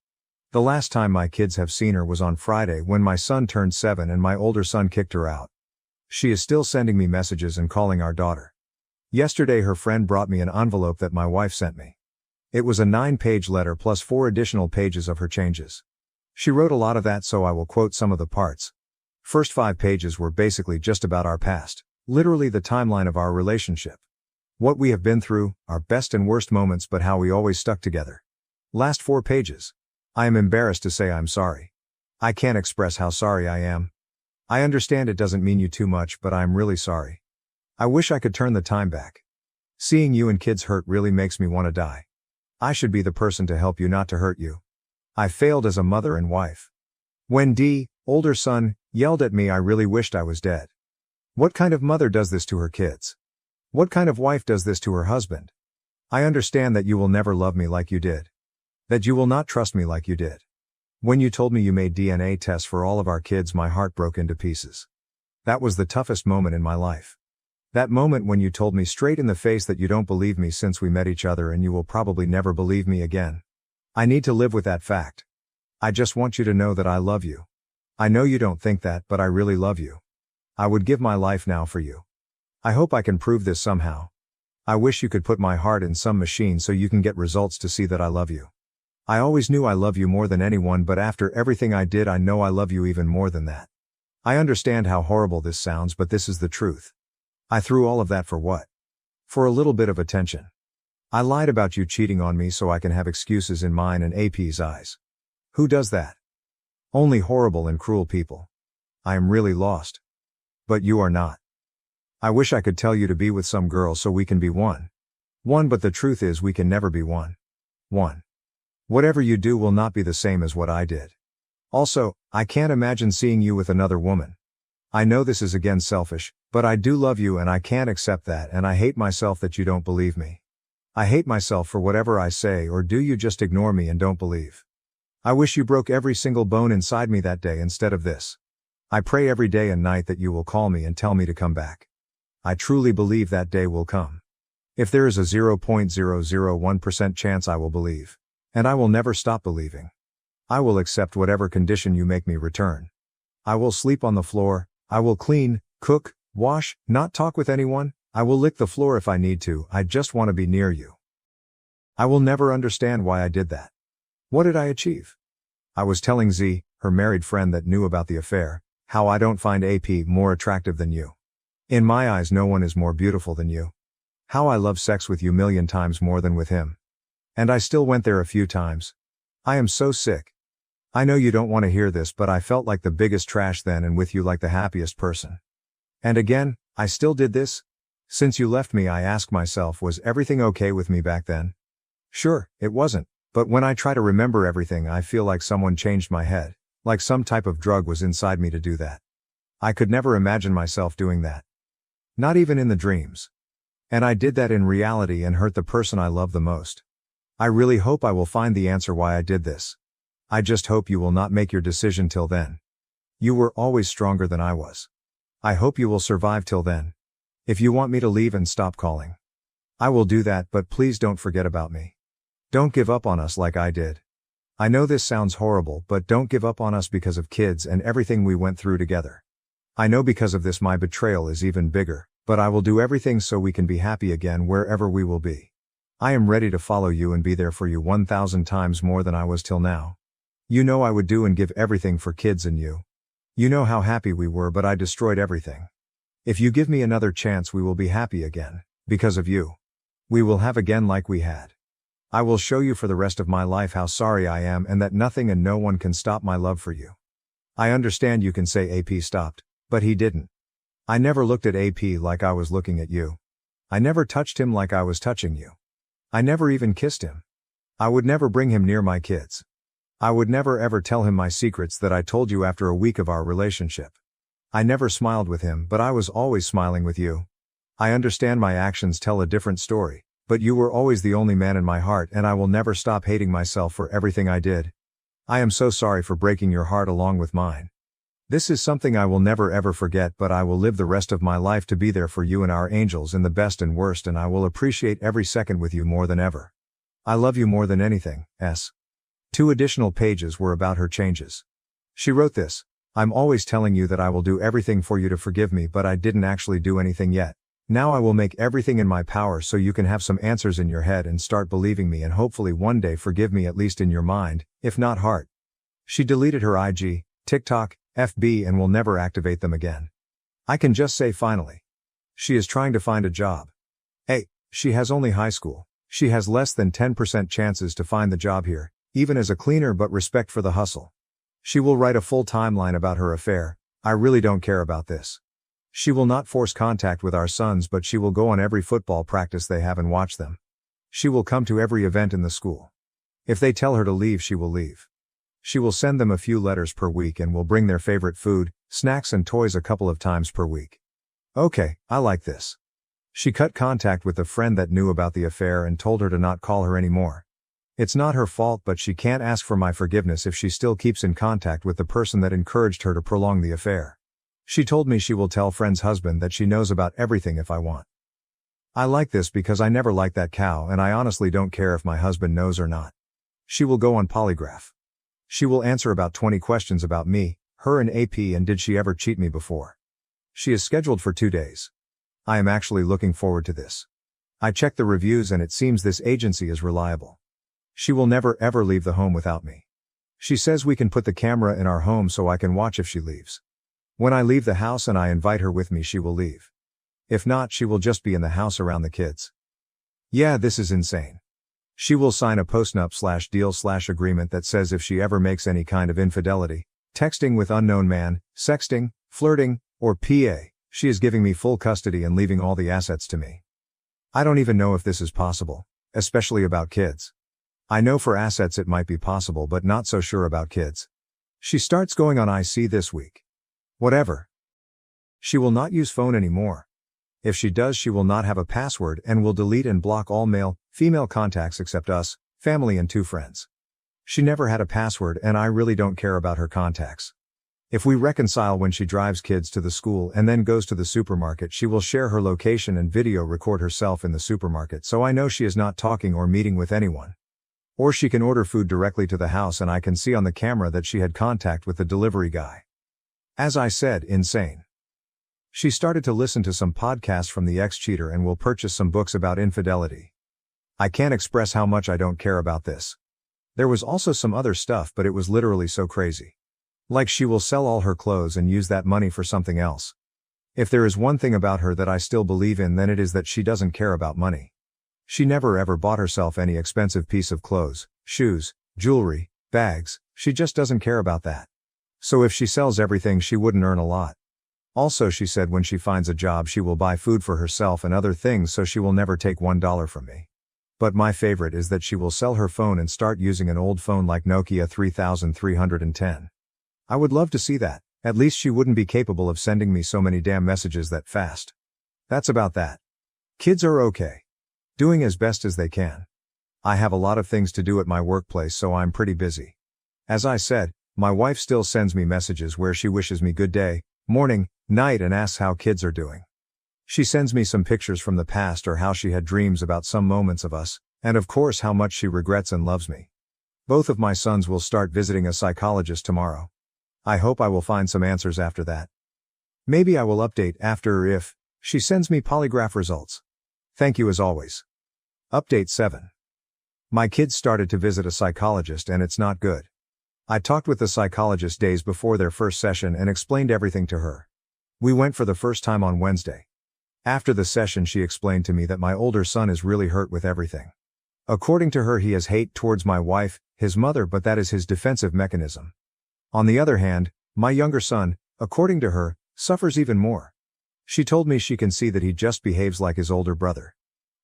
[SPEAKER 1] The last time my kids have seen her was on Friday when my son turned 7 and my older son kicked her out. She is still sending me messages and calling our daughter. Yesterday her friend brought me an envelope that my wife sent me. It was a 9-page letter plus 4 additional pages of her changes. She wrote a lot of that, so I will quote some of the parts. First 5 pages were basically just about our past, literally the timeline of our relationship. What we have been through, our best and worst moments, but how we always stuck together. Last 4 pages. I am embarrassed to say I'm sorry. I can't express how sorry I am. I understand it doesn't mean you too much, but I'm really sorry. I wish I could turn the time back. Seeing you and kids hurt really makes me want to die. I should be the person to help you, not to hurt you. I failed as a mother and wife. When D, older son, yelled at me, I really wished I was dead. What kind of mother does this to her kids? What kind of wife does this to her husband? I understand that you will never love me like you did. That you will not trust me like you did. When you told me you made DNA tests for all of our kids, my heart broke into pieces. That was the toughest moment in my life. That moment when you told me straight in the face that you don't believe me since we met each other and you will probably never believe me again. I need to live with that fact. I just want you to know that I love you. I know you don't think that, but I really love you. I would give my life now for you. I hope I can prove this somehow. I wish you could put my heart in some machine so you can get results to see that I love you. I always knew I love you more than anyone, but after everything I did, I know I love you even more than that. I understand how horrible this sounds, but this is the truth. I threw all of that for what? For a little bit of attention. I lied about you cheating on me so I can have excuses in mine and AP's eyes. Who does that? Only horrible and cruel people. I am really lost. But you are not. I wish I could tell you to be with some girl so we can be one. One, but the truth is we can never be one. One. Whatever you do will not be the same as what I did. Also, I can't imagine seeing you with another woman. I know this is again selfish, but I do love you and I can't accept that, and I hate myself that you don't believe me. I hate myself for whatever I say or do, you just ignore me and don't believe. I wish you broke every single bone inside me that day instead of this. I pray every day and night that you will call me and tell me to come back. I truly believe that day will come. If there is a 0.001% chance, I will believe. And I will never stop believing. I will accept whatever condition you make me return. I will sleep on the floor, I will clean, cook, wash, not talk with anyone, I will lick the floor if I need to, I just want to be near you. I will never understand why I did that. What did I achieve? I was telling Z, her married friend that knew about the affair, how I don't find AP more attractive than you. In my eyes no one is more beautiful than you. How I love sex with you million times more than with him. And I still went there a few times. I am so sick. I know you don't want to hear this, but I felt like the biggest trash then and with you like the happiest person. And again, I still did this? Since you left me, I ask myself, was everything okay with me back then? Sure, it wasn't, but when I try to remember everything, I feel like someone changed my head, like some type of drug was inside me to do that. I could never imagine myself doing that. Not even in the dreams. And I did that in reality and hurt the person I love the most. I really hope I will find the answer why I did this. I just hope you will not make your decision till then. You were always stronger than I was. I hope you will survive till then. If you want me to leave and stop calling, I will do that, but please don't forget about me. Don't give up on us like I did. I know this sounds horrible, but don't give up on us because of kids and everything we went through together. I know because of this my betrayal is even bigger, but I will do everything so we can be happy again wherever we will be. I am ready to follow you and be there for you 1,000 times more than I was till now. You know I would do and give everything for kids and you. You know how happy we were, but I destroyed everything. If you give me another chance, we will be happy again, because of you. We will have again like we had. I will show you for the rest of my life how sorry I am and that nothing and no one can stop my love for you. I understand you can say AP stopped, but he didn't. I never looked at AP like I was looking at you. I never touched him like I was touching you. I never even kissed him. I would never bring him near my kids. I would never ever tell him my secrets that I told you after a week of our relationship. I never smiled with him, but I was always smiling with you. I understand my actions tell a different story, but you were always the only man in my heart, and I will never stop hating myself for everything I did. I am so sorry for breaking your heart along with mine. This is something I will never ever forget, but I will live the rest of my life to be there for you and our angels in the best and worst, and I will appreciate every second with you more than ever. I love you more than anything, S. 2 additional pages were about her changes. She wrote this: I'm always telling you that I will do everything for you to forgive me, but I didn't actually do anything yet. Now I will make everything in my power so you can have some answers in your head and start believing me, and hopefully one day forgive me, at least in your mind, if not heart. She deleted her IG, TikTok, FB and will never activate them again. I can just say finally. She is trying to find a job. Hey, she has only high school. She has less than 10% chances to find the job here, even as a cleaner, but respect for the hustle. She will write a full timeline about her affair. I really don't care about this. She will not force contact with our sons, but she will go on every football practice they have and watch them. She will come to every event in the school. If they tell her to leave, she will leave. She will send them a few letters per week and will bring their favorite food, snacks and toys a couple of times per week. Okay, I like this. She cut contact with the friend that knew about the affair and told her to not call her anymore. It's not her fault, but she can't ask for my forgiveness if she still keeps in contact with the person that encouraged her to prolong the affair. She told me she will tell friend's husband that she knows about everything if I want. I like this because I never liked that cow, and I honestly don't care if my husband knows or not. She will go on polygraph. She will answer about 20 questions about me, her and AP, and did she ever cheat me before. She is scheduled for 2 days. I am actually looking forward to this. I checked the reviews and it seems this agency is reliable. She will never ever leave the home without me. She says we can put the camera in our home so I can watch if she leaves. When I leave the house and I invite her with me, she will leave. If not, she will just be in the house around the kids. Yeah, this is insane. She will sign a postnup/deal/agreement that says if she ever makes any kind of infidelity, texting with unknown man, sexting, flirting, or PA, she is giving me full custody and leaving all the assets to me. I don't even know if this is possible, especially about kids. I know for assets it might be possible, but not so sure about kids. She starts going on IC this week. Whatever. She will not use phone anymore. If she does, she will not have a password and will delete and block all male, female contacts except us, family and 2 friends. She never had a password and I really don't care about her contacts. If we reconcile when she drives kids to the school and then goes to the supermarket, she will share her location and video record herself in the supermarket so I know she is not talking or meeting with anyone. Or she can order food directly to the house and I can see on the camera that she had contact with the delivery guy. As I said, insane. She started to listen to some podcasts from the ex-cheater and will purchase some books about infidelity. I can't express how much I don't care about this. There was also some other stuff, but it was literally so crazy. Like she will sell all her clothes and use that money for something else. If there is one thing about her that I still believe in, then it is that she doesn't care about money. She never ever bought herself any expensive piece of clothes, shoes, jewelry, bags, she just doesn't care about that. So if she sells everything she wouldn't earn a lot. Also she said when she finds a job she will buy food for herself and other things so she will never take $1 from me. But my favorite is that she will sell her phone and start using an old phone like Nokia 3310. I would love to see that, at least she wouldn't be capable of sending me so many damn messages that fast. That's about that. Kids are okay. Doing as best as they can. I have a lot of things to do at my workplace so I'm pretty busy. As I said, my wife still sends me messages where she wishes me good day, morning, night and asks how kids are doing. She sends me some pictures from the past or how she had dreams about some moments of us, and of course how much she regrets and loves me. Both of my sons will start visiting a psychologist tomorrow. I hope I will find some answers after that. Maybe I will update after if she sends me polygraph results. Thank you as always. Update 7. My kids started to visit a psychologist and it's not good. I talked with the psychologist days before their first session and explained everything to her. We went for the first time on Wednesday. After the session she explained to me that my older son is really hurt with everything. According to her he has hate towards my wife, his mother, but that is his defensive mechanism. On the other hand, my younger son, according to her, suffers even more. She told me she can see that he just behaves like his older brother.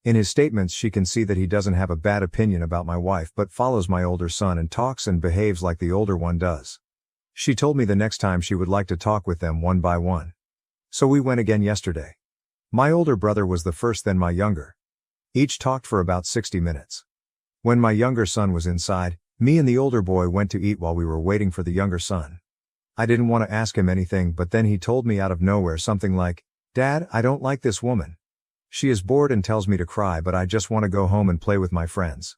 [SPEAKER 1] In his statements she can see that he doesn't have a bad opinion about my wife but follows my older son and talks and behaves like the older one does. She told me the next time she would like to talk with them one by one. So we went again yesterday. My older brother was the first, then my younger. Each talked for about 60 minutes. When my younger son was inside, me and the older boy went to eat while we were waiting for the younger son. I didn't want to ask him anything but then he told me out of nowhere something like, "Dad, I don't like this woman. She is bored and tells me to cry but I just want to go home and play with my friends."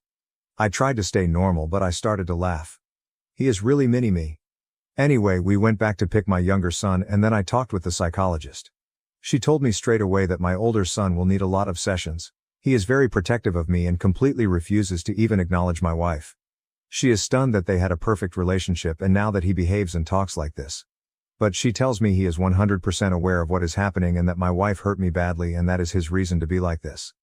[SPEAKER 1] I tried to stay normal but I started to laugh. He is really mini me. Anyway, we went back to pick my younger son and then I talked with the psychologist. She told me straight away that my older son will need a lot of sessions. He is very protective of me and completely refuses to even acknowledge my wife. She is stunned that they had a perfect relationship and now that he behaves and talks like this. But she tells me he is 100% aware of what is happening and that my wife hurt me badly and that is his reason to be like this.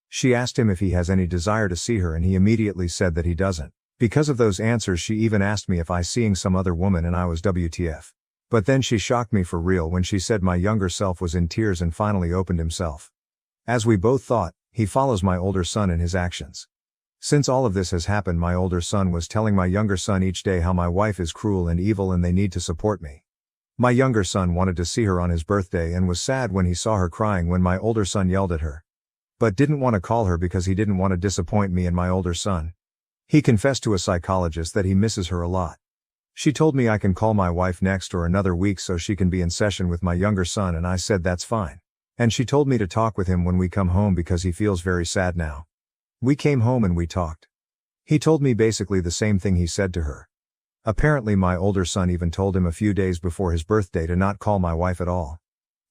[SPEAKER 1] She asked him if he has any desire to see her and he immediately said that he doesn't. Because of those answers she even asked me if I seeing some other woman and I was WTF. But then she shocked me for real when she said my younger self was in tears and finally opened himself. As we both thought, he follows my older son in his actions. Since all of this has happened my older son was telling my younger son each day how my wife is cruel and evil and they need to support me. My younger son wanted to see her on his birthday and was sad when he saw her crying when my older son yelled at her. But didn't want to call her because he didn't want to disappoint me and my older son. He confessed to a psychologist that he misses her a lot. She told me I can call my wife next or another week so she can be in session with my younger son and I said that's fine. And she told me to talk with him when we come home because he feels very sad now. We came home and we talked. He told me basically the same thing he said to her. Apparently my older son even told him a few days before his birthday to not call my wife at all.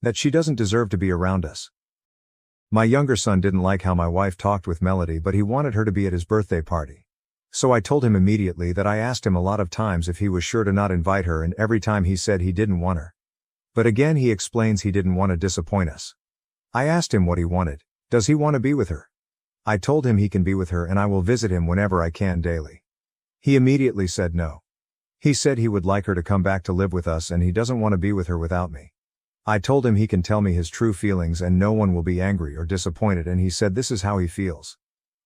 [SPEAKER 1] That she doesn't deserve to be around us. My younger son didn't like how my wife talked with Melody but he wanted her to be at his birthday party. So I told him immediately that I asked him a lot of times if he was sure to not invite her and every time he said he didn't want her. But again he explains he didn't want to disappoint us. I asked him what he wanted. Does he want to be with her? I told him he can be with her and I will visit him whenever I can daily. He immediately said no. He said he would like her to come back to live with us and he doesn't want to be with her without me. I told him he can tell me his true feelings and no one will be angry or disappointed and he said this is how he feels.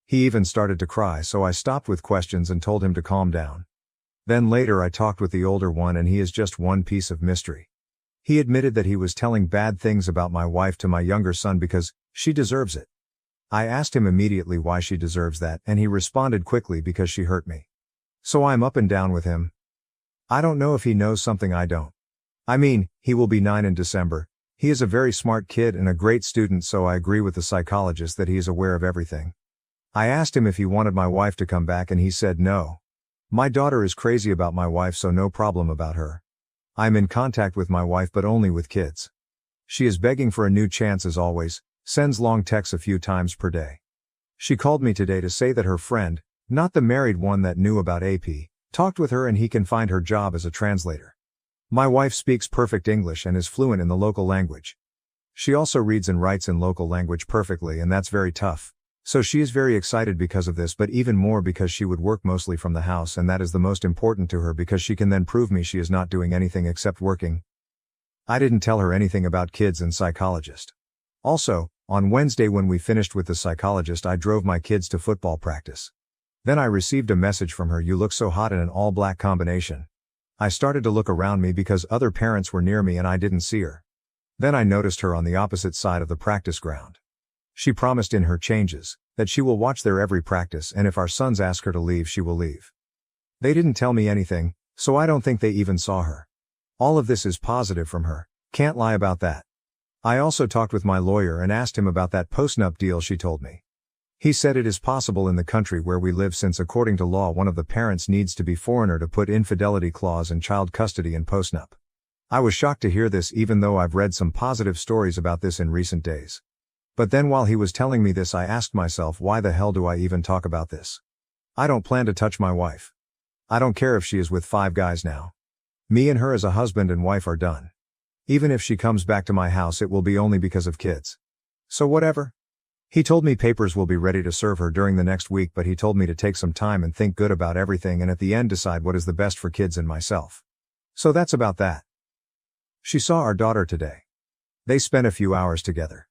[SPEAKER 1] He even started to cry so I stopped with questions and told him to calm down. Then later I talked with the older one and he is just one piece of mystery. He admitted that he was telling bad things about my wife to my younger son because she deserves it. I asked him immediately why she deserves that and he responded quickly because she hurt me. So I'm up and down with him. I don't know if he knows something I don't. I mean, he will be 9 in December. He is a very smart kid and a great student so I agree with the psychologist that he is aware of everything. I asked him if he wanted my wife to come back and he said no. My daughter is crazy about my wife so no problem about her. I'm in contact with my wife but only with kids. She is begging for a new chance as always, sends long texts a few times per day. She called me today to say that her friend, not the married one that knew about AP, talked with her and he can find her job as a translator. My wife speaks perfect English and is fluent in the local language. She also reads and writes in local language perfectly and that's very tough. So she is very excited because of this, but even more because she would work mostly from the house, and that is the most important to her because she can then prove me she is not doing anything except working. I didn't tell her anything about kids and psychologist. Also, on Wednesday when we finished with the psychologist, I drove my kids to football practice. Then I received a message from her, "You look so hot in an all-black combination." I started to look around me because other parents were near me and I didn't see her. Then I noticed her on the opposite side of the practice ground. She promised in her changes that she will watch their every practice, and if our sons ask her to leave, she will leave. They didn't tell me anything, so I don't think they even saw her. All of this is positive from her, can't lie about that. I also talked with my lawyer and asked him about that postnup deal she told me. He said it is possible in the country where we live, since according to law one of the parents needs to be foreigner to put infidelity clause in child custody and postnup. I was shocked to hear this, even though I've read some positive stories about this in recent days. But then while he was telling me this, I asked myself, why the hell do I even talk about this? I don't plan to touch my wife. I don't care if she is with 5 guys now. Me and her as a husband and wife are done. Even if she comes back to my house, it will be only because of kids. So whatever. He told me papers will be ready to serve her during the next week, but he told me to take some time and think good about everything and at the end decide what is the best for kids and myself. So that's about that. She saw our daughter today. They spent a few hours together.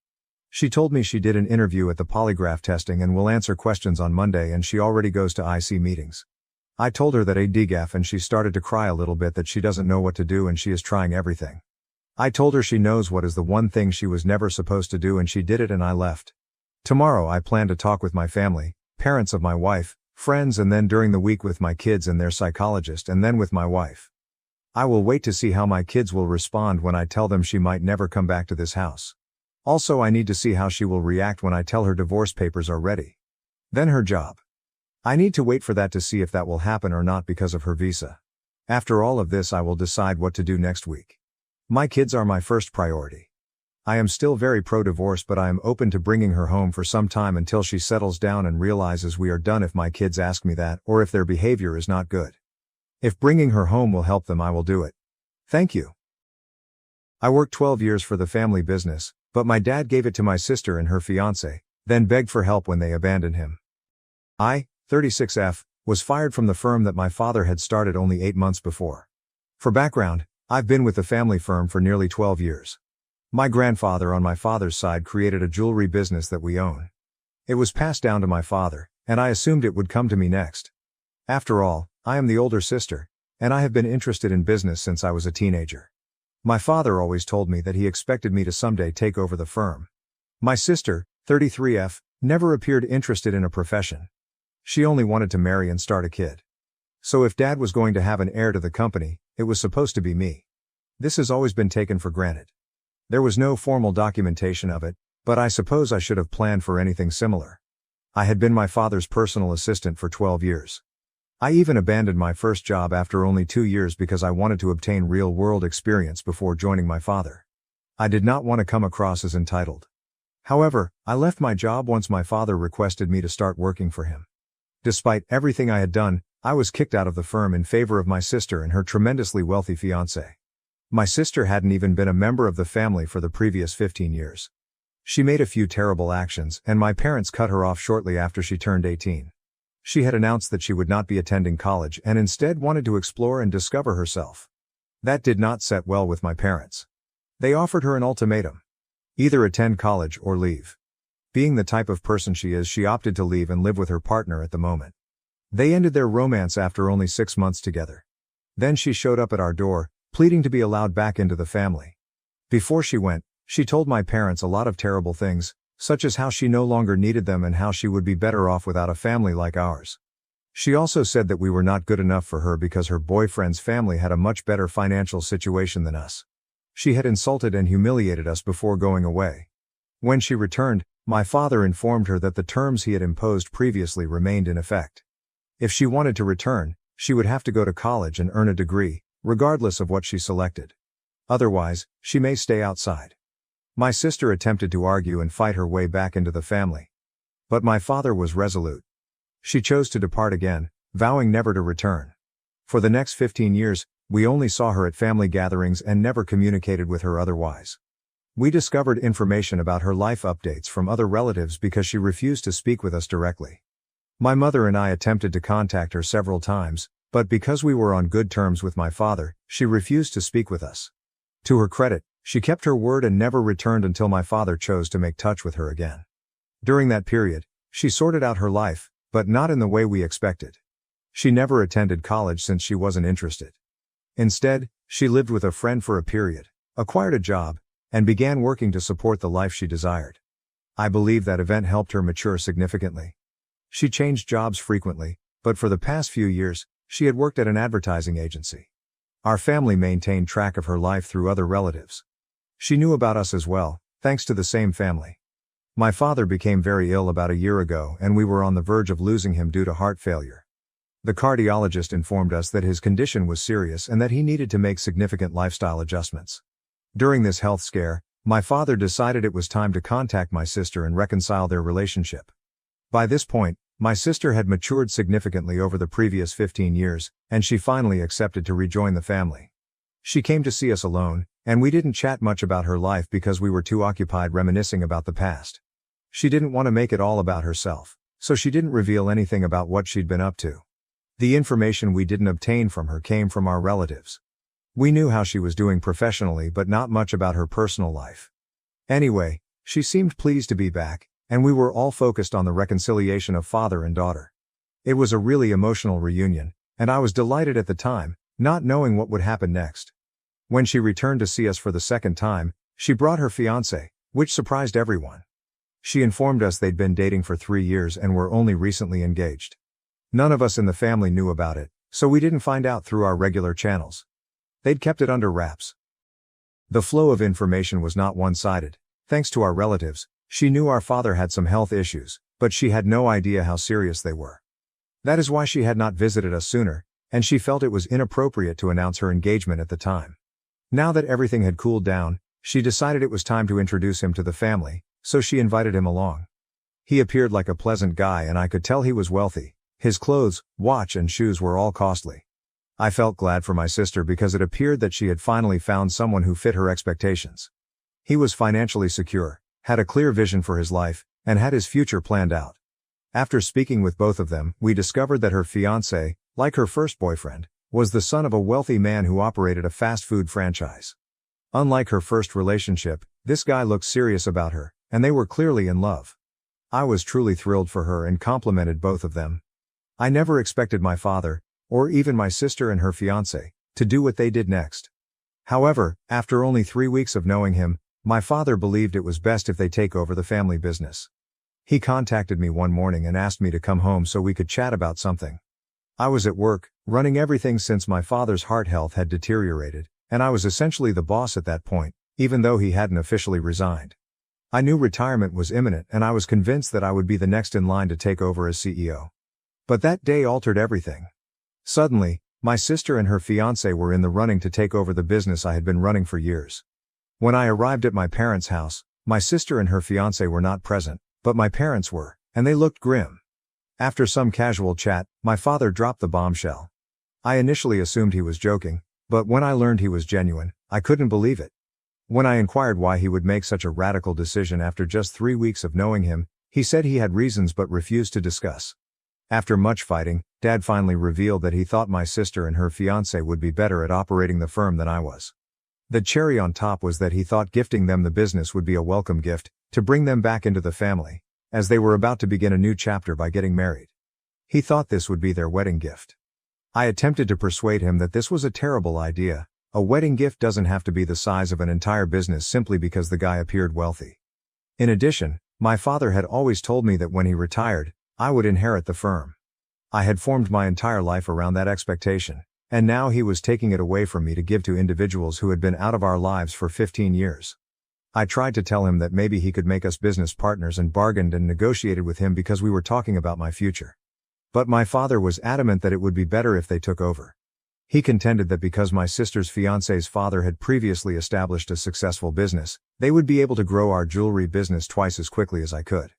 [SPEAKER 1] She told me she did an interview at the polygraph testing and will answer questions on Monday, and she already goes to IC meetings. I told her that a DGAF and she started to cry a little bit, that she doesn't know what to do and she is trying everything. I told her she knows what is the one thing she was never supposed to do and she did it, and I left. Tomorrow I plan to talk with my family, parents of my wife, friends, and then during the week with my kids and their psychologist, and then with my wife. I will wait to see how my kids will respond when I tell them she might never come back to this house. Also, I need to see how she will react when I tell her divorce papers are ready. Then her job. I need to wait for that to see if that will happen or not because of her visa. After all of this, I will decide what to do next week. My kids are my first priority. I am still very pro-divorce, but I am open to bringing her home for some time until she settles down and realizes we are done if my kids ask me that, or if their behavior is not good. If bringing her home will help them, I will do it. Thank you. I worked 12 years for the family business, but my dad gave it to my sister and her fiancé, then begged for help when they abandoned him. I, 36F, was fired from the firm that my father had started only 8 months before. For background, I've been with the family firm for nearly 12 years. My grandfather on my father's side created a jewelry business that we own. It was passed down to my father, and I assumed it would come to me next. After all, I am the older sister, and I have been interested in business since I was a teenager. My father always told me that he expected me to someday take over the firm. My sister, 33F, never appeared interested in a profession. She only wanted to marry and start a kid. So if Dad was going to have an heir to the company, it was supposed to be me. This has always been taken for granted. There was no formal documentation of it, but I suppose I should have planned for anything similar. I had been my father's personal assistant for 12 years. I even abandoned my first job after only 2 years because I wanted to obtain real-world experience before joining my father. I did not want to come across as entitled. However, I left my job once my father requested me to start working for him. Despite everything I had done, I was kicked out of the firm in favor of my sister and her tremendously wealthy fiancé. My sister hadn't even been a member of the family for the previous 15 years. She made a few terrible actions, and my parents cut her off shortly after she turned 18. She had announced that she would not be attending college and instead wanted to explore and discover herself. That did not set well with my parents. They offered her an ultimatum. Either attend college or leave. Being the type of person she is, she opted to leave and live with her partner at the moment. They ended their romance after only 6 months together. Then she showed up at our door, pleading to be allowed back into the family. Before she went, she told my parents a lot of terrible things, such as how she no longer needed them and how she would be better off without a family like ours. She also said that we were not good enough for her because her boyfriend's family had a much better financial situation than us. She had insulted and humiliated us before going away. When she returned, my father informed her that the terms he had imposed previously remained in effect. If she wanted to return, she would have to go to college and earn a degree, regardless of what she selected. Otherwise, she may stay outside. My sister attempted to argue and fight her way back into the family. But my father was resolute. She chose to depart again, vowing never to return. For the next 15 years, we only saw her at family gatherings and never communicated with her otherwise. We discovered information about her life updates from other relatives because she refused to speak with us directly. My mother and I attempted to contact her several times, but because we were on good terms with my father, she refused to speak with us. To her credit, she kept her word and never returned until my father chose to make touch with her again. During that period, she sorted out her life, but not in the way we expected. She never attended college since she wasn't interested. Instead, she lived with a friend for a period, acquired a job, and began working to support the life she desired. I believe that event helped her mature significantly. She changed jobs frequently, but for the past few years, she had worked at an advertising agency. Our family maintained track of her life through other relatives. She knew about us as well, thanks to the same family. My father became very ill about a year ago and we were on the verge of losing him due to heart failure. The cardiologist informed us that his condition was serious and that he needed to make significant lifestyle adjustments. During this health scare, my father decided it was time to contact my sister and reconcile their relationship. By this point, my sister had matured significantly over the previous 15 years, and she finally accepted to rejoin the family. She came to see us alone, and we didn't chat much about her life because we were too occupied reminiscing about the past. She didn't want to make it all about herself, so she didn't reveal anything about what she'd been up to. The information we didn't obtain from her came from our relatives. We knew how she was doing professionally but not much about her personal life. Anyway, she seemed pleased to be back, and we were all focused on the reconciliation of father and daughter. It was a really emotional reunion, and I was delighted at the time, not knowing what would happen next. When she returned to see us for the second time, she brought her fiancé, which surprised everyone. She informed us they'd been dating for 3 years and were only recently engaged. None of us in the family knew about it, so we didn't find out through our regular channels. They'd kept it under wraps. The flow of information was not one-sided. Thanks to our relatives, she knew our father had some health issues, but she had no idea how serious they were. That is why she had not visited us sooner, and she felt it was inappropriate to announce her engagement at the time. Now that everything had cooled down, she decided it was time to introduce him to the family, so she invited him along. He appeared like a pleasant guy and I could tell he was wealthy. His clothes, watch and shoes were all costly. I felt glad for my sister because it appeared that she had finally found someone who fit her expectations. He was financially secure, had a clear vision for his life, and had his future planned out. After speaking with both of them, we discovered that her fiancé, like her first boyfriend, was the son of a wealthy man who operated a fast food franchise. Unlike her first relationship, this guy looked serious about her, and they were clearly in love. I was truly thrilled for her and complimented both of them. I never expected my father, or even my sister and her fiancé, to do what they did next. However, after only 3 weeks of knowing him, my father believed it was best if they take over the family business. He contacted me one morning and asked me to come home so we could chat about something. I was at work, running everything since my father's heart health had deteriorated, and I was essentially the boss at that point, even though he hadn't officially resigned. I knew retirement was imminent and I was convinced that I would be the next in line to take over as CEO. But that day altered everything. Suddenly, my sister and her fiancé were in the running to take over the business I had been running for years. When I arrived at my parents' house, my sister and her fiancé were not present, but my parents were, and they looked grim. After some casual chat, my father dropped the bombshell. I initially assumed he was joking, but when I learned he was genuine, I couldn't believe it. When I inquired why he would make such a radical decision after just 3 weeks of knowing him, he said he had reasons but refused to discuss. After much fighting, Dad finally revealed that he thought my sister and her fiancé would be better at operating the firm than I was. The cherry on top was that he thought gifting them the business would be a welcome gift, to bring them back into the family, as they were about to begin a new chapter by getting married. He thought this would be their wedding gift. I attempted to persuade him that this was a terrible idea. A wedding gift doesn't have to be the size of an entire business simply because the guy appeared wealthy. In addition, my father had always told me that when he retired, I would inherit the firm. I had formed my entire life around that expectation, and now he was taking it away from me to give to individuals who had been out of our lives for 15 years. I tried to tell him that maybe he could make us business partners and bargained and negotiated with him because we were talking about my future. But my father was adamant that it would be better if they took over. He contended that because my sister's fiancé's father had previously established a successful business, they would be able to grow our jewelry business twice as quickly as I could.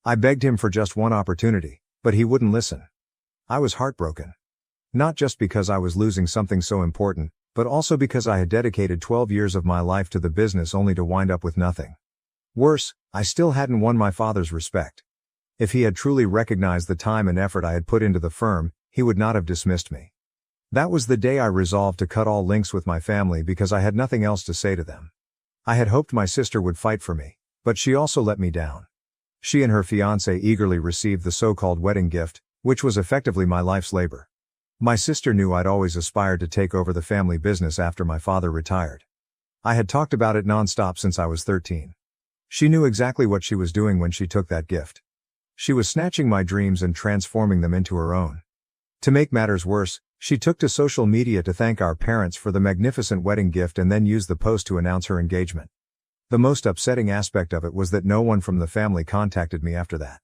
[SPEAKER 1] I begged him for just one opportunity, but he wouldn't listen. I was heartbroken. Not just because I was losing something so important, but also because I had dedicated 12 years of my life to the business only to wind up with nothing. Worse, I still hadn't won my father's respect. If he had truly recognized the time and effort I had put into the firm, he would not have dismissed me. That was the day I resolved to cut all links with my family because I had nothing else to say to them. I had hoped my sister would fight for me, but she also let me down. She and her fiancé eagerly received the so-called wedding gift, which was effectively my life's labor. My sister knew I'd always aspired to take over the family business after my father retired. I had talked about it non-stop since I was 13. She knew exactly what she was doing when she took that gift. She was snatching my dreams and transforming them into her own. To make matters worse, she took to social media to thank our parents for the magnificent wedding gift and then used the post to announce her engagement. The most upsetting aspect of it was that no one from the family contacted me after that.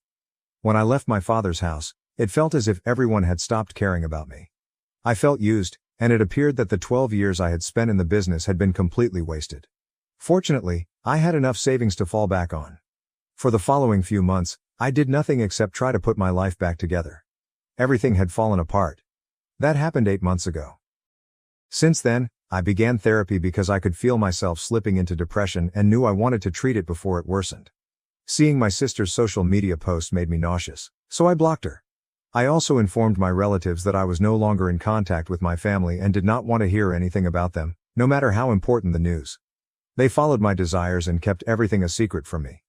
[SPEAKER 1] When I left my father's house, it felt as if everyone had stopped caring about me. I felt used, and it appeared that the 12 years I had spent in the business had been completely wasted. Fortunately, I had enough savings to fall back on. For the following few months, I did nothing except try to put my life back together. Everything had fallen apart. That happened 8 months ago. Since then, I began therapy because I could feel myself slipping into depression and knew I wanted to treat it before it worsened. Seeing my sister's social media posts made me nauseous, so I blocked her. I also informed my relatives that I was no longer in contact with my family and did not want to hear anything about them, no matter how important the news. They followed my desires and kept everything a secret from me.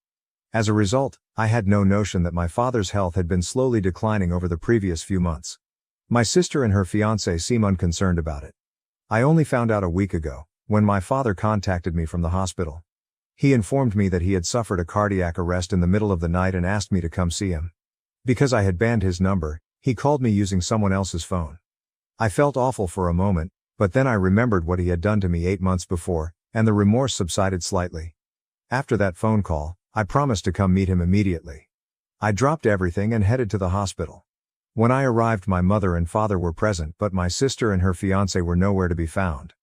[SPEAKER 1] As a result, I had no notion that my father's health had been slowly declining over the previous few months. My sister and her fiancé seem unconcerned about it. I only found out a week ago, when my father contacted me from the hospital. He informed me that he had suffered a cardiac arrest in the middle of the night and asked me to come see him. Because I had banned his number, he called me using someone else's phone. I felt awful for a moment, but then I remembered what he had done to me 8 months before, and the remorse subsided slightly. After that phone call, I promised to come meet him immediately. I dropped everything and headed to the hospital. When I arrived, my mother and father were present, but my sister and her fiancé were nowhere to be found.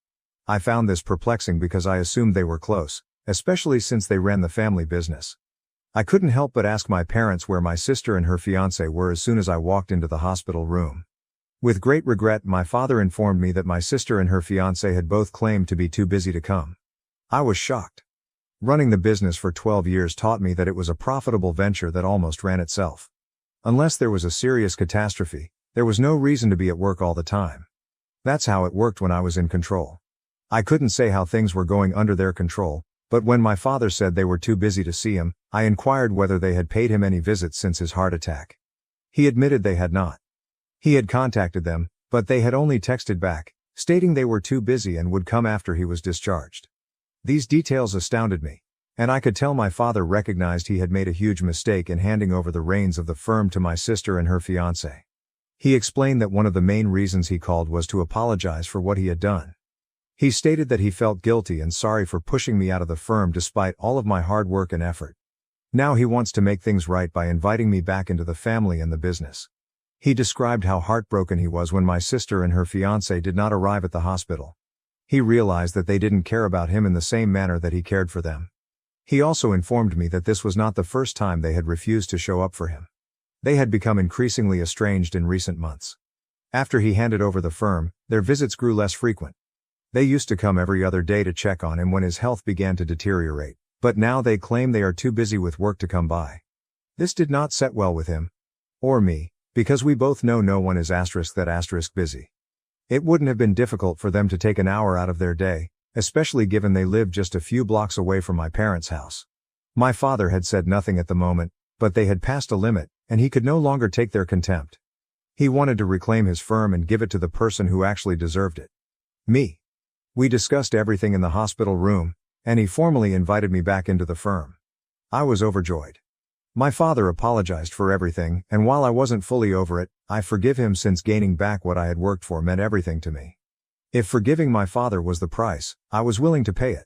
[SPEAKER 1] I found this perplexing because I assumed they were close, especially since they ran the family business. I couldn't help but ask my parents where my sister and her fiancé were as soon as I walked into the hospital room. With great regret, my father informed me that my sister and her fiancé had both claimed to be too busy to come. I was shocked. Running the business for 12 years taught me that it was a profitable venture that almost ran itself. Unless there was a serious catastrophe, there was no reason to be at work all the time. That's how it worked when I was in control. I couldn't say how things were going under their control, but when my father said they were too busy to see him, I inquired whether they had paid him any visits since his heart attack. He admitted they had not. He had contacted them, but they had only texted back, stating they were too busy and would come after he was discharged. These details astounded me, and I could tell my father recognized he had made a huge mistake in handing over the reins of the firm to my sister and her fiancé. He explained that one of the main reasons he called was to apologize for what he had done. He stated that he felt guilty and sorry for pushing me out of the firm despite all of my hard work and effort. Now he wants to make things right by inviting me back into the family and the business. He described how heartbroken he was when my sister and her fiancé did not arrive at the hospital. He realized that they didn't care about him in the same manner that he cared for them. He also informed me that this was not the first time they had refused to show up for him. They had become increasingly estranged in recent months. After he handed over the firm, their visits grew less frequent. They used to come every other day to check on him when his health began to deteriorate, but now they claim they are too busy with work to come by. This did not set well with him. Or me, because we both know no one is busy. It wouldn't have been difficult for them to take an hour out of their day, especially given they lived just a few blocks away from my parents' house. My father had said nothing at the moment, but they had passed a limit, and he could no longer take their contempt. He wanted to reclaim his firm and give it to the person who actually deserved it. Me. We discussed everything in the hospital room, and he formally invited me back into the firm. I was overjoyed. My father apologized for everything, and while I wasn't fully over it, I forgive him since gaining back what I had worked for meant everything to me. If forgiving my father was the price, I was willing to pay it.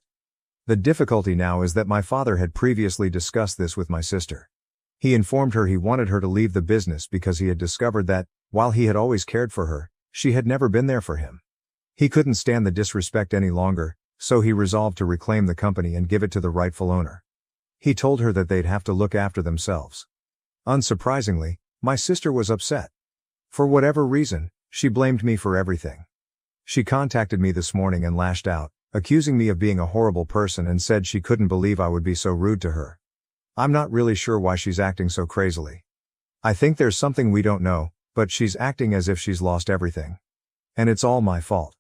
[SPEAKER 1] The difficulty now is that my father had previously discussed this with my sister. He informed her he wanted her to leave the business because he had discovered that, while he had always cared for her, she had never been there for him. He couldn't stand the disrespect any longer, so he resolved to reclaim the company and give it to the rightful owner. He told her that they'd have to look after themselves. Unsurprisingly, my sister was upset. For whatever reason, she blamed me for everything. She contacted me this morning and lashed out, accusing me of being a horrible person and said she couldn't believe I would be so rude to her. I'm not really sure why she's acting so crazily. I think there's something we don't know, but she's acting as if she's lost everything. And it's all my fault.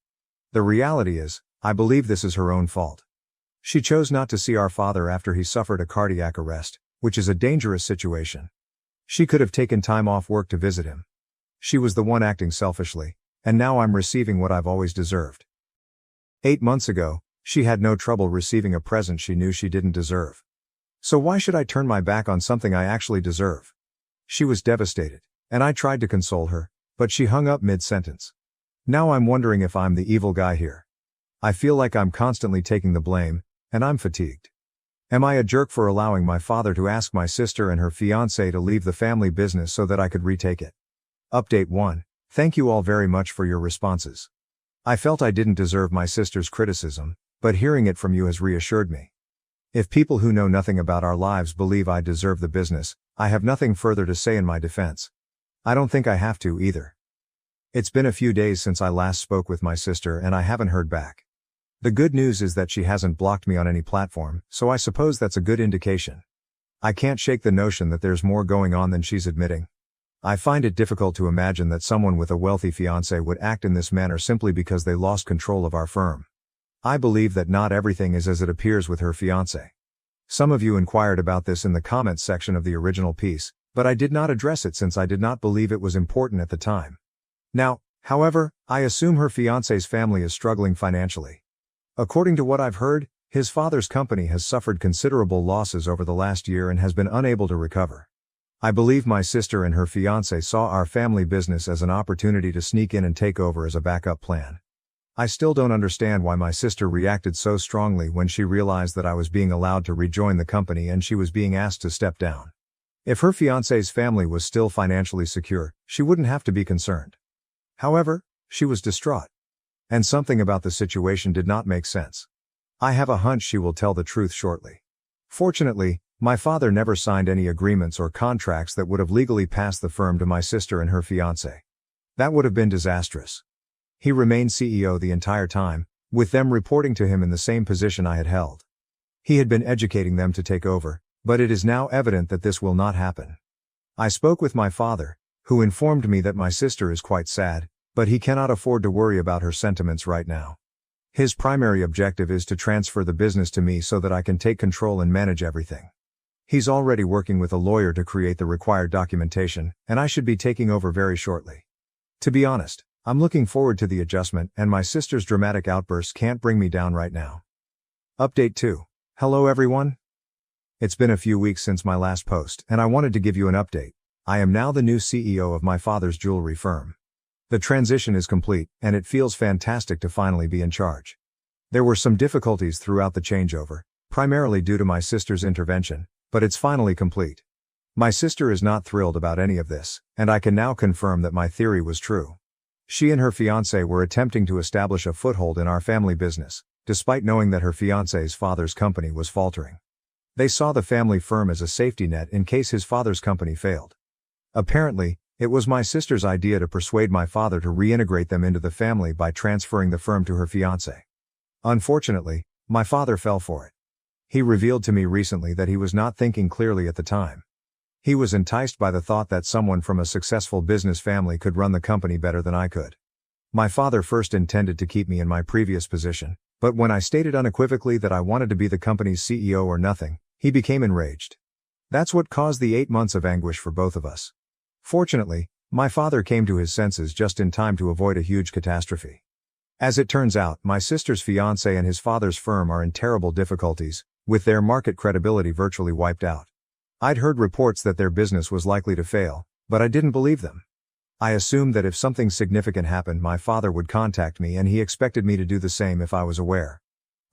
[SPEAKER 1] The reality is, I believe this is her own fault. She chose not to see our father after he suffered a cardiac arrest, which is a dangerous situation. She could have taken time off work to visit him. She was the one acting selfishly, and now I'm receiving what I've always deserved. 8 months ago, she had no trouble receiving a present she knew she didn't deserve. So why should I turn my back on something I actually deserve? She was devastated, and I tried to console her, but she hung up mid-sentence. Now I'm wondering if I'm the evil guy here. I feel like I'm constantly taking the blame, and I'm fatigued. Am I a jerk for allowing my father to ask my sister and her fiancé to leave the family business so that I could retake it? Update 1. Thank you all very much for your responses. I felt I didn't deserve my sister's criticism, but hearing it from you has reassured me. If people who know nothing about our lives believe I deserve the business, I have nothing further to say in my defense. I don't think I have to either. It's been a few days since I last spoke with my sister and I haven't heard back. The good news is that she hasn't blocked me on any platform, so I suppose that's a good indication. I can't shake the notion that there's more going on than she's admitting. I find it difficult to imagine that someone with a wealthy fiancé would act in this manner simply because they lost control of our firm. I believe that not everything is as it appears with her fiancé. Some of you inquired about this in the comments section of the original piece, but I did not address it since I did not believe it was important at the time. Now, however, I assume her fiancé's family is struggling financially. According to what I've heard, his father's company has suffered considerable losses over the last year and has been unable to recover. I believe my sister and her fiancé saw our family business as an opportunity to sneak in and take over as a backup plan. I still don't understand why my sister reacted so strongly when she realized that I was being allowed to rejoin the company and she was being asked to step down. If her fiancé's family was still financially secure, she wouldn't have to be concerned. However, she was distraught. And something about the situation did not make sense. I have a hunch she will tell the truth shortly. Fortunately, my father never signed any agreements or contracts that would have legally passed the firm to my sister and her fiancé. That would have been disastrous. He remained CEO the entire time, with them reporting to him in the same position I had held. He had been educating them to take over, but it is now evident that this will not happen. I spoke with my father, who informed me that my sister is quite sad, but he cannot afford to worry about her sentiments right now. His primary objective is to transfer the business to me so that I can take control and manage everything. He's already working with a lawyer to create the required documentation, and I should be taking over very shortly. To be honest, I'm looking forward to the adjustment, and my sister's dramatic outbursts can't bring me down right now. Update 2. Hello everyone. It's been a few weeks since my last post, and I wanted to give you an update. I am now the new CEO of my father's jewelry firm. The transition is complete, and it feels fantastic to finally be in charge. There were some difficulties throughout the changeover, primarily due to my sister's intervention, but it's finally complete. My sister is not thrilled about any of this, and I can now confirm that my theory was true. She and her fiancé were attempting to establish a foothold in our family business, despite knowing that her fiancé's father's company was faltering. They saw the family firm as a safety net in case his father's company failed. Apparently, it was my sister's idea to persuade my father to reintegrate them into the family by transferring the firm to her fiancé. Unfortunately, my father fell for it. He revealed to me recently that he was not thinking clearly at the time. He was enticed by the thought that someone from a successful business family could run the company better than I could. My father first intended to keep me in my previous position, but when I stated unequivocally that I wanted to be the company's CEO or nothing, he became enraged. That's what caused the 8 months of anguish for both of us. Fortunately, my father came to his senses just in time to avoid a huge catastrophe. As it turns out, my sister's fiancé and his father's firm are in terrible difficulties, with their market credibility virtually wiped out. I'd heard reports that their business was likely to fail, but I didn't believe them. I assumed that if something significant happened, my father would contact me, and he expected me to do the same if I was aware.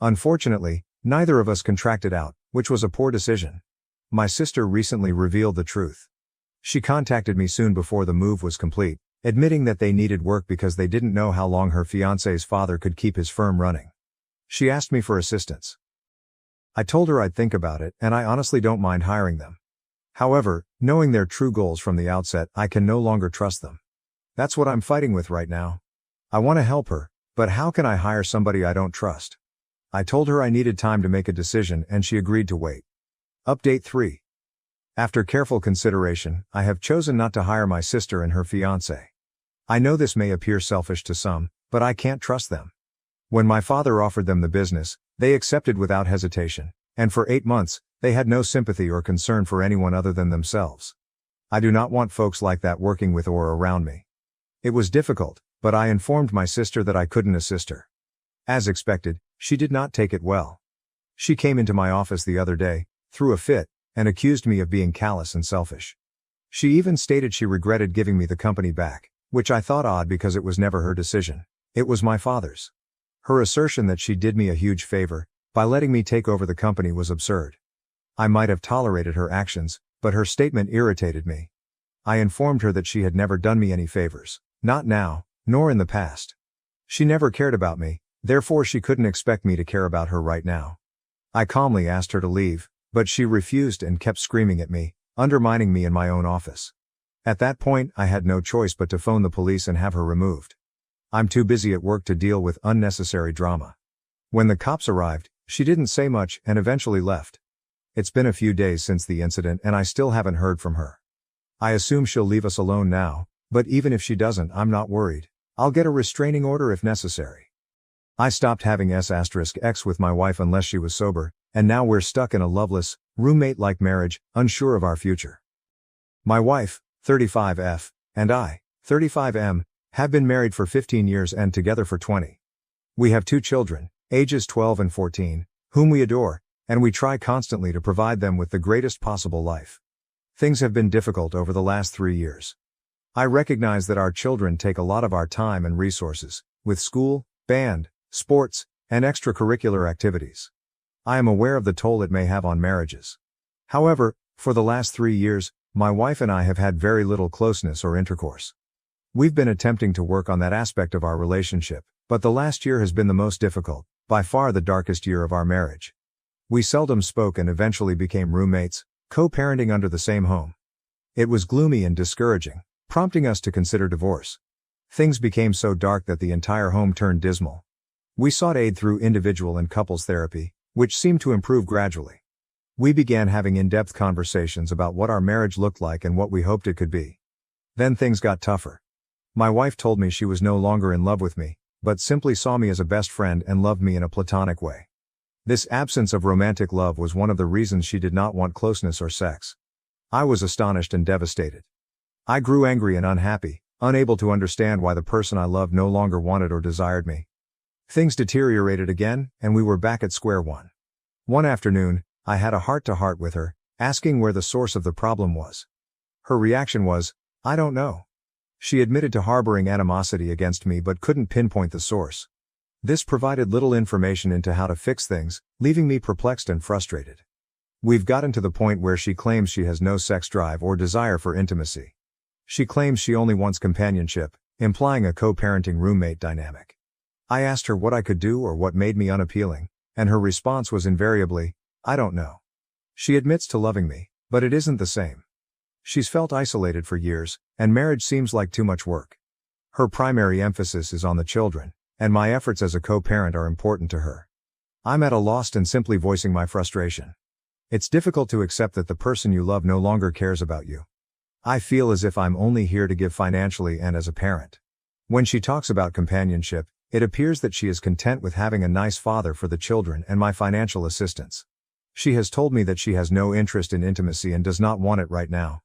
[SPEAKER 1] Unfortunately, neither of us contracted out, which was a poor decision. My sister recently revealed the truth. She contacted me soon before the move was complete, admitting that they needed work because they didn't know how long her fiancé's father could keep his firm running. She asked me for assistance. I told her I'd think about it, and I honestly don't mind hiring them. However, knowing their true goals from the outset, I can no longer trust them. That's what I'm fighting with right now. I want to help her, But how can I hire somebody I don't trust? I told her I needed time to make a decision and she agreed to wait. Update 3. After careful consideration, I have chosen not to hire my sister and her fiancé. I know this may appear selfish to some, but I can't trust them. When my father offered them the business, they accepted without hesitation, and for 8 months, they had no sympathy or concern for anyone other than themselves. I do not want folks like that working with or around me. It was difficult, but I informed my sister that I couldn't assist her. As expected, she did not take it well. She came into my office the other day, threw a fit, and accused me of being callous and selfish. She even stated she regretted giving me the company back, which I thought odd because it was never her decision. It was my father's. Her assertion that she did me a huge favor by letting me take over the company was absurd. I might have tolerated her actions, but her statement irritated me. I informed her that she had never done me any favors, not now, nor in the past. She never cared about me, therefore she couldn't expect me to care about her right now. I calmly asked her to leave, but she refused and kept screaming at me, undermining me in my own office. At that point, I had no choice but to phone the police and have her removed. I'm too busy at work to deal with unnecessary drama. When the cops arrived, she didn't say much and eventually left. It's been a few days since the incident and I still haven't heard from her. I assume she'll leave us alone now, but even if she doesn't, I'm not worried. I'll get a restraining order if necessary. I stopped having S**x with my wife unless she was sober, and now we're stuck in a loveless, roommate-like marriage, unsure of our future. My wife, 35F, and I, 35M, have been married for 15 years and together for 20. We have 2 children, ages 12 and 14, whom we adore, and we try constantly to provide them with the greatest possible life. Things have been difficult over the last 3 years. I recognize that our children take a lot of our time and resources, with school, band, sports, and extracurricular activities. I am aware of the toll it may have on marriages. However, for the last 3 years, my wife and I have had very little closeness or intercourse. We've been attempting to work on that aspect of our relationship, but the last year has been the most difficult, by far the darkest year of our marriage. We seldom spoke and eventually became roommates, co-parenting under the same home. It was gloomy and discouraging, prompting us to consider divorce. Things became so dark that the entire home turned dismal. We sought aid through individual and couples therapy, which seemed to improve gradually. We began having in-depth conversations about what our marriage looked like and what we hoped it could be. Then things got tougher. My wife told me she was no longer in love with me, but simply saw me as a best friend and loved me in a platonic way. This absence of romantic love was one of the reasons she did not want closeness or sex. I was astonished and devastated. I grew angry and unhappy, unable to understand why the person I loved no longer wanted or desired me. Things deteriorated again, and we were back at square one. One afternoon, I had a heart-to-heart with her, asking where the source of the problem was. Her reaction was, "I don't know." She admitted to harboring animosity against me but couldn't pinpoint the source. This provided little information into how to fix things, leaving me perplexed and frustrated. We've gotten to the point where she claims she has no sex drive or desire for intimacy. She claims she only wants companionship, implying a co-parenting roommate dynamic. I asked her what I could do or what made me unappealing, and her response was invariably, "I don't know." She admits to loving me, but it isn't the same. She's felt isolated for years, and marriage seems like too much work. Her primary emphasis is on the children, and my efforts as a co-parent are important to her. I'm at a loss and simply voicing my frustration. It's difficult to accept that the person you love no longer cares about you. I feel as if I'm only here to give financially and as a parent. When she talks about companionship, it appears that she is content with having a nice father for the children and my financial assistance. She has told me that she has no interest in intimacy and does not want it right now.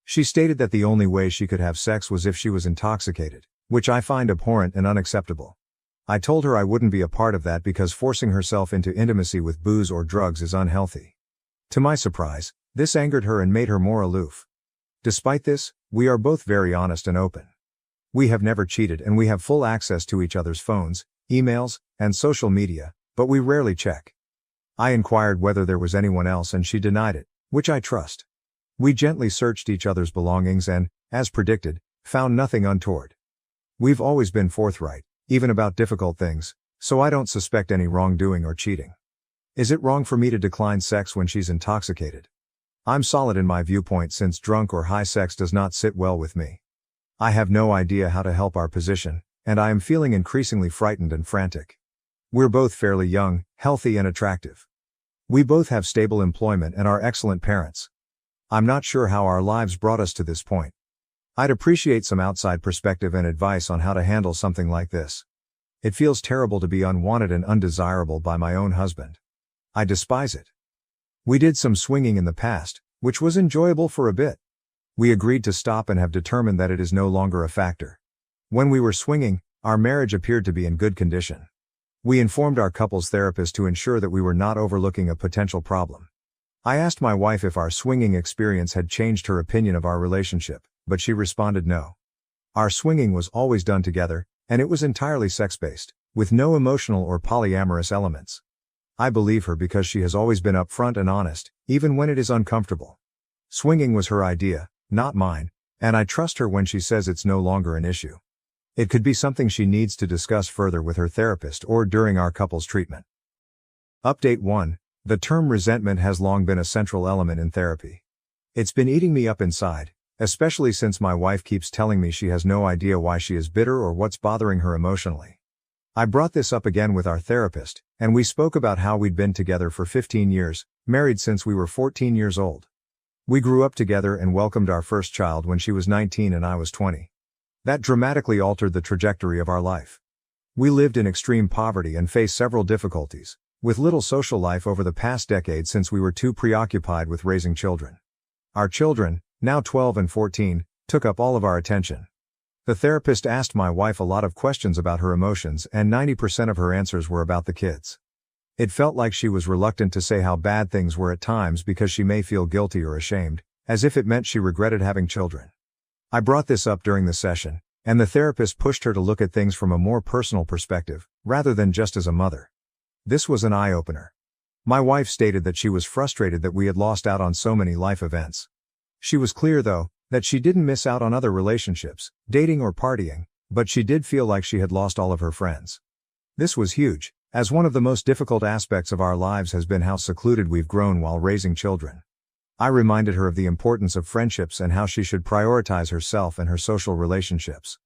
[SPEAKER 1] She stated that the only way she could have sex was if she was intoxicated, which I find abhorrent and unacceptable. I told her I wouldn't be a part of that because forcing herself into intimacy with booze or drugs is unhealthy. To my surprise, this angered her and made her more aloof. Despite this, we are both very honest and open. We have never cheated and we have full access to each other's phones, emails, and social media, but we rarely check. I inquired whether there was anyone else and she denied it, which I trust. We gently searched each other's belongings and, as predicted, found nothing untoward. We've always been forthright, even about difficult things, so I don't suspect any wrongdoing or cheating. Is it wrong for me to decline sex when she's intoxicated? I'm solid in my viewpoint since drunk or high sex does not sit well with me. I have no idea how to help our position, and I am feeling increasingly frightened and frantic. We're both fairly young, healthy and attractive. We both have stable employment and are excellent parents. I'm not sure how our lives brought us to this point. I'd appreciate some outside perspective and advice on how to handle something like this. It feels terrible to be unwanted and undesirable by my own husband. I despise it. We did some swinging in the past, which was enjoyable for a bit. We agreed to stop and have determined that it is no longer a factor. When we were swinging, our marriage appeared to be in good condition. We informed our couples therapist to ensure that we were not overlooking a potential problem. I asked my wife if our swinging experience had changed her opinion of our relationship, but she responded no. Our swinging was always done together, and it was entirely sex-based, with no emotional or polyamorous elements. I believe her because she has always been upfront and honest, even when it is uncomfortable. Swinging was her idea, not mine, and I trust her when she says it's no longer an issue. It could be something she needs to discuss further with her therapist or during our couples treatment. Update 1. The term resentment has long been a central element in therapy. It's been eating me up inside, especially since my wife keeps telling me she has no idea why she is bitter or what's bothering her emotionally. I brought this up again with our therapist, and we spoke about how we'd been together for 15 years, married since we were 14 years old. We grew up together and welcomed our first child when she was 19 and I was 20. That dramatically altered the trajectory of our life. We lived in extreme poverty and faced several difficulties, with little social life over the past decade since we were too preoccupied with raising children. Our children, now 12 and 14, took up all of our attention. The therapist asked my wife a lot of questions about her emotions and 90% of her answers were about the kids. It felt like she was reluctant to say how bad things were at times because she may feel guilty or ashamed, as if it meant she regretted having children. I brought this up during the session, and the therapist pushed her to look at things from a more personal perspective, rather than just as a mother. This was an eye-opener. My wife stated that she was frustrated that we had lost out on so many life events. She was clear, though, that she didn't miss out on other relationships, dating or partying, but she did feel like she had lost all of her friends. This was huge, as one of the most difficult aspects of our lives has been how secluded we've grown while raising children. I reminded her of the importance of friendships and how she should prioritize herself and her social relationships.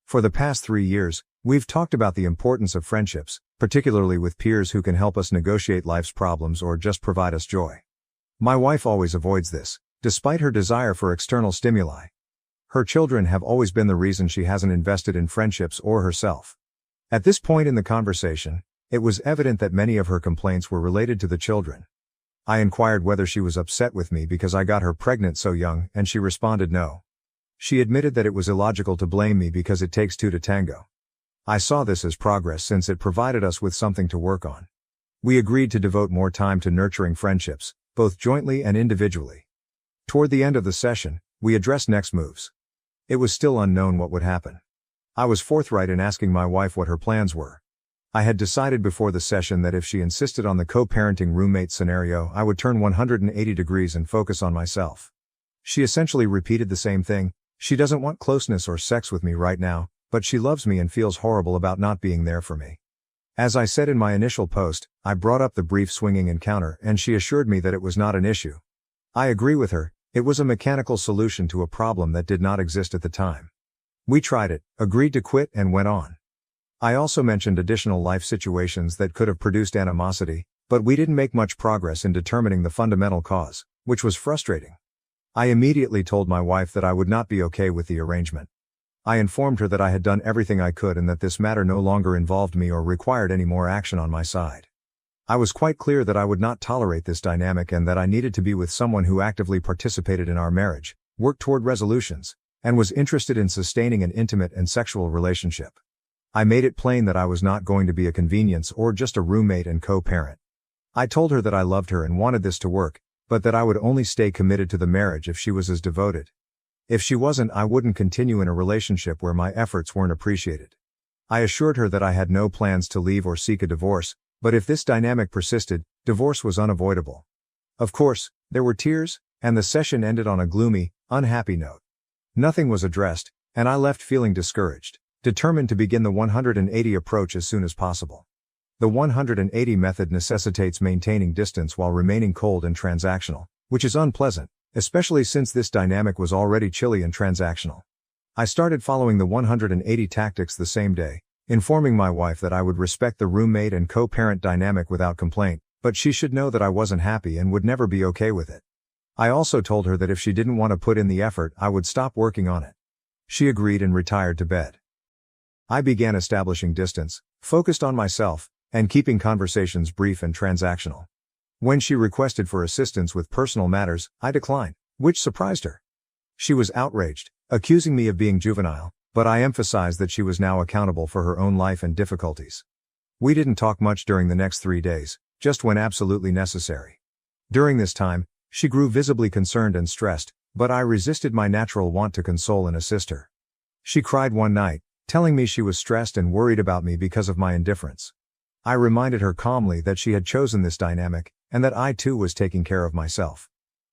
[SPEAKER 1] For the past 3 years, we've talked about the importance of friendships, particularly with peers who can help us negotiate life's problems or just provide us joy. My wife always avoids this, despite her desire for external stimuli. Her children have always been the reason she hasn't invested in friendships or herself. At this point in the conversation, it was evident that many of her complaints were related to the children. I inquired whether she was upset with me because I got her pregnant so young, and she responded no. She admitted that it was illogical to blame me because it takes two to tango. I saw this as progress since it provided us with something to work on. We agreed to devote more time to nurturing friendships, both jointly and individually. Toward the end of the session, we addressed next moves. It was still unknown what would happen. I was forthright in asking my wife what her plans were. I had decided before the session that if she insisted on the co-parenting roommate scenario, I would turn 180 degrees and focus on myself. She essentially repeated the same thing. She doesn't want closeness or sex with me right now, but she loves me and feels horrible about not being there for me. As I said in my initial post, I brought up the brief swinging encounter and she assured me that it was not an issue. I agree with her. It was a mechanical solution to a problem that did not exist at the time. We tried it, agreed to quit, and went on. I also mentioned additional life situations that could have produced animosity, but we didn't make much progress in determining the fundamental cause, which was frustrating. I immediately told my wife that I would not be okay with the arrangement. I informed her that I had done everything I could and that this matter no longer involved me or required any more action on my side. I was quite clear that I would not tolerate this dynamic and that I needed to be with someone who actively participated in our marriage, worked toward resolutions, and was interested in sustaining an intimate and sexual relationship. I made it plain that I was not going to be a convenience or just a roommate and co-parent. I told her that I loved her and wanted this to work, but that I would only stay committed to the marriage if she was as devoted. If she wasn't, I wouldn't continue in a relationship where my efforts weren't appreciated. I assured her that I had no plans to leave or seek a divorce, but if this dynamic persisted, divorce was unavoidable. Of course, there were tears, and the session ended on a gloomy, unhappy note. Nothing was addressed, and I left feeling discouraged, determined to begin the 180 approach as soon as possible. The 180 method necessitates maintaining distance while remaining cold and transactional, which is unpleasant, especially since this dynamic was already chilly and transactional. I started following the 180 tactics the same day, informing my wife that I would respect the roommate and co-parent dynamic without complaint, but she should know that I wasn't happy and would never be okay with it. I also told her that if she didn't want to put in the effort, I would stop working on it. She agreed and retired to bed. I began establishing distance, focused on myself, and keeping conversations brief and transactional. When she requested for assistance with personal matters, I declined, which surprised her. She was outraged, accusing me of being juvenile, but I emphasized that she was now accountable for her own life and difficulties. We didn't talk much during the next 3 days, just when absolutely necessary. During this time, she grew visibly concerned and stressed, but I resisted my natural want to console and assist her. She cried one night, telling me she was stressed and worried about me because of my indifference. I reminded her calmly that she had chosen this dynamic, and that I too was taking care of myself.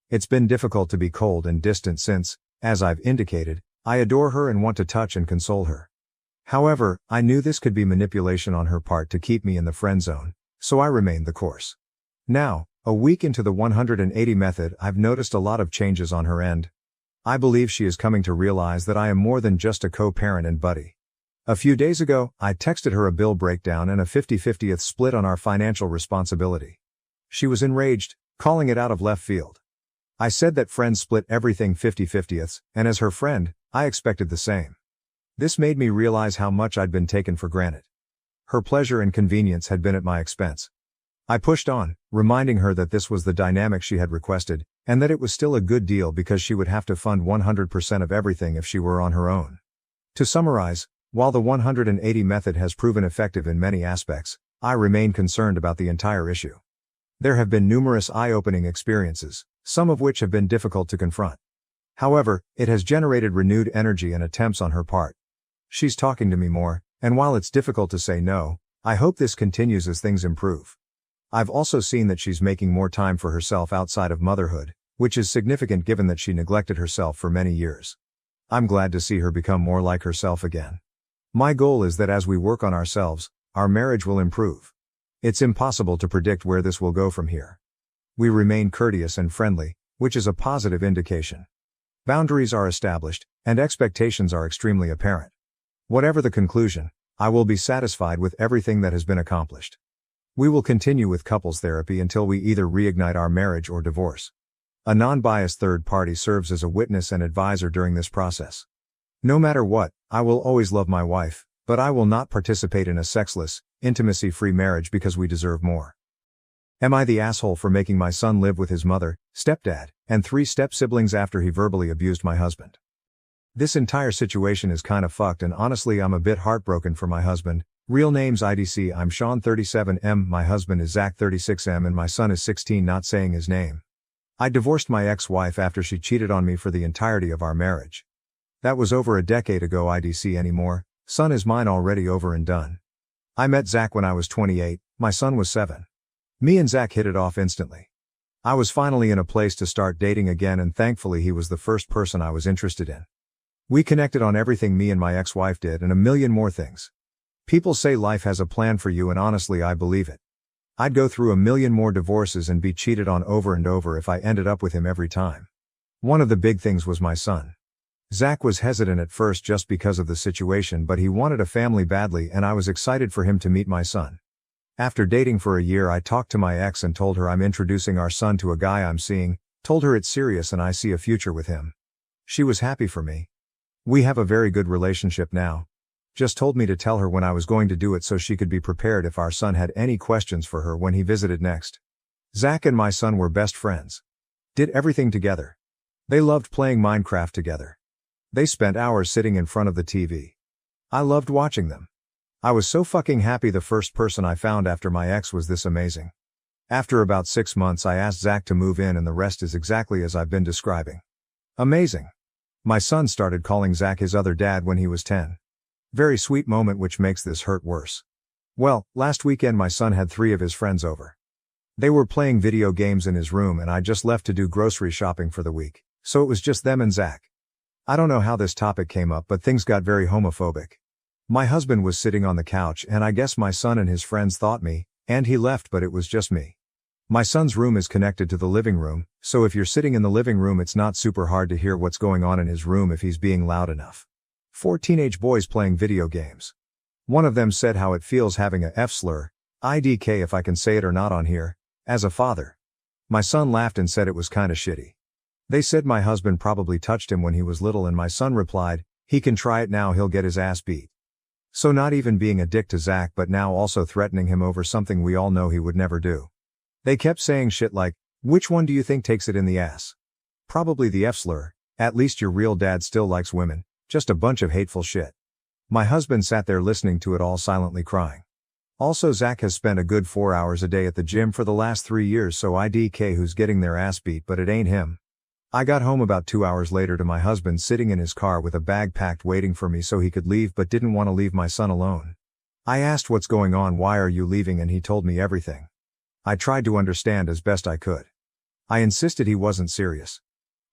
[SPEAKER 1] It's been difficult to be cold and distant since, as I've indicated, I adore her and want to touch and console her. However, I knew this could be manipulation on her part to keep me in the friend zone, so I remained the course. Now, a week into the 180 method, I've noticed a lot of changes on her end. I believe she is coming to realize that I am more than just a co-parent and buddy. A few days ago, I texted her a bill breakdown and a 50-50th split on our financial responsibility. She was enraged, calling it out of left field. I said that friends split everything 50-50ths, and as her friend, I expected the same. This made me realize how much I'd been taken for granted. Her pleasure and convenience had been at my expense. I pushed on, reminding her that this was the dynamic she had requested, and that it was still a good deal because she would have to fund 100% of everything if she were on her own. To summarize, while the 180 method has proven effective in many aspects, I remain concerned about the entire issue. There have been numerous eye-opening experiences, some of which have been difficult to confront. However, it has generated renewed energy and attempts on her part. She's talking to me more, and while it's difficult to say no, I hope this continues as things improve. I've also seen that she's making more time for herself outside of motherhood, which is significant given that she neglected herself for many years. I'm glad to see her become more like herself again. My goal is that as we work on ourselves, our marriage will improve. It's impossible to predict where this will go from here. We remain courteous and friendly, which is a positive indication. Boundaries are established, and expectations are extremely apparent. Whatever the conclusion, I will be satisfied with everything that has been accomplished. We will continue with couples therapy until we either reignite our marriage or divorce. A non-biased third party serves as a witness and advisor during this process. No matter what, I will always love my wife, but I will not participate in a sexless, intimacy-free marriage because we deserve more. Am I the asshole for making my son live with his mother, stepdad, and 3 step-siblings after he verbally abused my husband? This entire situation is kinda fucked and honestly I'm a bit heartbroken for my husband. Real names IDC I'm Sean 37M, my husband is Zach 36M and my son is 16 not saying his name. I divorced my ex-wife after she cheated on me for the entirety of our marriage. That was over a decade ago IDC anymore, son is mine already over and done. I met Zach when I was 28, my son was 7. Me and Zach hit it off instantly. I was finally in a place to start dating again and thankfully he was the first person I was interested in. We connected on everything me and my ex-wife did and a million more things. People say life has a plan for you and honestly I believe it. I'd go through a million more divorces and be cheated on over and over if I ended up with him every time. One of the big things was my son. Zach was hesitant at first just because of the situation but he wanted a family badly and I was excited for him to meet my son. After dating for a year I talked to my ex and told her I'm introducing our son to a guy I'm seeing, told her it's serious and I see a future with him. She was happy for me. We have a very good relationship now. Just told me to tell her when I was going to do it so she could be prepared if our son had any questions for her when he visited next. Zach and my son were best friends. Did everything together. They loved playing Minecraft together. They spent hours sitting in front of the TV. I loved watching them. I was so fucking happy the first person I found after my ex was this amazing. After about 6 months I asked Zach to move in and the rest is exactly as I've been describing. Amazing. My son started calling Zach his other dad when he was 10. Very sweet moment which makes this hurt worse. Well, last weekend my son had 3 of his friends over. They were playing video games in his room and I just left to do grocery shopping for the week, so it was just them and Zach. I don't know how this topic came up but things got very homophobic. My husband was sitting on the couch and I guess my son and his friends thought me, and he left but it was just me. My son's room is connected to the living room, so if you're sitting in the living room it's not super hard to hear what's going on in his room if he's being loud enough. 4 teenage boys playing video games. One of them said how it feels having a F slur, IDK if I can say it or not on here, as a father. My son laughed and said it was kinda shitty. They said my husband probably touched him when he was little and my son replied, he can try it now, he'll get his ass beat. So not even being a dick to Zach but now also threatening him over something we all know he would never do. They kept saying shit like, which one do you think takes it in the ass? Probably the F slur, at least your real dad still likes women, just a bunch of hateful shit. My husband sat there listening to it all silently crying. Also Zach has spent a good 4 hours a day at the gym for the last 3 years, so IDK who's getting their ass beat, but it ain't him. I got home about 2 hours later to my husband sitting in his car with a bag packed waiting for me so he could leave but didn't want to leave my son alone. I asked what's going on, why are you leaving, and he told me everything. I tried to understand as best I could. I insisted he wasn't serious.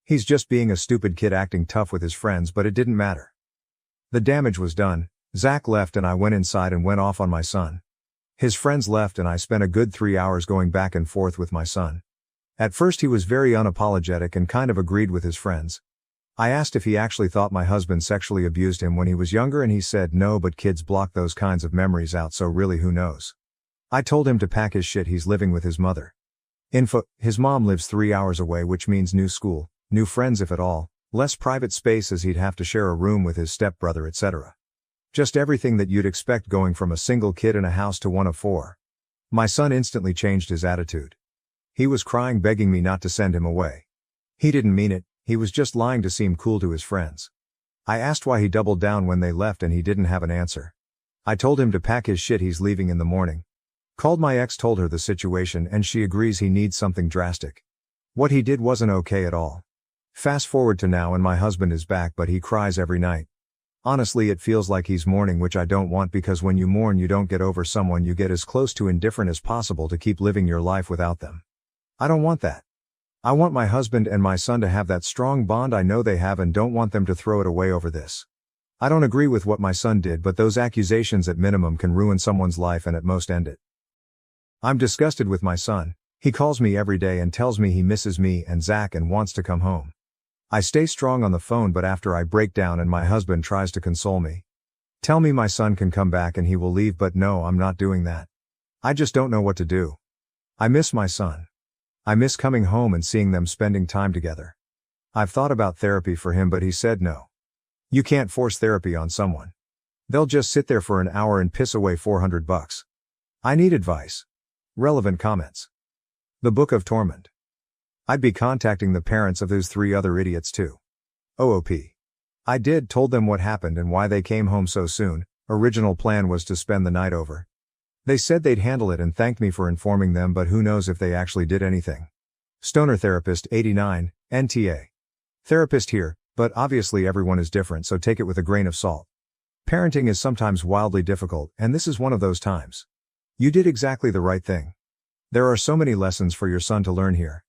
[SPEAKER 1] He's just being a stupid kid acting tough with his friends, but it didn't matter. The damage was done. Zach left and I went inside and went off on my son. His friends left and I spent a good 3 hours going back and forth with my son. At first he was very unapologetic and kind of agreed with his friends. I asked if he actually thought my husband sexually abused him when he was younger and he said no, but kids block those kinds of memories out, so really who knows. I told him to pack his shit, he's living with his mother. Info: his mom lives 3 hours away, which means new school, new friends if at all, less private space as he'd have to share a room with his stepbrother, etc. Just everything that you'd expect going from a single kid in a house to one of 4. My son instantly changed his attitude. He was crying, begging me not to send him away. He didn't mean it, he was just lying to seem cool to his friends. I asked why he doubled down when they left and he didn't have an answer. I told him to pack his shit, he's leaving in the morning. Called my ex, told her the situation and she agrees he needs something drastic. What he did wasn't okay at all. Fast forward to now and my husband is back, but he cries every night. Honestly, it feels like he's mourning, which I don't want, because when you mourn you don't get over someone, you get as close to indifferent as possible to keep living your life without them. I don't want that. I want my husband and my son to have that strong bond I know they have and don't want them to throw it away over this. I don't agree with what my son did, but those accusations at minimum can ruin someone's life and at most end it. I'm disgusted with my son. He calls me every day and tells me he misses me and Zach and wants to come home. I stay strong on the phone, but after I break down and my husband tries to console me. Tell me my son can come back and he will leave, but no, I'm not doing that. I just don't know what to do. I miss my son. I miss coming home and seeing them spending time together. I've thought about therapy for him, but he said no. You can't force therapy on someone. They'll just sit there for an hour and piss away $400. I need advice. Relevant comments. The Book of Torment. I'd be contacting the parents of those 3 other idiots too. OOP. I told them what happened and why they came home so soon. Original plan was to spend the night over. They said they'd handle it and thanked me for informing them, but who knows if they actually did anything. Stoner Therapist 89, NTA. Therapist here, but obviously everyone is different, so take it with a grain of salt. Parenting is sometimes wildly difficult, and this is one of those times. You did exactly the right thing. There are so many lessons for your son to learn here.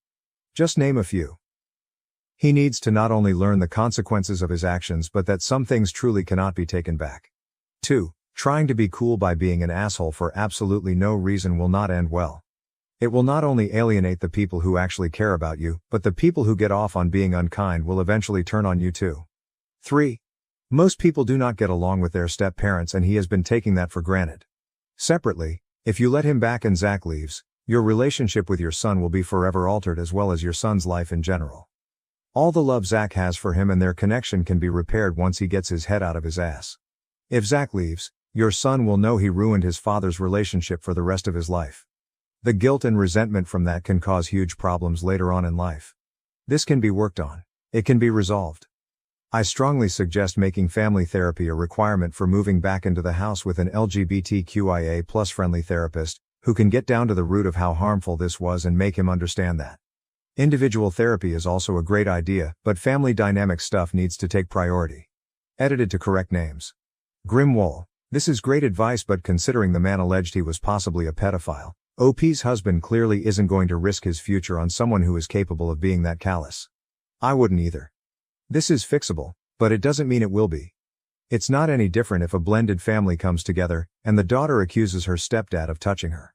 [SPEAKER 1] Just name a few. He needs to not only learn the consequences of his actions, but that some things truly cannot be taken back. 2. Trying to be cool by being an asshole for absolutely no reason will not end well. It will not only alienate the people who actually care about you, but the people who get off on being unkind will eventually turn on you too. 3. Most people do not get along with their step-parents, and he has been taking that for granted. Separately, if you let him back and Zach leaves, your relationship with your son will be forever altered, as well as your son's life in general. All the love Zach has for him and their connection can be repaired once he gets his head out of his ass. If Zach leaves, your son will know he ruined his father's relationship for the rest of his life. The guilt and resentment from that can cause huge problems later on in life. This can be worked on. It can be resolved. I strongly suggest making family therapy a requirement for moving back into the house with an LGBTQIA+ friendly therapist, who can get down to the root of how harmful this was and make him understand that. Individual therapy is also a great idea, but family dynamic stuff needs to take priority. Edited to correct names. Grimwall. This is great advice, but considering the man alleged he was possibly a pedophile, OP's husband clearly isn't going to risk his future on someone who is capable of being that callous. I wouldn't either. This is fixable, but it doesn't mean it will be. It's not any different if a blended family comes together, and the daughter accuses her stepdad of touching her.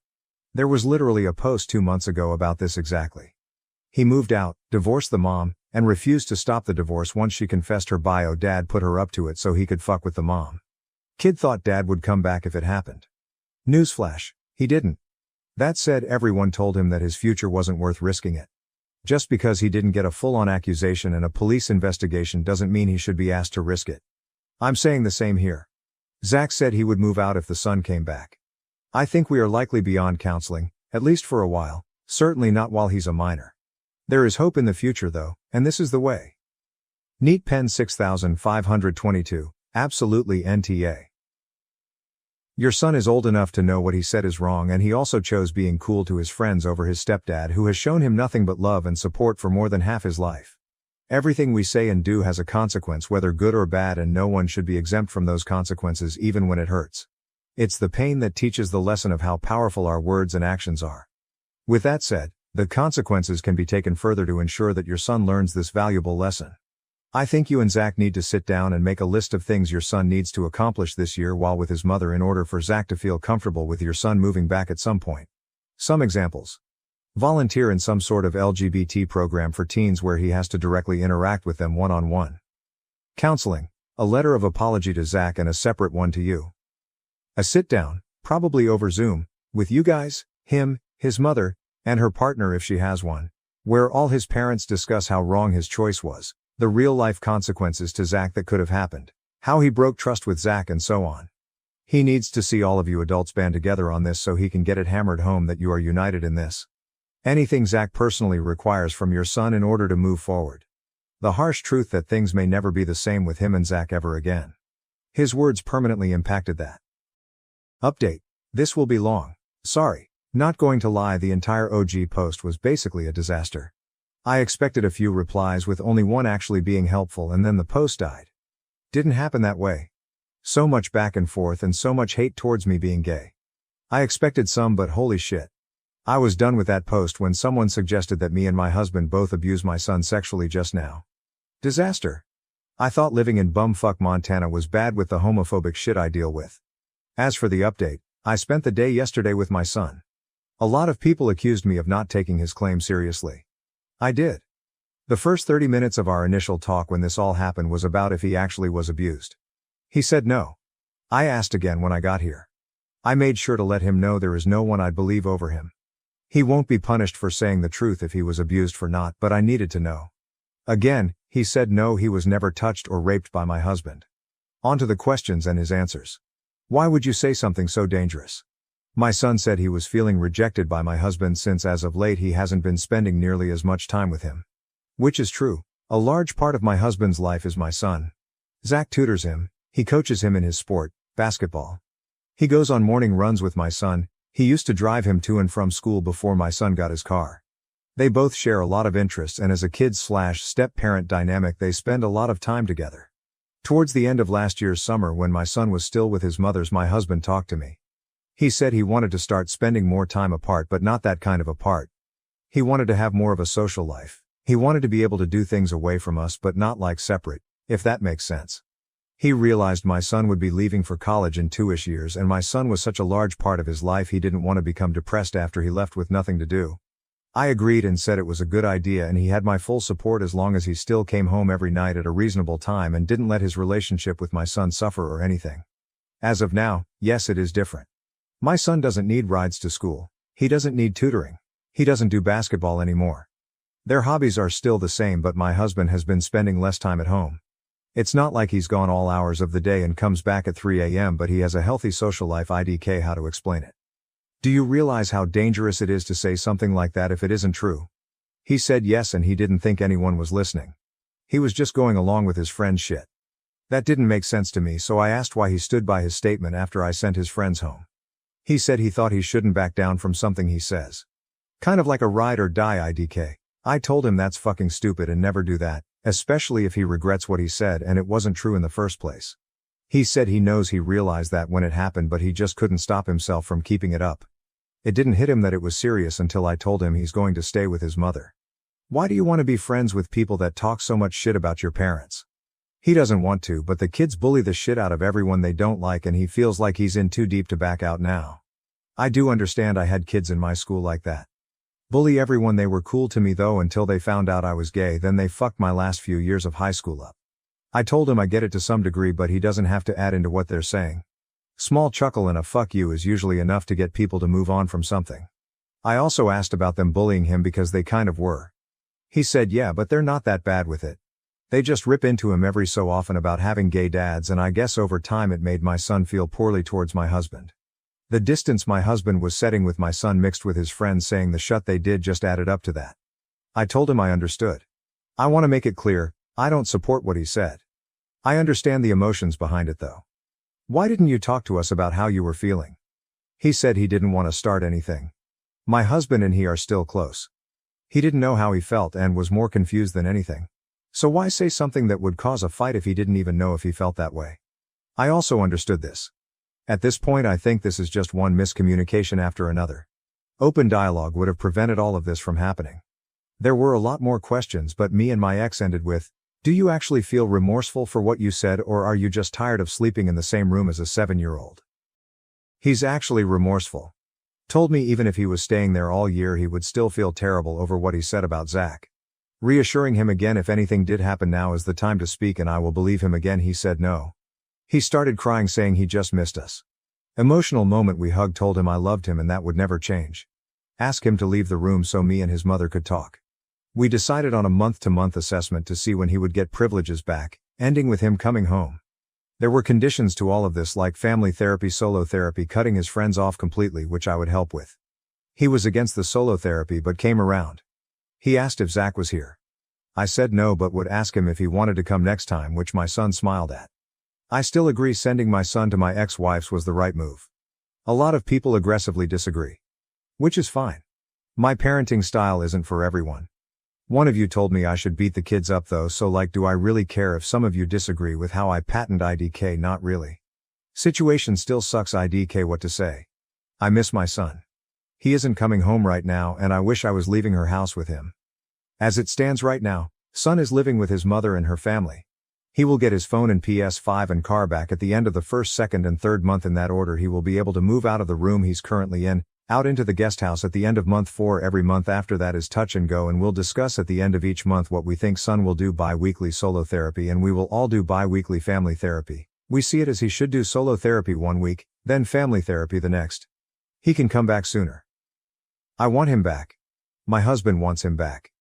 [SPEAKER 1] There was literally a post 2 months ago about this exactly. He moved out, divorced the mom, and refused to stop the divorce once she confessed her bio dad put her up to it so he could fuck with the mom. Kid thought dad would come back if it happened. Newsflash, he didn't. That said, everyone told him that his future wasn't worth risking it. Just because he didn't get a full-on accusation and a police investigation doesn't mean he should be asked to risk it. I'm saying the same here. Zach said he would move out if the son came back. I think we are likely beyond counseling, at least for a while, certainly not while he's a minor. There is hope in the future though, and this is the way. Neat Pen 6522, absolutely NTA. Your son is old enough to know what he said is wrong, and he also chose being cool to his friends over his stepdad who has shown him nothing but love and support for more than half his life. Everything we say and do has a consequence, whether good or bad, and no one should be exempt from those consequences even when it hurts. It's the pain that teaches the lesson of how powerful our words and actions are. With that said, the consequences can be taken further to ensure that your son learns this valuable lesson. I think you and Zach need to sit down and make a list of things your son needs to accomplish this year while with his mother in order for Zach to feel comfortable with your son moving back at some point. Some examples. Volunteer in some sort of LGBT program for teens where he has to directly interact with them one-on-one. Counseling, a letter of apology to Zach and a separate one to you. A sit-down, probably over Zoom, with you guys, him, his mother, and her partner if she has one, where all his parents discuss how wrong his choice was, the real-life consequences to Zach that could have happened, how he broke trust with Zach, and so on. He needs to see all of you adults band together on this so he can get it hammered home that you are united in this. Anything Zach personally requires from your son in order to move forward. The harsh truth that things may never be the same with him and Zach ever again. His words permanently impacted that. Update. This will be long. Sorry. Not going to lie, the entire OG post was basically a disaster. I expected a few replies with only one actually being helpful, and then the post died. Didn't happen that way. So much back and forth and so much hate towards me being gay. I expected some, but holy shit. I was done with that post when someone suggested that me and my husband both abuse my son sexually just now. Disaster. I thought living in bumfuck Montana was bad with the homophobic shit I deal with. As for the update, I spent the day yesterday with my son. A lot of people accused me of not taking his claim seriously. I did. The first 30 minutes of our initial talk when this all happened was about if he actually was abused. He said no. I asked again when I got here. I made sure to let him know there is no one I'd believe over him. He won't be punished for saying the truth if he was abused for not, but I needed to know. Again, he said no, he was never touched or raped by my husband. On to the questions and his answers. Why would you say something so dangerous? My son said he was feeling rejected by my husband since as of late he hasn't been spending nearly as much time with him. Which is true. A large part of my husband's life is my son. Zach tutors him, he coaches him in his sport, basketball. He goes on morning runs with my son, he used to drive him to and from school before my son got his car. They both share a lot of interests, and as a kid/step-parent dynamic they spend a lot of time together. Towards the end of last year's summer when my son was still with his mother's, my husband talked to me. He said he wanted to start spending more time apart, but not that kind of apart. He wanted to have more of a social life. He wanted to be able to do things away from us but not like separate, if that makes sense. He realized my son would be leaving for college in 2-ish years, and my son was such a large part of his life he didn't want to become depressed after he left with nothing to do. I agreed and said it was a good idea, and he had my full support as long as he still came home every night at a reasonable time and didn't let his relationship with my son suffer or anything. As of now, yes, it is different. My son doesn't need rides to school. He doesn't need tutoring. He doesn't do basketball anymore. Their hobbies are still the same, but my husband has been spending less time at home. It's not like he's gone all hours of the day and comes back at 3 a.m., but he has a healthy social life. IDK, how to explain it. Do you realize how dangerous it is to say something like that if it isn't true? He said yes, and he didn't think anyone was listening. He was just going along with his friend's shit. That didn't make sense to me, so I asked why he stood by his statement after I sent his friends home. He said he thought he shouldn't back down from something he says. Kind of like a ride or die. IDK. I told him that's fucking stupid and never do that, especially if he regrets what he said and it wasn't true in the first place. He said he knows he realized that when it happened, but he just couldn't stop himself from keeping it up. It didn't hit him that it was serious until I told him he's going to stay with his mother. Why do you want to be friends with people that talk so much shit about your parents? He doesn't want to, but the kids bully the shit out of everyone they don't like, and he feels like he's in too deep to back out now. I do understand. I had kids in my school like that. Bully everyone. They were cool to me though until they found out I was gay, then they fucked my last few years of high school up. I told him I get it to some degree, but he doesn't have to add into what they're saying. Small chuckle and a fuck you is usually enough to get people to move on from something. I also asked about them bullying him because they kind of were. He said yeah, but they're not that bad with it. They just rip into him every so often about having gay dads, and I guess over time it made my son feel poorly towards my husband. The distance my husband was setting with my son mixed with his friends saying the shut they did just added up to that. I told him I understood. I want to make it clear, I don't support what he said. I understand the emotions behind it though. Why didn't you talk to us about how you were feeling? He said he didn't want to start anything. My husband and he are still close. He didn't know how he felt and was more confused than anything. So why say something that would cause a fight if he didn't even know if he felt that way? I also understood this. At this point I think this is just one miscommunication after another. Open dialogue would have prevented all of this from happening. There were a lot more questions, but me and my ex ended with, do you actually feel remorseful for what you said, or are you just tired of sleeping in the same room as a 7-year-old? He's actually remorseful. Told me even if he was staying there all year he would still feel terrible over what he said about Zach. Reassuring him again if anything did happen now is the time to speak and I will believe him again, he said no. He started crying saying he just missed us. Emotional moment. We hugged, told him I loved him and that would never change. Asked him to leave the room so me and his mother could talk. We decided on a month-to-month assessment to see when he would get privileges back, ending with him coming home. There were conditions to all of this like family therapy, solo therapy, cutting his friends off completely, which I would help with. He was against the solo therapy but came around. He asked if Zach was here. I said no but would ask him if he wanted to come next time, which my son smiled at. I still agree sending my son to my ex-wife's was the right move. A lot of people aggressively disagree. Which is fine. My parenting style isn't for everyone. One of you told me I should beat the kids up though, so like, do I really care if some of you disagree with how I patent IDK? Not really. Situation still sucks. IDK, what to say? I miss my son. He isn't coming home right now and I wish I was leaving her house with him. As it stands right now, son is living with his mother and her family. He will get his phone and PS5 and car back at the end of the first, second and third month. In that order he will be able to move out of the room he's currently in, out into the guest house at the end of month 4. Every month after that is touch and go, and we'll discuss at the end of each month what we think son will do. Bi-weekly solo therapy, and we will all do bi-weekly family therapy. We see it as he should do solo therapy one week, then family therapy the next. He can come back sooner. I want him back. My husband wants him back.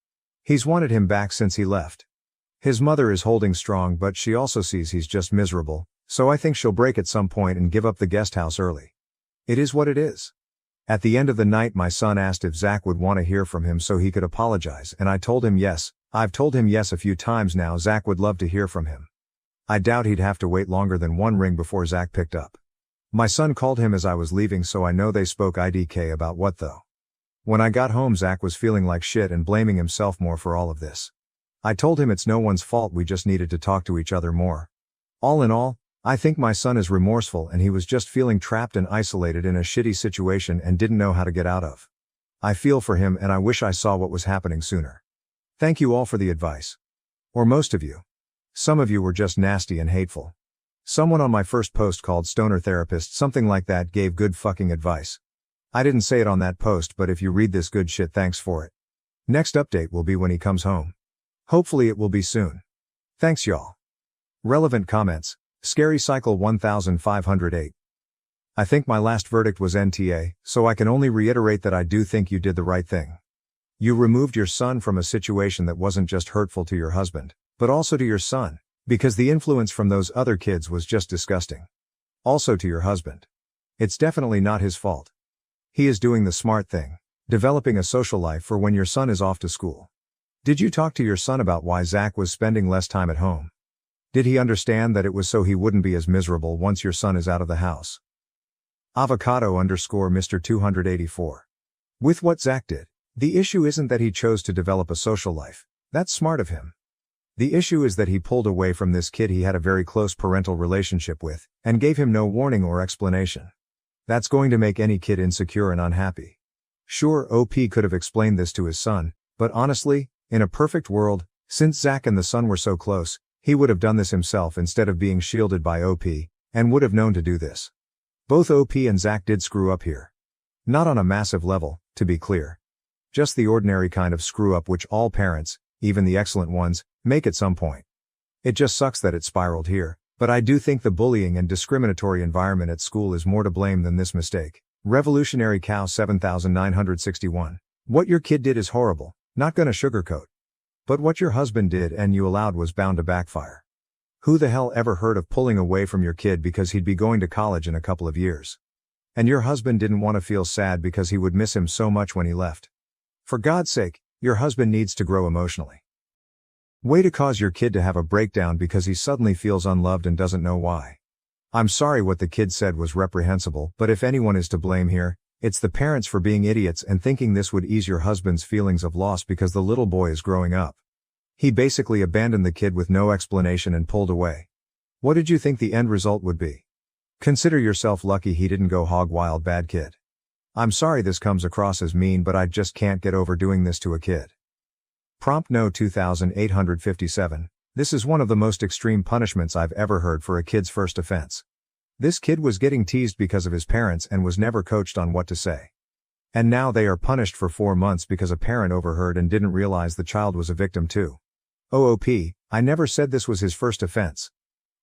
[SPEAKER 1] He's wanted him back since he left. His mother is holding strong, but she also sees he's just miserable, so I think she'll break at some point and give up the guest house early. It is what it is. At the end of the night my son asked if Zach would want to hear from him so he could apologize, and I told him yes. I've told him yes a few times now. Zach would love to hear from him. I doubt he'd have to wait longer than one ring before Zach picked up. My son called him as I was leaving, so I know they spoke. IDK about what though? When I got home Zach was feeling like shit and blaming himself more for all of this. I told him it's no one's fault, we just needed to talk to each other more. All in all, I think my son is remorseful and he was just feeling trapped and isolated in a shitty situation and didn't know how to get out of. I feel for him and I wish I saw what was happening sooner. Thank you all for the advice. Or most of you. Some of you were just nasty and hateful. Someone on my first post called Stoner Therapist something like that gave good fucking advice. I didn't say it on that post, but if you read this good shit, thanks for it. Next update will be when he comes home. Hopefully it will be soon. Thanks y'all. Relevant comments. Scary Cycle 1508. I think my last verdict was NTA, so I can only reiterate that I do think you did the right thing. You removed your son from a situation that wasn't just hurtful to your husband, but also to your son, because the influence from those other kids was just disgusting. Also to your husband. It's definitely not his fault. He is doing the smart thing, developing a social life for when your son is off to school. Did you talk to your son about why Zach was spending less time at home? Did he understand that it was so he wouldn't be as miserable once your son is out of the house? Avocado_Mr. 284. With what Zach did, the issue isn't that he chose to develop a social life. That's smart of him. The issue is that he pulled away from this kid he had a very close parental relationship with, and gave him no warning or explanation. That's going to make any kid insecure and unhappy. Sure, OP could have explained this to his son, but honestly, in a perfect world, since Zach and the son were so close, he would have done this himself instead of being shielded by OP, and would have known to do this. Both OP and Zach did screw up here. Not on a massive level, to be clear. Just the ordinary kind of screw-up which all parents, even the excellent ones, make at some point. It just sucks that it spiraled here, but I do think the bullying and discriminatory environment at school is more to blame than this mistake. Revolutionary Cow 7961. What your kid did is horrible, not gonna sugarcoat. But what your husband did and you allowed was bound to backfire. Who the hell ever heard of pulling away from your kid because he'd be going to college in a couple of years? And your husband didn't want to feel sad because he would miss him so much when he left. For God's sake, your husband needs to grow emotionally. Way to cause your kid to have a breakdown because he suddenly feels unloved and doesn't know why. I'm sorry what the kid said was reprehensible, but if anyone is to blame here, it's the parents for being idiots and thinking this would ease your husband's feelings of loss because the little boy is growing up. He basically abandoned the kid with no explanation and pulled away. What did you think the end result would be? Consider yourself lucky he didn't go hog wild, bad kid. I'm sorry this comes across as mean, but I just can't get over doing this to a kid. Prompt No 2857. This is one of the most extreme punishments I've ever heard for a kid's first offense. This kid was getting teased because of his parents and was never coached on what to say. And now they are punished for 4 months because a parent overheard and didn't realize the child was a victim too. OOP, I never said this was his first offense.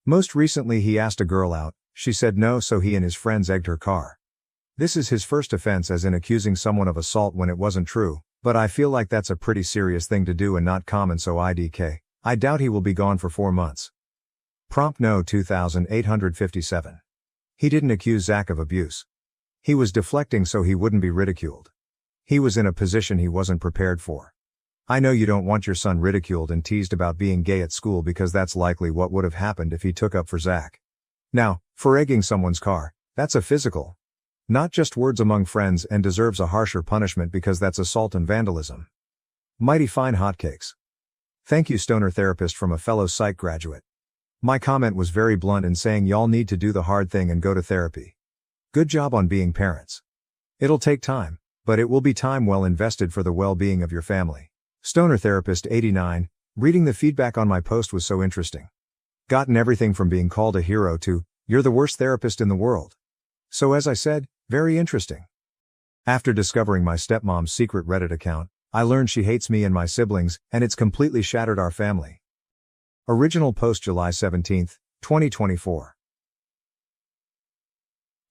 [SPEAKER 1] Most recently he asked a girl out, she said no, so he and his friends egged her car. This is his first offense, as in accusing someone of assault when it wasn't true, but I feel like that's a pretty serious thing to do and not common, so IDK. I doubt he will be gone for 4 months. Prompt No 2857. He didn't accuse Zach of abuse. He was deflecting so he wouldn't be ridiculed. He was in a position he wasn't prepared for. I know you don't want your son ridiculed and teased about being gay at school because that's likely what would have happened if he took up for Zach. Now, for egging someone's car, that's a physical, not just words among friends, and deserves a harsher punishment because that's assault and vandalism. Mighty fine hotcakes. Thank you, stoner therapist from a fellow psych graduate. My comment was very blunt in saying y'all need to do the hard thing and go to therapy. Good job on being parents. It'll take time, but it will be time well invested for the well-being of your family. Stoner Therapist 89, reading the feedback on my post was so interesting. Gotten everything from being called a hero to, you're the worst therapist in the world. So as I said, very interesting. After discovering my stepmom's secret Reddit account, I learned she hates me and my siblings, and it's completely shattered our family. Original post July 17, 2024.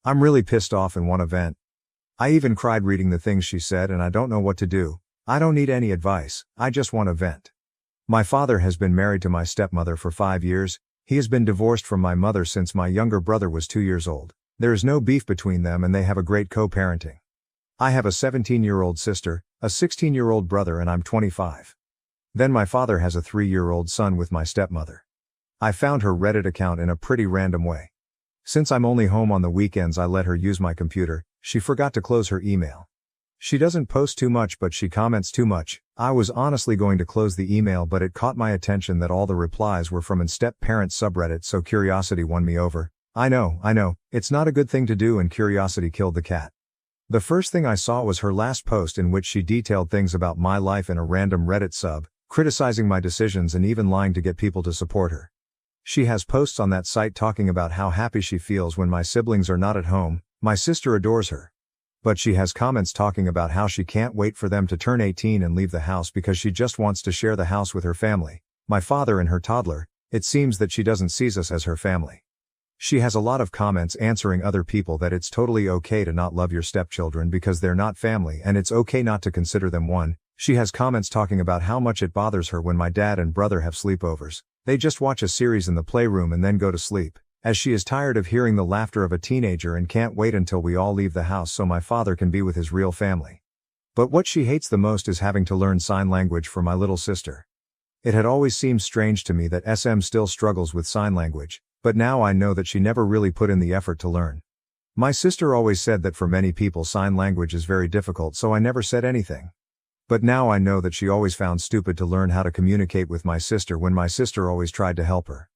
[SPEAKER 1] I'm really pissed off and want to vent. I even cried reading the things she said and I don't know what to do. I don't need any advice, I just want to vent. My father has been married to my stepmother for 5 years, he has been divorced from my mother since my younger brother was 2 years old. There is no beef between them and they have a great co-parenting. I have a 17-year-old sister, a 16-year-old brother, and I'm 25. Then my father has a 3-year-old son with my stepmother. I found her Reddit account in a pretty random way. Since I'm only home on the weekends, I let her use my computer. She forgot to close her email. She doesn't post too much, but she comments too much. I was honestly going to close the email, but it caught my attention that all the replies were from step-parents subreddit, so curiosity won me over. I know, it's not a good thing to do, and curiosity killed the cat. The first thing I saw was her last post, in which she detailed things about my life in a random Reddit sub, criticizing my decisions and even lying to get people to support her. She has posts on that site talking about how happy she feels when my siblings are not at home. My sister adores her. But she has comments talking about how she can't wait for them to turn 18 and leave the house because she just wants to share the house with her family, my father and her toddler. It seems that she doesn't see us as her family. She has a lot of comments answering other people that it's totally okay to not love your stepchildren because they're not family and it's okay not to consider them one. She has comments talking about how much it bothers her when my dad and brother have sleepovers. They just watch a series in the playroom and then go to sleep, as she is tired of hearing the laughter of a teenager and can't wait until we all leave the house so my father can be with his real family. But what she hates the most is having to learn sign language for my little sister. It had always seemed strange to me that SM still struggles with sign language, but now I know that she never really put in the effort to learn. My sister always said that for many people sign language is very difficult, so I never said anything. But now I know that she always found stupid to learn how to communicate with my sister when my sister always tried to help her.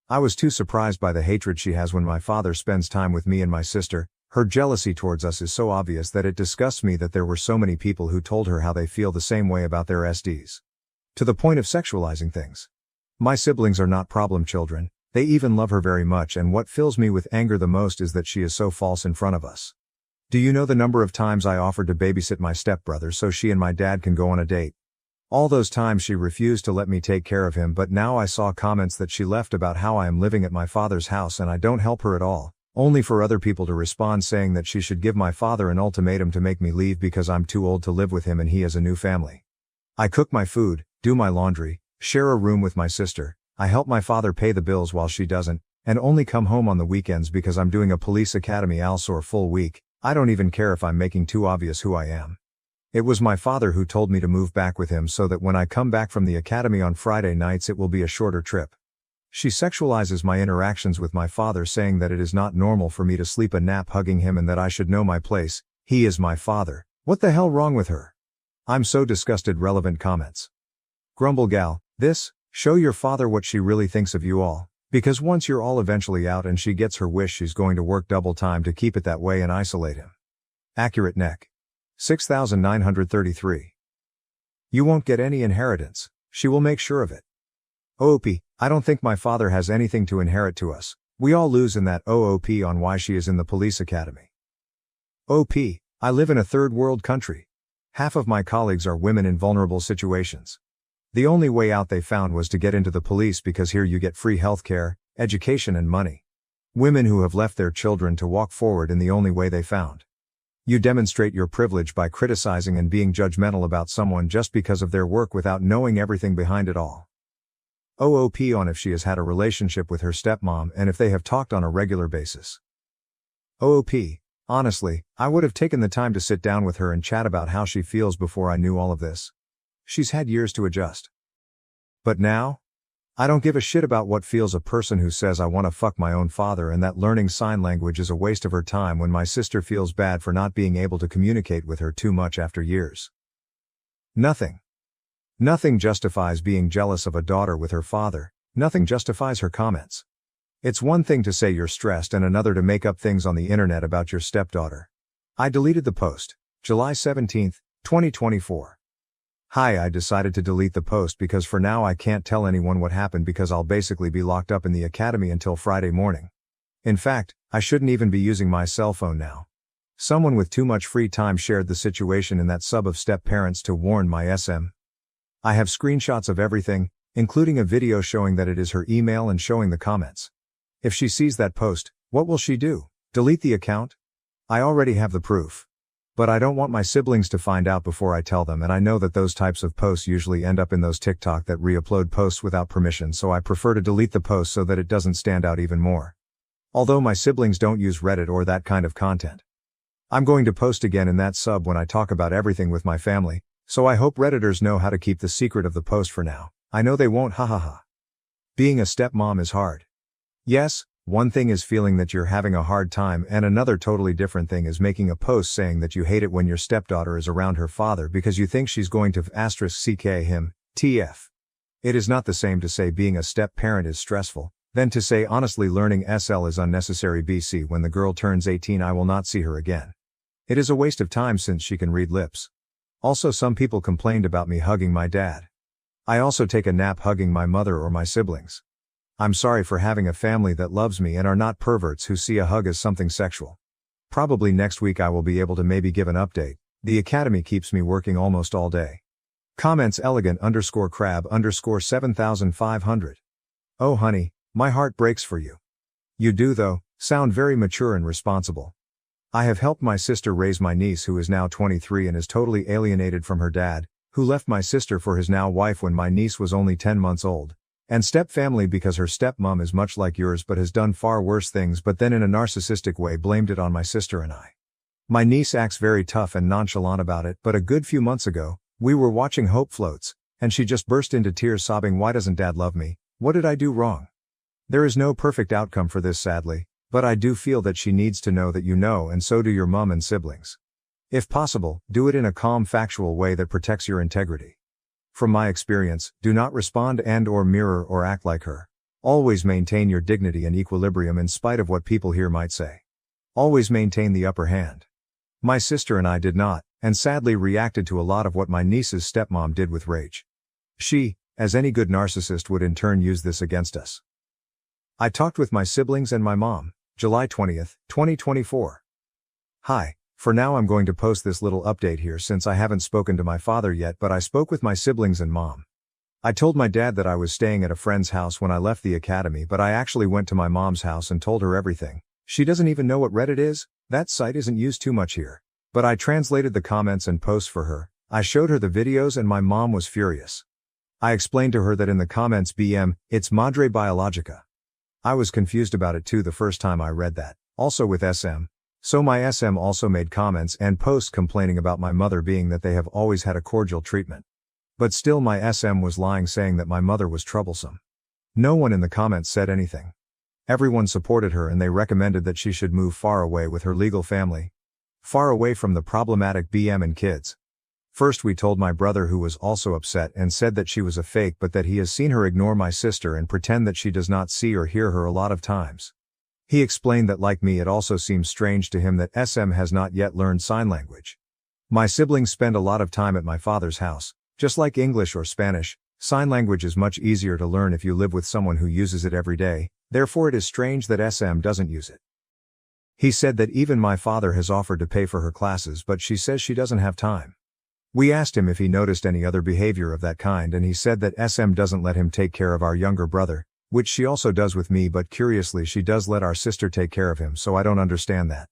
[SPEAKER 1] I was too surprised by the hatred she has when my father spends time with me and my sister. Her jealousy towards us is so obvious that it disgusts me that there were so many people who told her how they feel the same way about their SDs. To the point of sexualizing things. My siblings are not problem children, they even love her very much, and what fills me with anger the most is that she is so false in front of us. Do you know the number of times I offered to babysit my stepbrother so she and my dad can go on a date? All those times she refused to let me take care of him, but now I saw comments that she left about how I am living at my father's house and I don't help her at all, only for other people to respond saying that she should give my father an ultimatum to make me leave because I'm too old to live with him and he has a new family. I cook my food, do my laundry, share a room with my sister, I help my father pay the bills while she doesn't, and only come home on the weekends because I'm doing a police academy ALSOR full week. I don't even care if I'm making too obvious who I am. It was my father who told me to move back with him so that when I come back from the academy on Friday nights it will be a shorter trip. She sexualizes my interactions with my father, saying that it is not normal for me to sleep a nap hugging him and that I should know my place. He is my father. What the hell wrong with her? I'm so disgusted. Relevant comments. Grumble gal, this, show your father what she really thinks of you all. Because once you're all eventually out and she gets her wish, she's going to work double time to keep it that way and isolate him. Accurate neck. 6933. You won't get any inheritance. She will make sure of it. OOP, I don't think my father has anything to inherit to us. We all lose in that OOP on why she is in the police academy. OP, I live in a third world country. Half of my colleagues are women in vulnerable situations. The only way out they found was to get into the police because here you get free healthcare, education and money. Women who have left their children to walk forward in the only way they found. You demonstrate your privilege by criticizing and being judgmental about someone just because of their work without knowing everything behind it all. OOP on if she has had a relationship with her stepmom and if they have talked on a regular basis. OOP, honestly, I would have taken the time to sit down with her and chat about how she feels before I knew all of this. She's had years to adjust. But now? I don't give a shit about what feels a person who says I want to fuck my own father and that learning sign language is a waste of her time when my sister feels bad for not being able to communicate with her too much after years. Nothing. Nothing justifies being jealous of a daughter with her father, nothing justifies her comments. It's one thing to say you're stressed and another to make up things on the internet about your stepdaughter. I deleted the post, July 17, 2024. Hi, I decided to delete the post because for now I can't tell anyone what happened because I'll basically be locked up in the academy until Friday morning. In fact, I shouldn't even be using my cell phone now. Someone with too much free time shared the situation in that sub of step parents to warn my SM. I have screenshots of everything, including a video showing that it is her email and showing the comments. If she sees that post, what will she do? Delete the account? I already have the proof. But I don't want my siblings to find out before I tell them, and I know that those types of posts usually end up in those TikTok that re-upload posts without permission, so I prefer to delete the post so that it doesn't stand out even more. Although my siblings don't use Reddit or that kind of content. I'm going to post again in that sub when I talk about everything with my family, so I hope Redditors know how to keep the secret of the post for now. I know they won't, hahaha. Being a stepmom is hard. Yes, one thing is feeling that you're having a hard time, and another totally different thing is making a post saying that you hate it when your stepdaughter is around her father because you think she's going to *CK him, TF. It is not the same to say being a step-parent is stressful, than to say honestly learning SL is unnecessary. BC when the girl turns 18 I will not see her again. It is a waste of time since she can read lips. Also some people complained about me hugging my dad. I also take a nap hugging my mother or my siblings. I'm sorry for having a family that loves me and are not perverts who see a hug as something sexual. Probably next week I will be able to maybe give an update. The academy keeps me working almost all day. Comments elegant_crab_7500. Oh honey, my heart breaks for you. You do though, sound very mature and responsible. I have helped my sister raise my niece who is now 23 and is totally alienated from her dad, who left my sister for his now wife when my niece was only 10 months old. And step-family because her stepmom is much like yours but has done far worse things, but then in a narcissistic way blamed it on my sister and I. My niece acts very tough and nonchalant about it, but a good few months ago, we were watching Hope Floats, and she just burst into tears sobbing, "Why doesn't Dad love me? What did I do wrong?" There is no perfect outcome for this sadly, but I do feel that she needs to know that you know, and so do your mom and siblings. If possible, do it in a calm, factual way that protects your integrity. From my experience, do not respond and/or mirror or act like her. Always maintain your dignity and equilibrium in spite of what people here might say. Always maintain the upper hand. My sister and I did not, and sadly reacted to a lot of what my niece's stepmom did with rage. She, as any good narcissist, would in turn use this against us. I talked with my siblings and my mom, July 20, 2024. Hi. For now I'm going to post this little update here since I haven't spoken to my father yet, but I spoke with my siblings and mom. I told my dad that I was staying at a friend's house when I left the academy, but I actually went to my mom's house and told her everything. She doesn't even know what Reddit is. That site isn't used too much here. But I translated the comments and posts for her. I showed her the videos and my mom was furious. I explained to her that in the comments it's Madre Biologica. I was confused about it too the first time I read that, also with SM. So my SM also made comments and posts complaining about my mother, being that they have always had a cordial treatment. But still my SM was lying, saying that my mother was troublesome. No one in the comments said anything. Everyone supported her and they recommended that she should move far away with her legal family. Far away from the problematic and kids. First we told my brother, who was also upset and said that she was a fake, but that he has seen her ignore my sister and pretend that she does not see or hear her a lot of times. He explained that like me it also seems strange to him that SM has not yet learned sign language. My siblings spend a lot of time at my father's house. Just like English or Spanish, sign language is much easier to learn if you live with someone who uses it every day, therefore it is strange that SM doesn't use it. He said that even my father has offered to pay for her classes, but she says she doesn't have time. We asked him if he noticed any other behavior of that kind, and he said that SM doesn't let him take care of our younger brother, which she also does with me, but curiously she does let our sister take care of him, so I don't understand that.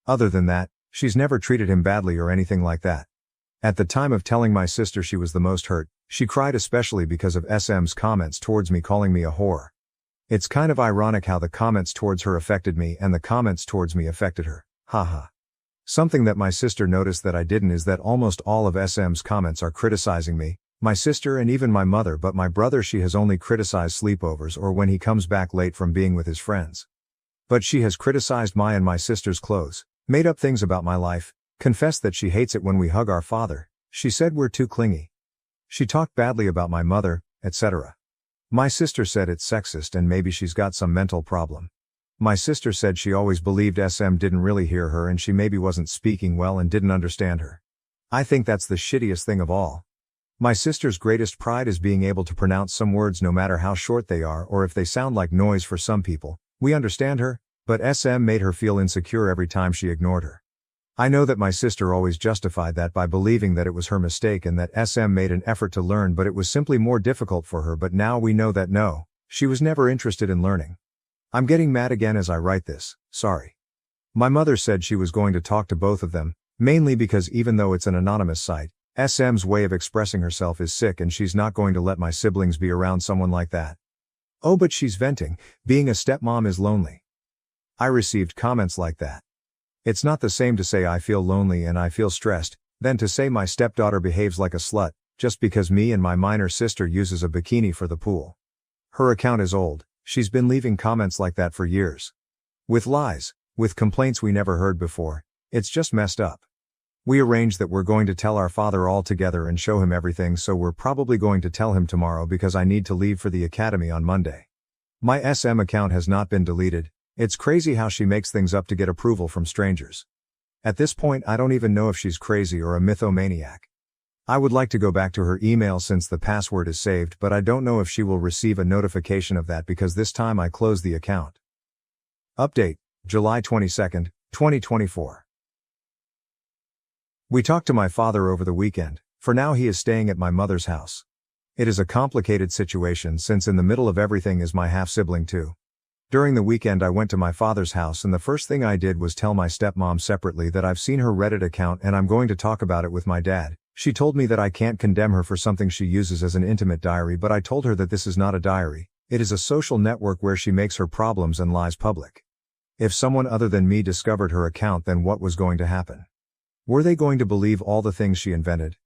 [SPEAKER 1] Other than that, she's never treated him badly or anything like that. At the time of telling my sister she was the most hurt, she cried, especially because of SM's comments towards me, calling me a whore. It's kind of ironic how the comments towards her affected me and the comments towards me affected her, haha. Something that my sister noticed that I didn't is that almost all of SM's comments are criticizing me, my sister and even my mother, but my brother she has only criticized sleepovers or when he comes back late from being with his friends. But she has criticized my and my sister's clothes, made up things about my life, confessed that she hates it when we hug our father, she said we're too clingy. She talked badly about my mother, etc. My sister said it's sexist and maybe she's got some mental problem. My sister said she always believed SM didn't really hear her and she maybe wasn't speaking well and didn't understand her. I think that's the shittiest thing of all. My sister's greatest pride is being able to pronounce some words no matter how short they are or if they sound like noise for some people. We understand her, but SM made her feel insecure every time she ignored her. I know that my sister always justified that by believing that it was her mistake and that SM made an effort to learn, but it was simply more difficult for her. But now we know that no, she was never interested in learning. I'm getting mad again as I write this, sorry. My mother said she was going to talk to both of them, mainly because even though it's an anonymous site, SM's way of expressing herself is sick and she's not going to let my siblings be around someone like that. Oh, but she's venting, being a stepmom is lonely. I received comments like that. It's not the same to say I feel lonely and I feel stressed, than to say my stepdaughter behaves like a slut, just because me and my minor sister uses a bikini for the pool. Her account is old, she's been leaving comments like that for years. With lies, with complaints we never heard before, it's just messed up. We arranged that we're going to tell our father all together and show him everything, so we're probably going to tell him tomorrow because I need to leave for the academy on Monday. My SM account has not been deleted. It's crazy how she makes things up to get approval from strangers. At this point I don't even know if she's crazy or a mythomaniac. I would like to go back to her email since the password is saved, but I don't know if she will receive a notification of that because this time I closed the account. Update, July 22nd, 2024. We talked to my father over the weekend. For now he is staying at my mother's house. It is a complicated situation since in the middle of everything is my half-sibling too. During the weekend I went to my father's house and the first thing I did was tell my stepmom separately that I've seen her Reddit account and I'm going to talk about it with my dad. She told me that I can't condemn her for something she uses as an intimate diary, but I told her that this is not a diary, it is a social network where she makes her problems and lies public. If someone other than me discovered her account, then what was going to happen? Were they going to believe all the things she invented?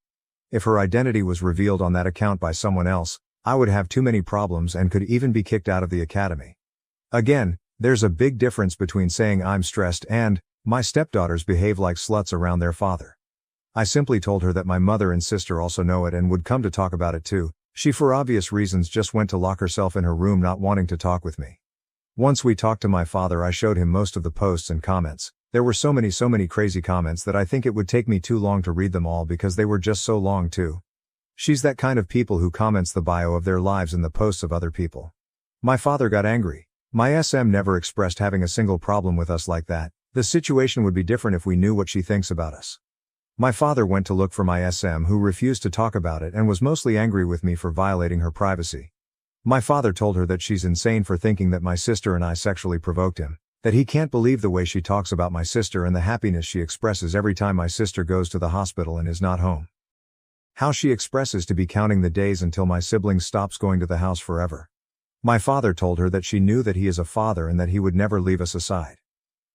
[SPEAKER 1] If her identity was revealed on that account by someone else, I would have too many problems and could even be kicked out of the academy. Again, there's a big difference between saying I'm stressed and, my stepdaughters behave like sluts around their father. I simply told her that my mother and sister also know it and would come to talk about it too. She for obvious reasons just went to lock herself in her room, not wanting to talk with me. Once we talked to my father, I showed him most of the posts and comments. There were so many crazy comments that I think it would take me too long to read them all because they were just so long too. She's that kind of people who comments the bio of their lives in the posts of other people. My father got angry. My SM never expressed having a single problem with us like that, The situation would be different if we knew what she thinks about us. My father went to look for my SM, who refused to talk about it and was mostly angry with me for violating her privacy. My father told her that she's insane for thinking that my sister and I sexually provoked him, that he can't believe the way she talks about my sister and the happiness she expresses every time my sister goes to the hospital and is not home. How she expresses to be counting the days until my sibling stops going to the house forever. My father told her that she knew that he is a father and that he would never leave us aside.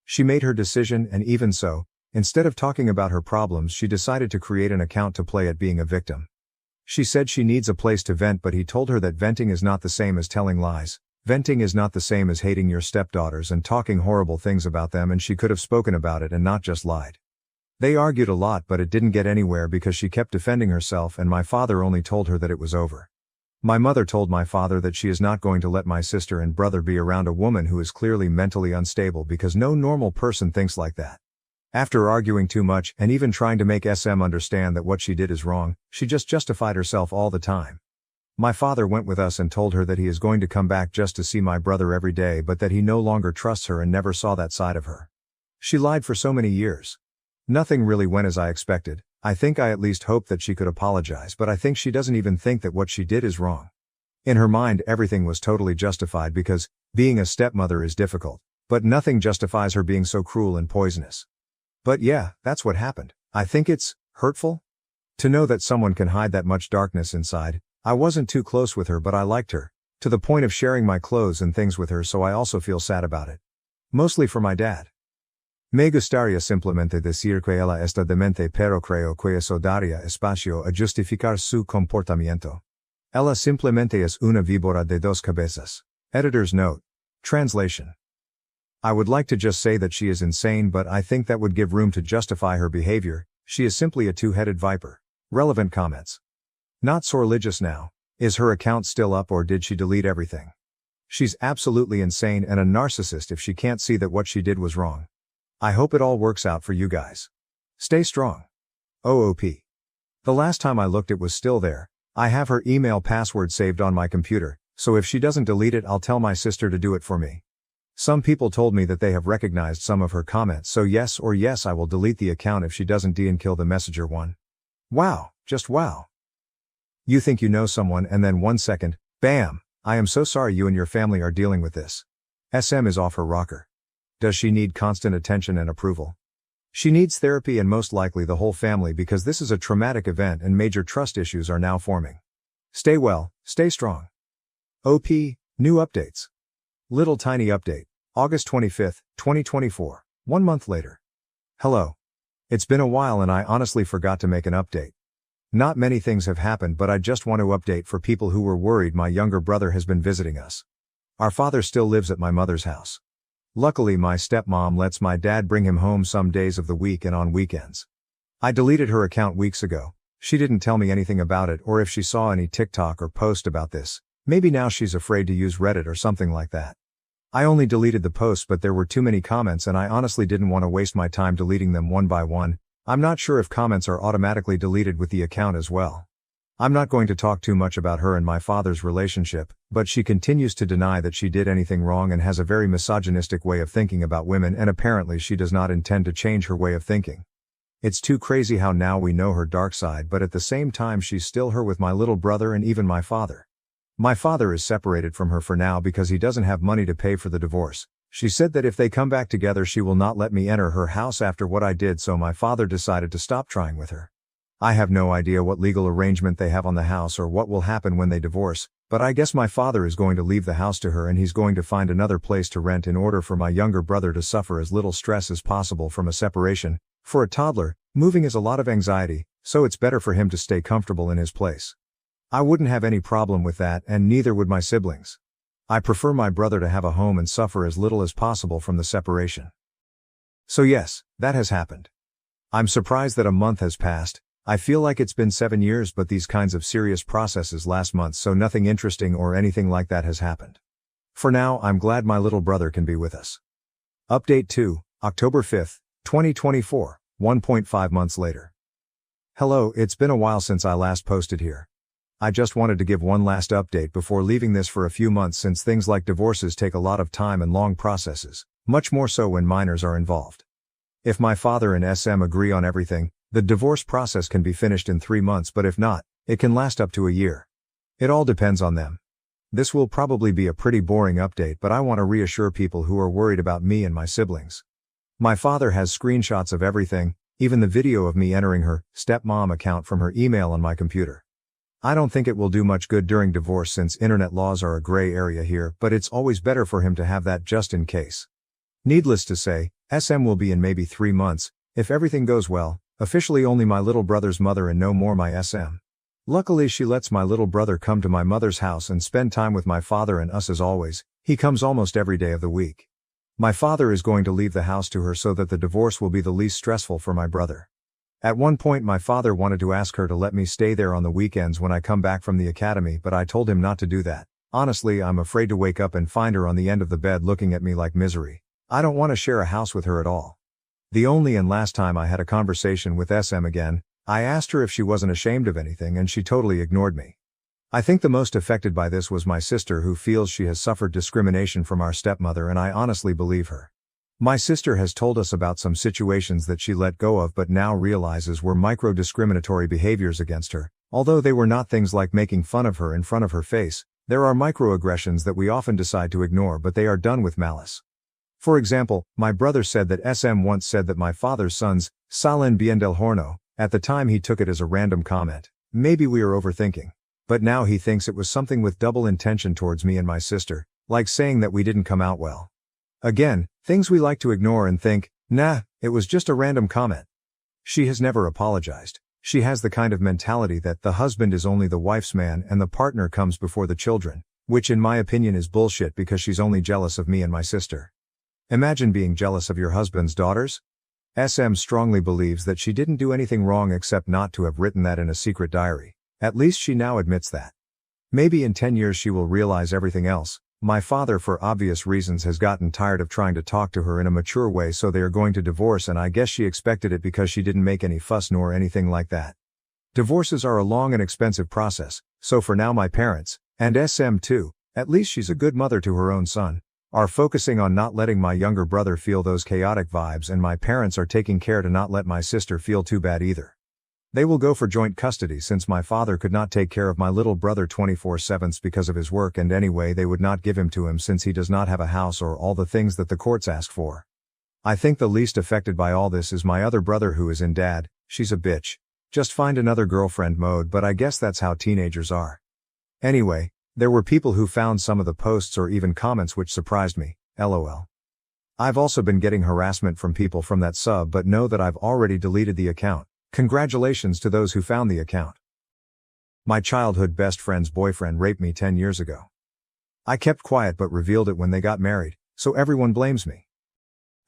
[SPEAKER 1] She made her decision, and even so, instead of talking about her problems, she decided to create an account to play at being a victim. She said she needs a place to vent, but he told her that venting is not the same as telling lies. Venting is not the same as hating your stepdaughters and talking horrible things about them, and she could have spoken about it and not just lied. They argued a lot, but it didn't get anywhere because she kept defending herself, and my father only told her that it was over. My mother told my father that she is not going to let my sister and brother be around a woman who is clearly mentally unstable because no normal person thinks like that. After arguing too much and even trying to make SM understand that what she did is wrong, she just justified herself all the time. My father went with us and told her that he is going to come back just to see my brother every day, but that he no longer trusts her and never saw that side of her. She lied for so many years. Nothing really went as I expected. I think I at least hoped that she could apologize, but I think she doesn't even think that what she did is wrong. In her mind, everything was totally justified because being a stepmother is difficult, but nothing justifies her being so cruel and poisonous. But yeah, that's what happened. I think it's hurtful to know that someone can hide that much darkness inside. I wasn't too close with her, but I liked her, to the point of sharing my clothes and things with her, so I also feel sad about it. Mostly for my dad. Me gustaría simplemente decir que ella está demente, pero creo que eso daría espacio a justificar su comportamiento. Ella simplemente es una víbora de dos cabezas. Editor's note. Translation. I would like to just say that she is insane, but I think that would give room to justify her behavior. She is simply a two-headed viper. Relevant comments. Not so religious now. Is her account still up, or did she delete everything? She's absolutely insane and a narcissist if she can't see that what she did was wrong. I hope it all works out for you guys. Stay strong. OOP. The last time I looked, it was still there. I have her email password saved on my computer, so if she doesn't delete it, I'll tell my sister to do it for me. Some people told me that they have recognized some of her comments, so yes, I will delete the account if she doesn't de-kill the messenger one. Wow, just wow. You think you know someone and then 1 second, bam, I am so sorry you and your family are dealing with this. SM is off her rocker. Does she need constant attention and approval? She needs therapy and most likely the whole family, because this is a traumatic event and major trust issues are now forming. Stay well, stay strong. OP, new updates. Little tiny update. August 25th, 2024, 1 month later. Hello. It's been a while and I honestly forgot to make an update. Not many things have happened, but I just want to update for people who were worried. My younger brother has been visiting us. Our father still lives at my mother's house. Luckily, my stepmom lets my dad bring him home some days of the week and on weekends. I deleted her account weeks ago. She didn't tell me anything about it or if she saw any TikTok or post about this. Maybe now she's afraid to use Reddit or something like that. I only deleted the posts, but there were too many comments and I honestly didn't want to waste my time deleting them one by one. I'm not sure if comments are automatically deleted with the account as well. I'm not going to talk too much about her and my father's relationship, but she continues to deny that she did anything wrong and has a very misogynistic way of thinking about women, and apparently she does not intend to change her way of thinking. It's too crazy how now we know her dark side, but at the same time she's still her with my little brother and even my father. My father is separated from her for now because he doesn't have money to pay for the divorce. She said that if they come back together she will not let me enter her house after what I did, so my father decided to stop trying with her. I have no idea what legal arrangement they have on the house or what will happen when they divorce, but I guess my father is going to leave the house to her and he's going to find another place to rent in order for my younger brother to suffer as little stress as possible from a separation. For a toddler, moving is a lot of anxiety, so it's better for him to stay comfortable in his place. I wouldn't have any problem with that, and neither would my siblings. I prefer my brother to have a home and suffer as little as possible from the separation. So yes, that has happened. I'm surprised that a month has passed. I feel like it's been 7 years, but these kinds of serious processes last month, so nothing interesting or anything like that has happened. For now, I'm glad my little brother can be with us. Update 2, October 5th, 2024, 1.5 months later. Hello, it's been a while since I last posted here. I just wanted to give one last update before leaving this for a few months, since things like divorces take a lot of time and long processes, much more so when minors are involved. If my father and SM agree on everything, the divorce process can be finished in 3 months, but if not, it can last up to a year. It all depends on them. This will probably be a pretty boring update, but I want to reassure people who are worried about me and my siblings. My father has screenshots of everything, even the video of me entering her stepmom account from her email on my computer. I don't think it will do much good during divorce since internet laws are a gray area here, but it's always better for him to have that just in case. Needless to say, SM will be in maybe 3 months, if everything goes well, officially only my little brother's mother and no more my SM. Luckily she lets my little brother come to my mother's house and spend time with my father and us as always. He comes almost every day of the week. My father is going to leave the house to her so that the divorce will be the least stressful for my brother. At one point my father wanted to ask her to let me stay there on the weekends when I come back from the academy, but I told him not to do that. Honestly, I'm afraid to wake up and find her on the end of the bed looking at me like misery. I don't want to share a house with her at all. The only and last time I had a conversation with SM again, I asked her if she wasn't ashamed of anything and she totally ignored me. I think the most affected by this was my sister, who feels she has suffered discrimination from our stepmother, and I honestly believe her. My sister has told us about some situations that she let go of but now realizes were micro-discriminatory behaviors against her. Although they were not things like making fun of her in front of her face, there are microaggressions that we often decide to ignore, but they are done with malice. For example, my brother said that SM once said that my father's sons salen bien del horno. At the time he took it as a random comment. Maybe we are overthinking. But now he thinks it was something with double intention towards me and my sister, like saying that we didn't come out well. Again, things we like to ignore and think, nah, it was just a random comment. She has never apologized. She has the kind of mentality that the husband is only the wife's man and the partner comes before the children, which in my opinion is bullshit because she's only jealous of me and my sister. Imagine being jealous of your husband's daughters. SM strongly believes that she didn't do anything wrong except not to have written that in a secret diary. At least she now admits that. Maybe in 10 years she will realize everything else. My father, for obvious reasons, has gotten tired of trying to talk to her in a mature way, so they are going to divorce, and I guess she expected it because she didn't make any fuss nor anything like that. Divorces are a long and expensive process, so for now my parents, and SM too, at least she's a good mother to her own son, are focusing on not letting my younger brother feel those chaotic vibes, and my parents are taking care to not let my sister feel too bad either. They will go for joint custody since my father could not take care of my little brother 24/7 because of his work, and anyway they would not give him to him since he does not have a house or all the things that the courts ask for. I think the least affected by all this is my other brother, who is in dad, she's a bitch. Just find another girlfriend mode, but I guess that's how teenagers are. Anyway, there were people who found some of the posts or even comments which surprised me, lol. I've also been getting harassment from people from that sub, but know that I've already deleted the account. Congratulations to those who found the account. My childhood best friend's boyfriend raped me 10 years ago. I kept quiet but revealed it when they got married, so everyone blames me.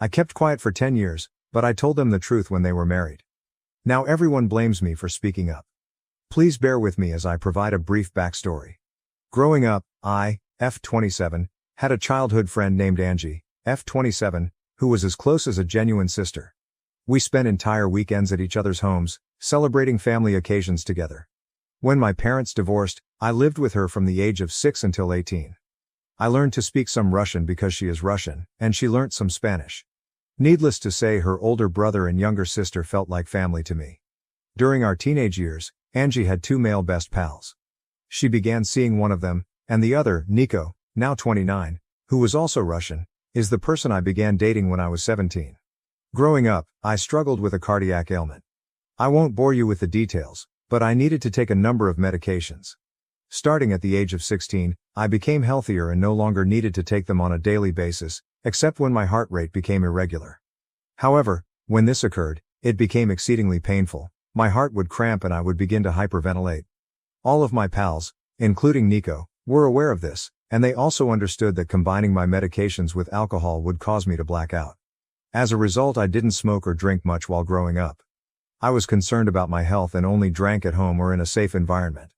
[SPEAKER 1] I kept quiet for 10 years, but I told them the truth when they were married. Now everyone blames me for speaking up. Please bear with me as I provide a brief backstory. Growing up, I, F27, had a childhood friend named Angie, F27, who was as close as a genuine sister. We spent entire weekends at each other's homes, celebrating family occasions together. When my parents divorced, I lived with her from the age of 6 until 18. I learned to speak some Russian because she is Russian, and she learnt some Spanish. Needless to say, her older brother and younger sister felt like family to me. During our teenage years, Angie had 2 male best pals. She began seeing one of them, and the other, Nico, now 29, who was also Russian, is the person I began dating when I was 17. Growing up, I struggled with a cardiac ailment. I won't bore you with the details, but I needed to take a number of medications. Starting at the age of 16, I became healthier and no longer needed to take them on a daily basis, except when my heart rate became irregular. However, when this occurred, it became exceedingly painful. My heart would cramp and I would begin to hyperventilate. All of my pals, including Nico, were aware of this, and they also understood that combining my medications with alcohol would cause me to black out. As a result, I didn't smoke or drink much while growing up. I was concerned about my health and only drank at home or in a safe environment.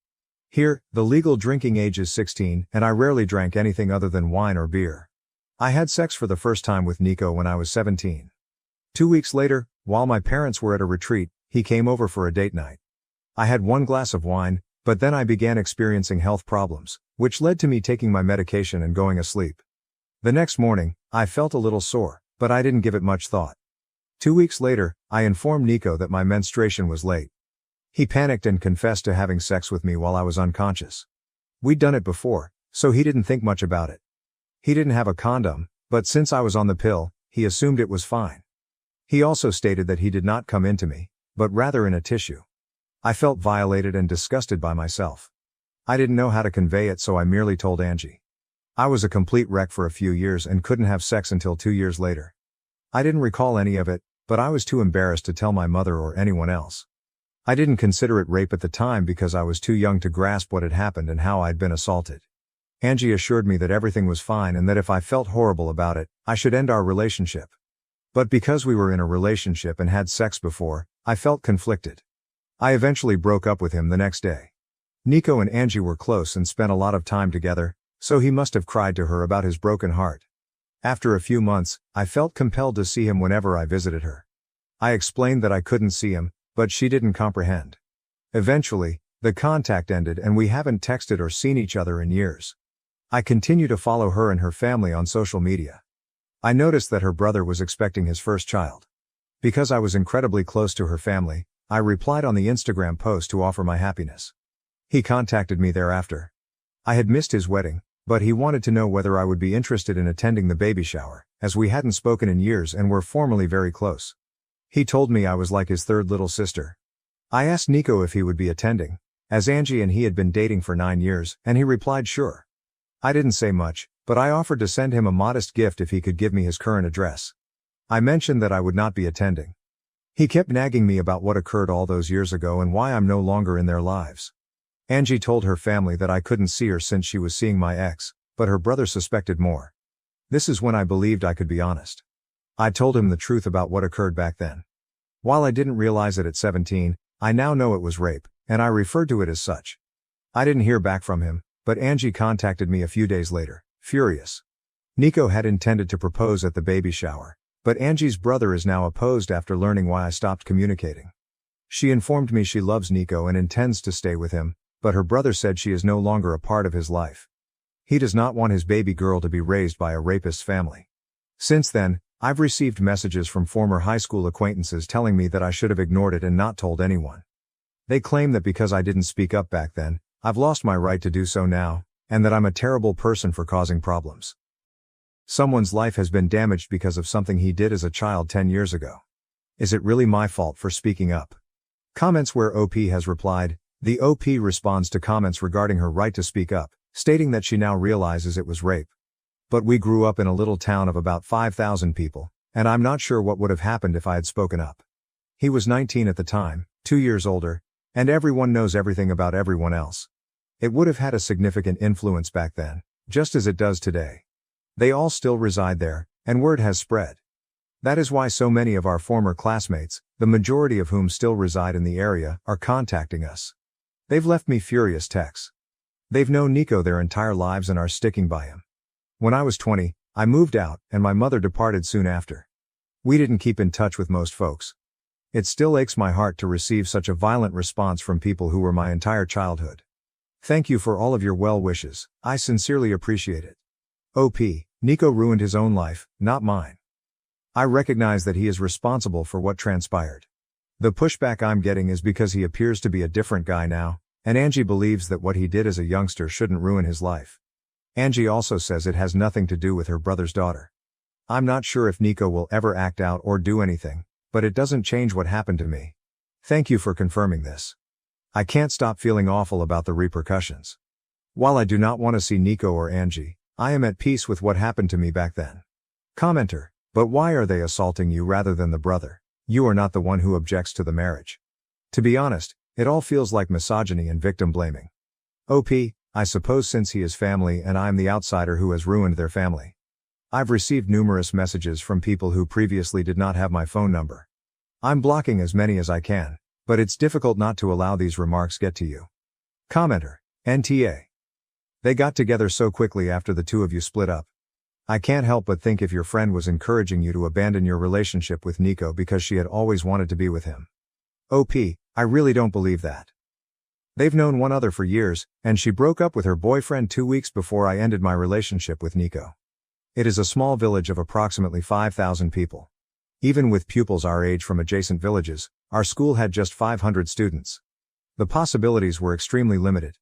[SPEAKER 1] Here, the legal drinking age is 16, and I rarely drank anything other than wine or beer. I had sex for the first time with Nico when I was 17. 2 weeks later, while my parents were at a retreat, he came over for a date night. I had 1 glass of wine, but then I began experiencing health problems, which led to me taking my medication and going asleep. The next morning, I felt a little sore, but I didn't give it much thought. 2 weeks later, I informed Nico that my menstruation was late. He panicked and confessed to having sex with me while I was unconscious. We'd done it before, so he didn't think much about it. He didn't have a condom, but since I was on the pill, he assumed it was fine. He also stated that he did not come into me, but rather in a tissue. I felt violated and disgusted by myself. I didn't know how to convey it, so I merely told Angie. I was a complete wreck for a few years and couldn't have sex until 2 years later. I didn't recall any of it, but I was too embarrassed to tell my mother or anyone else. I didn't consider it rape at the time because I was too young to grasp what had happened and how I'd been assaulted. Angie assured me that everything was fine and that if I felt horrible about it, I should end our relationship. But because we were in a relationship and had sex before, I felt conflicted. I eventually broke up with him the next day. Nico and Angie were close and spent a lot of time together, so he must have cried to her about his broken heart. After a few months, I felt compelled to see him whenever I visited her. I explained that I couldn't see him, but she didn't comprehend. Eventually, the contact ended and we haven't texted or seen each other in years. I continue to follow her and her family on social media. I noticed that her brother was expecting his first child. Because I was incredibly close to her family, I replied on the Instagram post to offer my happiness. He contacted me thereafter. I had missed his wedding, but he wanted to know whether I would be interested in attending the baby shower, as we hadn't spoken in years and were formerly very close. He told me I was like his third little sister. I asked Nico if he would be attending, as Angie and he had been dating for 9 years, and he replied sure. I didn't say much, but I offered to send him a modest gift if he could give me his current address. I mentioned that I would not be attending. He kept nagging me about what occurred all those years ago and why I'm no longer in their lives. Angie told her family that I couldn't see her since she was seeing my ex, but her brother suspected more. This is when I believed I could be honest. I told him the truth about what occurred back then. While I didn't realize it at 17, I now know it was rape, and I referred to it as such. I didn't hear back from him, but Angie contacted me a few days later, furious. Nico had intended to propose at the baby shower, but Angie's brother is now opposed after learning why I stopped communicating. She informed me she loves Nico and intends to stay with him, but her brother said she is no longer a part of his life. He does not want his baby girl to be raised by a rapist's family. Since then, I've received messages from former high school acquaintances telling me that I should have ignored it and not told anyone. They claim that because I didn't speak up back then, I've lost my right to do so now, and that I'm a terrible person for causing problems. Someone's life has been damaged because of something he did as a child 10 years ago. Is it really my fault for speaking up? Comments where OP has replied. The OP responds to comments regarding her right to speak up, stating that she now realizes it was rape. But we grew up in a little town of about 5,000 people, and I'm not sure what would have happened if I had spoken up. He was 19 at the time, 2 years older, and everyone knows everything about everyone else. It would have had a significant influence back then, just as it does today. They all still reside there, and word has spread. That is why so many of our former classmates, the majority of whom still reside in the area, are contacting us. They've left me furious texts. They've known Nico their entire lives and are sticking by him. When I was 20, I moved out, and my mother departed soon after. We didn't keep in touch with most folks. It still aches my heart to receive such a violent response from people who were my entire childhood. Thank you for all of your well wishes, I sincerely appreciate it. OP, Nico ruined his own life, not mine. I recognize that he is responsible for what transpired. The pushback I'm getting is because he appears to be a different guy now, and Angie believes that what he did as a youngster shouldn't ruin his life. Angie also says it has nothing to do with her brother's daughter. I'm not sure if Nico will ever act out or do anything, but it doesn't change what happened to me. Thank you for confirming this. I can't stop feeling awful about the repercussions. While I do not want to see Nico or Angie, I am at peace with what happened to me back then. Commenter, but why are they assaulting you rather than the brother? You are not the one who objects to the marriage. To be honest, it all feels like misogyny and victim blaming. OP, I suppose since he is family and I'm the outsider who has ruined their family. I've received numerous messages from people who previously did not have my phone number. I'm blocking as many as I can, but it's difficult not to allow these remarks get to you. Commenter, NTA. They got together so quickly after the two of you split up. I can't help but think if your friend was encouraging you to abandon your relationship with Nico because she had always wanted to be with him. OP, I really don't believe that. They've known one other for years, and she broke up with her boyfriend 2 weeks before I ended my relationship with Nico. It is a small village of approximately 5,000 people. Even with pupils our age from adjacent villages, our school had just 500 students. The possibilities were extremely limited.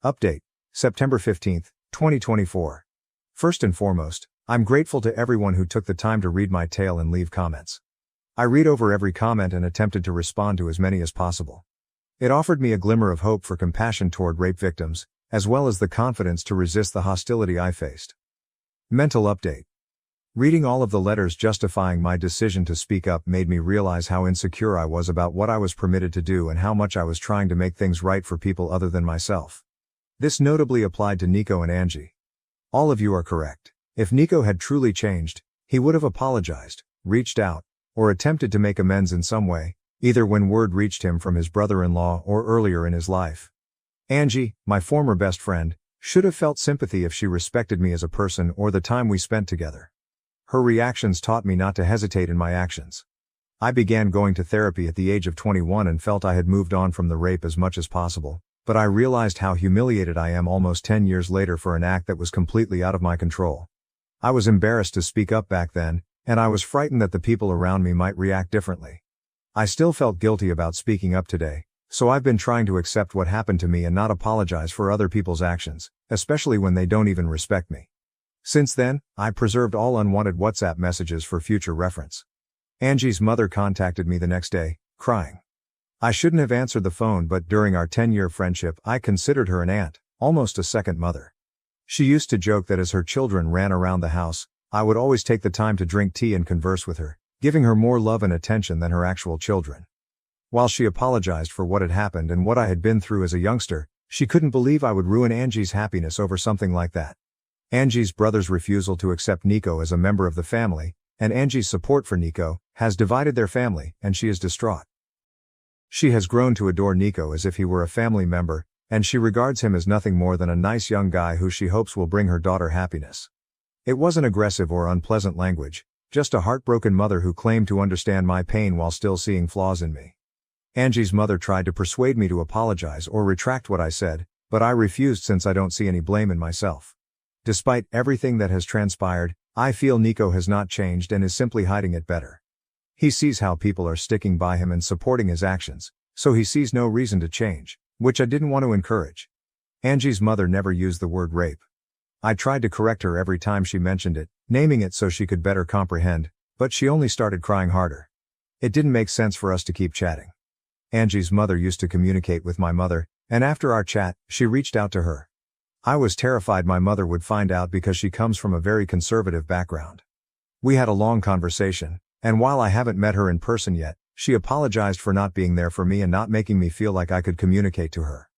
[SPEAKER 1] Update, September 15, 2024. First and foremost, I'm grateful to everyone who took the time to read my tale and leave comments. I read over every comment and attempted to respond to as many as possible. It offered me a glimmer of hope for compassion toward rape victims, as well as the confidence to resist the hostility I faced. Mental update. Reading all of the letters justifying my decision to speak up made me realize how insecure I was about what I was permitted to do and how much I was trying to make things right for people other than myself. This notably applied to Nico and Angie. All of you are correct. If Nico had truly changed, he would have apologized, reached out, or attempted to make amends in some way, either when word reached him from his brother-in-law or earlier in his life. Angie, my former best friend, should have felt sympathy if she respected me as a person or the time we spent together. Her reactions taught me not to hesitate in my actions. I began going to therapy at the age of 21 and felt I had moved on from the rape as much as possible, but I realized how humiliated I am almost 10 years later for an act that was completely out of my control. I was embarrassed to speak up back then, and I was frightened that the people around me might react differently. I still felt guilty about speaking up today, so I've been trying to accept what happened to me and not apologize for other people's actions, especially when they don't even respect me. Since then, I preserved all unwanted WhatsApp messages for future reference. Angie's mother contacted me the next day, crying. I shouldn't have answered the phone, but during our 10-year friendship I considered her an aunt, almost a second mother. She used to joke that as her children ran around the house, I would always take the time to drink tea and converse with her, giving her more love and attention than her actual children. While she apologized for what had happened and what I had been through as a youngster, she couldn't believe I would ruin Angie's happiness over something like that. Angie's brother's refusal to accept Nico as a member of the family, and Angie's support for Nico, has divided their family, and she is distraught. She has grown to adore Nico as if he were a family member, and she regards him as nothing more than a nice young guy who she hopes will bring her daughter happiness. It wasn't aggressive or unpleasant language, just a heartbroken mother who claimed to understand my pain while still seeing flaws in me. Angie's mother tried to persuade me to apologize or retract what I said, but I refused since I don't see any blame in myself. Despite everything that has transpired, I feel Nico has not changed and is simply hiding it better. He sees how people are sticking by him and supporting his actions, so he sees no reason to change, which I didn't want to encourage. Angie's mother never used the word rape. I tried to correct her every time she mentioned it, naming it so she could better comprehend, but she only started crying harder. It didn't make sense for us to keep chatting. Angie's mother used to communicate with my mother, and after our chat, she reached out to her. I was terrified my mother would find out because she comes from a very conservative background. We had a long conversation, and while I haven't met her in person yet, she apologized for not being there for me and not making me feel like I could communicate to her.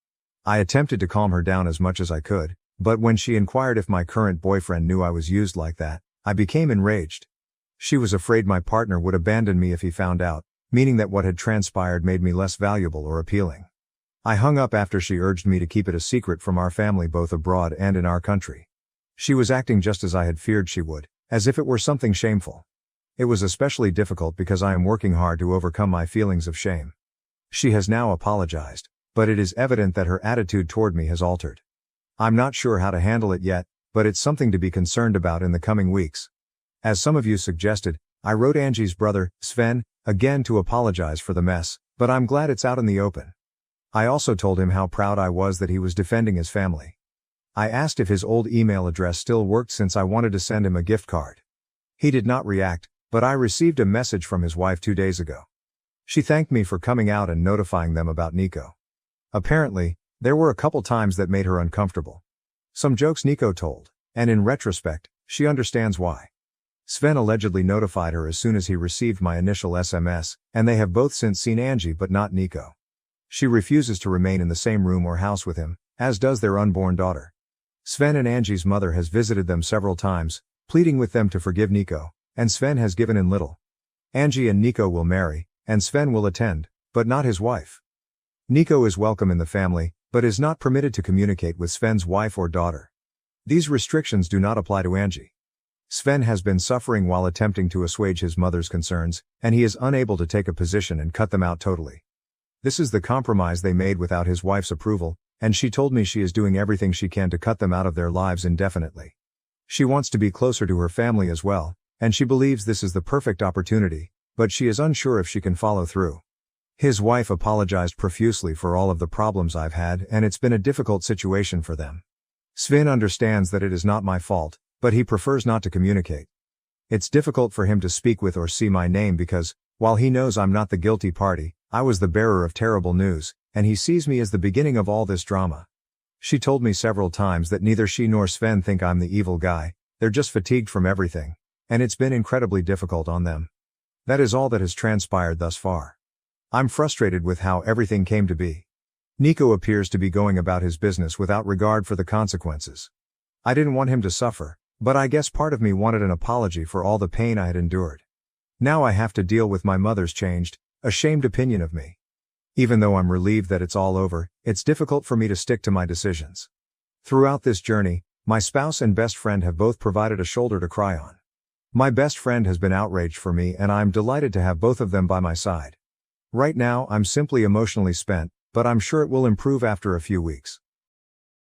[SPEAKER 1] I attempted to calm her down as much as I could, but when she inquired if my current boyfriend knew I was used like that, I became enraged. She was afraid my partner would abandon me if he found out, meaning that what had transpired made me less valuable or appealing. I hung up after she urged me to keep it a secret from our family both abroad and in our country. She was acting just as I had feared she would, as if it were something shameful. It was especially difficult because I am working hard to overcome my feelings of shame. She has now apologized, but it is evident that her attitude toward me has altered. I'm not sure how to handle it yet, but it's something to be concerned about in the coming weeks. As some of you suggested, I wrote Angie's brother, Sven, again to apologize for the mess, but I'm glad it's out in the open. I also told him how proud I was that he was defending his family. I asked if his old email address still worked since I wanted to send him a gift card. He did not react, but I received a message from his wife 2 days ago. She thanked me for coming out and notifying them about Nico. Apparently, there were a couple times that made her uncomfortable. Some jokes Nico told, and in retrospect, she understands why. Sven allegedly notified her as soon as he received my initial SMS, and they have both since seen Angie but not Nico. She refuses to remain in the same room or house with him, as does their unborn daughter. Sven and Angie's mother has visited them several times, pleading with them to forgive Nico, and Sven has given in little. Angie and Nico will marry, and Sven will attend, but not his wife. Nico is welcome in the family, but is not permitted to communicate with Sven's wife or daughter. These restrictions do not apply to Angie. Sven has been suffering while attempting to assuage his mother's concerns, and he is unable to take a position and cut them out totally. This is the compromise they made without his wife's approval, and she told me she is doing everything she can to cut them out of their lives indefinitely. She wants to be closer to her family as well, and she believes this is the perfect opportunity, but she is unsure if she can follow through. His wife apologized profusely for all of the problems I've had, and it's been a difficult situation for them. Sven understands that it is not my fault, but he prefers not to communicate. It's difficult for him to speak with or see my name because, while he knows I'm not the guilty party, I was the bearer of terrible news, and he sees me as the beginning of all this drama. She told me several times that neither she nor Sven think I'm the evil guy, they're just fatigued from everything, and it's been incredibly difficult on them. That is all that has transpired thus far. I'm frustrated with how everything came to be. Nico appears to be going about his business without regard for the consequences. I didn't want him to suffer, but I guess part of me wanted an apology for all the pain I had endured. Now I have to deal with my mother's changed, ashamed opinion of me. Even though I'm relieved that it's all over, it's difficult for me to stick to my decisions. Throughout this journey, my spouse and best friend have both provided a shoulder to cry on. My best friend has been outraged for me, and I'm delighted to have both of them by my side. Right now I'm simply emotionally spent, but I'm sure it will improve after a few weeks.